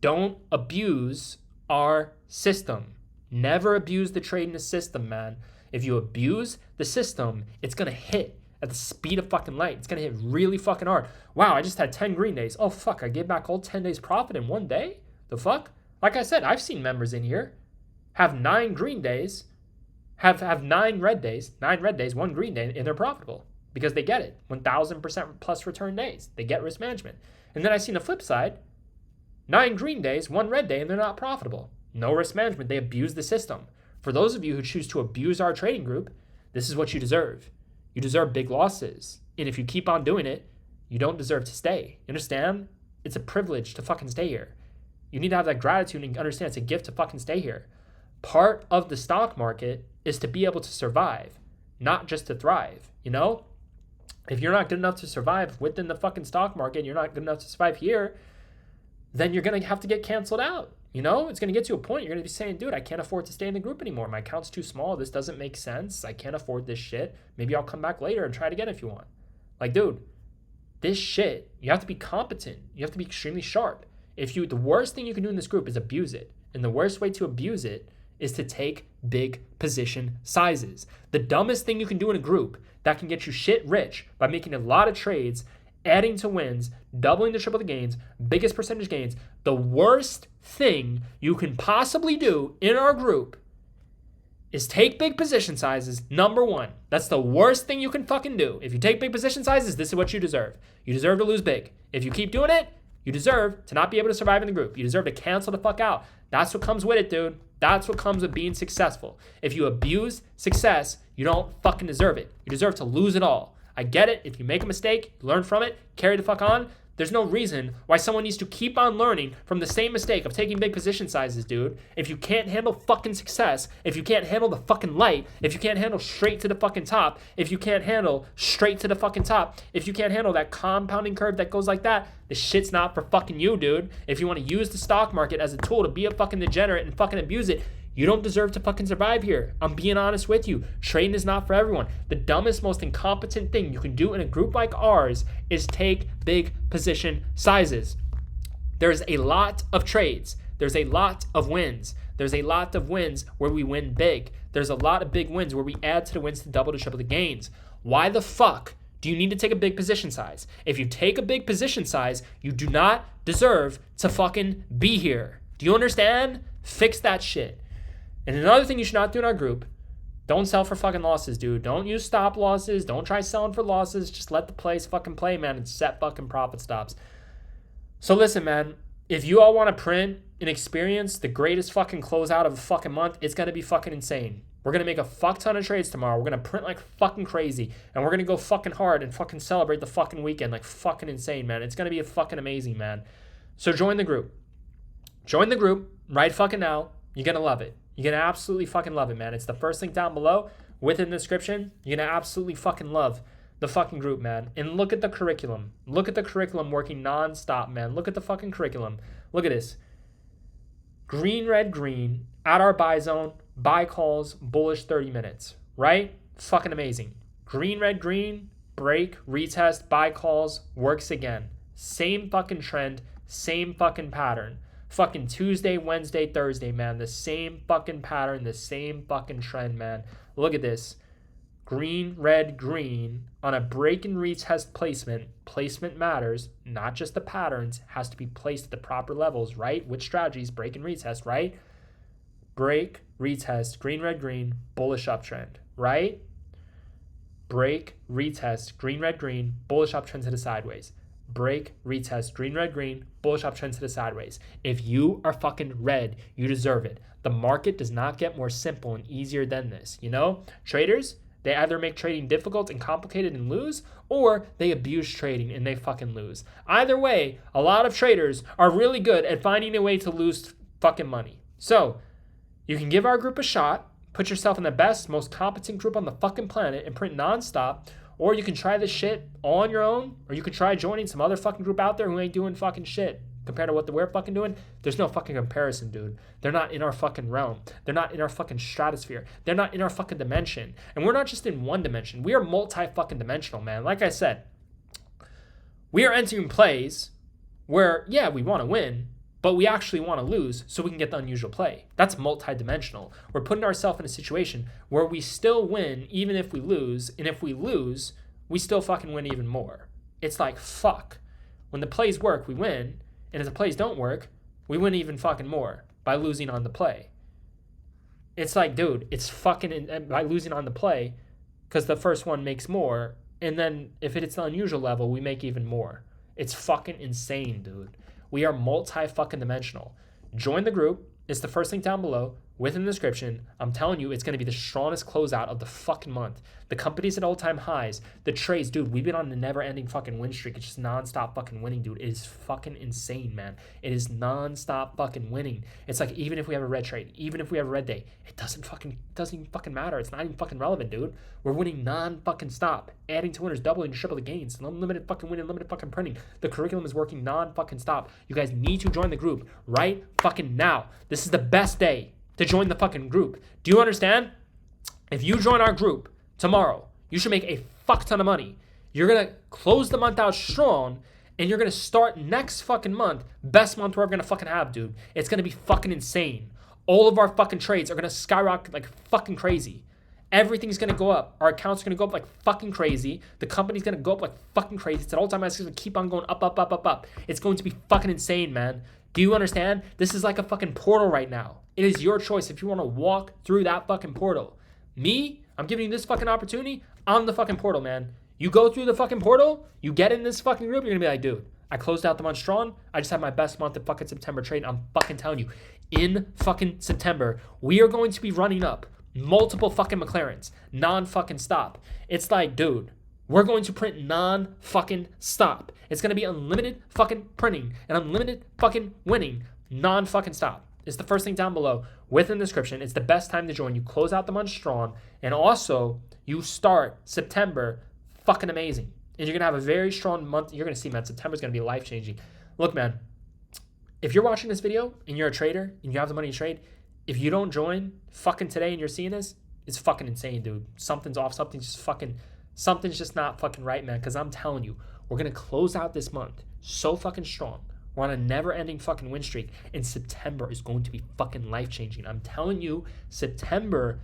A: Don't abuse our system. Never abuse the trading system, man. If you abuse the system, it's gonna hit at the speed of fucking light. It's gonna hit really fucking hard. Wow, I just had 10 green days. Oh fuck, I gave back all 10 days profit in one day? The fuck? Like I said, I've seen members in here have 9 green days, have 9 red days, 1 green day, and they're profitable because they get it. 1000% plus return days. They get risk management. And then I seen the flip side, 9 green days, 1 red day, and they're not profitable. No risk management. They abuse the system. For those of you who choose to abuse our trading group, this is what you deserve. You deserve big losses. And if you keep on doing it, you don't deserve to stay. You understand? It's a privilege to fucking stay here. You need to have that gratitude and understand it's a gift to fucking stay here. Part of the stock market is to be able to survive, not just to thrive, you know? If you're not good enough to survive within the fucking stock market, you're not good enough to survive here, then you're going to have to get canceled out. You know, it's going to get to a point you're going to be saying, dude, I can't afford to stay in the group anymore. My account's too small. This doesn't make sense. I can't afford this shit. Maybe I'll come back later and try it again if you want. Like, dude, this shit, you have to be competent. You have to be extremely sharp. The worst thing you can do in this group is abuse it. And the worst way to abuse it is to take big position sizes. The dumbest thing you can do in a group that can get you shit rich by making a lot of trades, adding to wins, doubling the triple the gains, biggest percentage gains. The worst thing you can possibly do in our group is take big position sizes. Number 1. That's the worst thing you can fucking do. If you take big position sizes, this is what you deserve. You deserve to lose big. If you keep doing it, you deserve to not be able to survive in the group. You deserve to cancel the fuck out. That's what comes with it, dude. That's what comes with being successful. If you abuse success, you don't fucking deserve it. You deserve to lose it all. I get it. If you make a mistake, learn from it, carry the fuck on. There's no reason why someone needs to keep on learning from the same mistake of taking big position sizes, dude. If you can't handle fucking success, if you can't handle the fucking light, if you can't handle straight to the fucking top, if you can't handle straight to the fucking top, if you can't handle that compounding curve that goes like that, the shit's not for fucking you, dude. If you want to use the stock market as a tool to be a fucking degenerate and fucking abuse it, you don't deserve to fucking survive here. I'm being honest with you. Trading is not for everyone. The dumbest, most incompetent thing you can do in a group like ours is take big position sizes. There's a lot of trades. There's a lot of wins. There's a lot of wins where we win big. There's a lot of big wins where we add to the wins to double to triple the gains. Why the fuck do you need to take a big position size? If you take a big position size, you do not deserve to fucking be here. Do you understand? Fix that shit. And another thing you should not do in our group, don't sell for fucking losses, dude. Don't use stop losses. Don't try selling for losses. Just let the place fucking play, man, and set fucking profit stops. So listen, man, if you all want to print and experience the greatest fucking closeout of a fucking month, it's going to be fucking insane. We're going to make a fuck ton of trades tomorrow. We're going to print like fucking crazy. And we're going to go fucking hard and fucking celebrate the fucking weekend like fucking insane, man. It's going to be a fucking amazing, man. So join the group. Join the group right fucking now. You're going to love it. You're going to absolutely fucking love it, man. It's the first link down below within the description. You're going to absolutely fucking love the fucking group, man. And look at the curriculum. Look at the curriculum working nonstop, man. Look at the fucking curriculum. Look at this. Green, red, green. At our buy zone. Buy calls. Bullish 30 minutes. Right? Fucking amazing. Green, red, green. Break. Retest. Buy calls. Works again. Same fucking trend. Same fucking pattern. Fucking Tuesday, Wednesday, Thursday, man. The same fucking pattern, the same fucking trend, man. Look at this. Green, red, green. On a break and retest placement, placement matters. Not just the patterns. Has to be placed at the proper levels, right? Which strategies? Break and retest, right? Break, retest, green, red, green. Bullish uptrend, right? Break, retest, green, red, green. Bullish uptrend to the sideways. Break, retest, green, red, green, bullish uptrend to the sideways. If you are fucking red, you deserve it. The market does not get more simple and easier than this. You know, traders, They either make trading difficult and complicated and lose, or they abuse trading and they fucking lose. Either way, a lot of traders are really good at finding a way to lose fucking money. So, you can give our group a shot, put yourself in the best, most competent group on the fucking planet and print nonstop, or you can try this shit on your own, or you can try joining some other fucking group out there who ain't doing fucking shit. Compared to what we're fucking doing, there's no fucking comparison, dude. They're not in our fucking realm. They're not in our fucking stratosphere. They're not in our fucking dimension. And we're not just in one dimension. We are multi-fucking dimensional, man. Like I said, we are entering plays where, yeah, we want to win, but we actually want to lose so we can get the unusual play. That's multi-dimensional. We're putting ourselves in a situation where we still win even if we lose, and if we lose, we still fucking win even more. It's like, fuck. When the plays work, we win. And if the plays don't work, we win even fucking more by losing on the play. It's like, dude, it's fucking by losing on the play because the first one makes more. And then if it's the unusual level, we make even more. It's fucking insane, dude. We are multi-fucking dimensional. Join the group. It's the first link down below within the description. I'm telling you, it's going to be the strongest closeout of the fucking month. The company's at all-time highs. The trades, dude, we've been on a never-ending fucking win streak. It's just non-stop fucking winning, dude. It is fucking insane, man. It is non-stop fucking winning. It's like even if we have a red trade, even if we have a red day, it doesn't even fucking matter. It's not even fucking relevant, dude. We're winning non-fucking stop. Adding to winners, doubling, triple the gains. Unlimited fucking winning, unlimited fucking printing. The curriculum is working non-fucking stop. You guys need to join the group right fucking now. This is the best day to join the fucking group. Do you understand? If you join our group tomorrow, you should make a fuck ton of money. You're going to close the month out strong, and you're going to start next fucking month, best month we're ever going to fucking have, dude. It's going to be fucking insane. All of our fucking trades are going to skyrocket like fucking crazy. Everything's going to go up. Our accounts are going to go up like fucking crazy. The company's going to go up like fucking crazy. It's an all-time high. It's going to keep on going up, up, up, up, up. It's going to be fucking insane, man. Do you understand? This is like a fucking portal right now. It is your choice if you want to walk through that fucking portal. Me, I'm giving you this fucking opportunity. I'm the fucking portal, man. You go through the fucking portal, you get in this fucking group, you're going to be like, dude, I closed out the month strong. I just had my best month of fucking September trading. I'm fucking telling you, in fucking September, we are going to be running up multiple fucking McLarens, non-fucking stop. It's like, dude, we're going to print non-fucking stop. It's going to be unlimited fucking printing and unlimited fucking winning, non-fucking stop. It's the first link down below within the description. It's the best time to join. You close out the month strong, and also you start September fucking amazing. And you're going to have a very strong month. You're going to see, man, September's going to be life-changing. Look, man, if you're watching this video and you're a trader and you have the money to trade, if you don't join fucking today and you're seeing this, it's fucking insane, dude. Something's off. Something's just not fucking right, man, because I'm telling you, we're going to close out this month so fucking strong. We're on a never-ending fucking win streak, and September is going to be fucking life-changing. I'm telling you, September,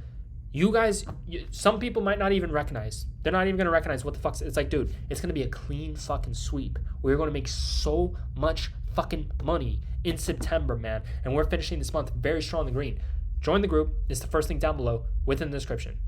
A: you guys, some people might not even recognize. They're not even going to recognize what the fuck's. It's like, dude, it's going to be a clean fucking sweep. We're going to make so much fucking money in September, man, and we're finishing this month very strong in the green. Join the group. It's the first link down below within the description.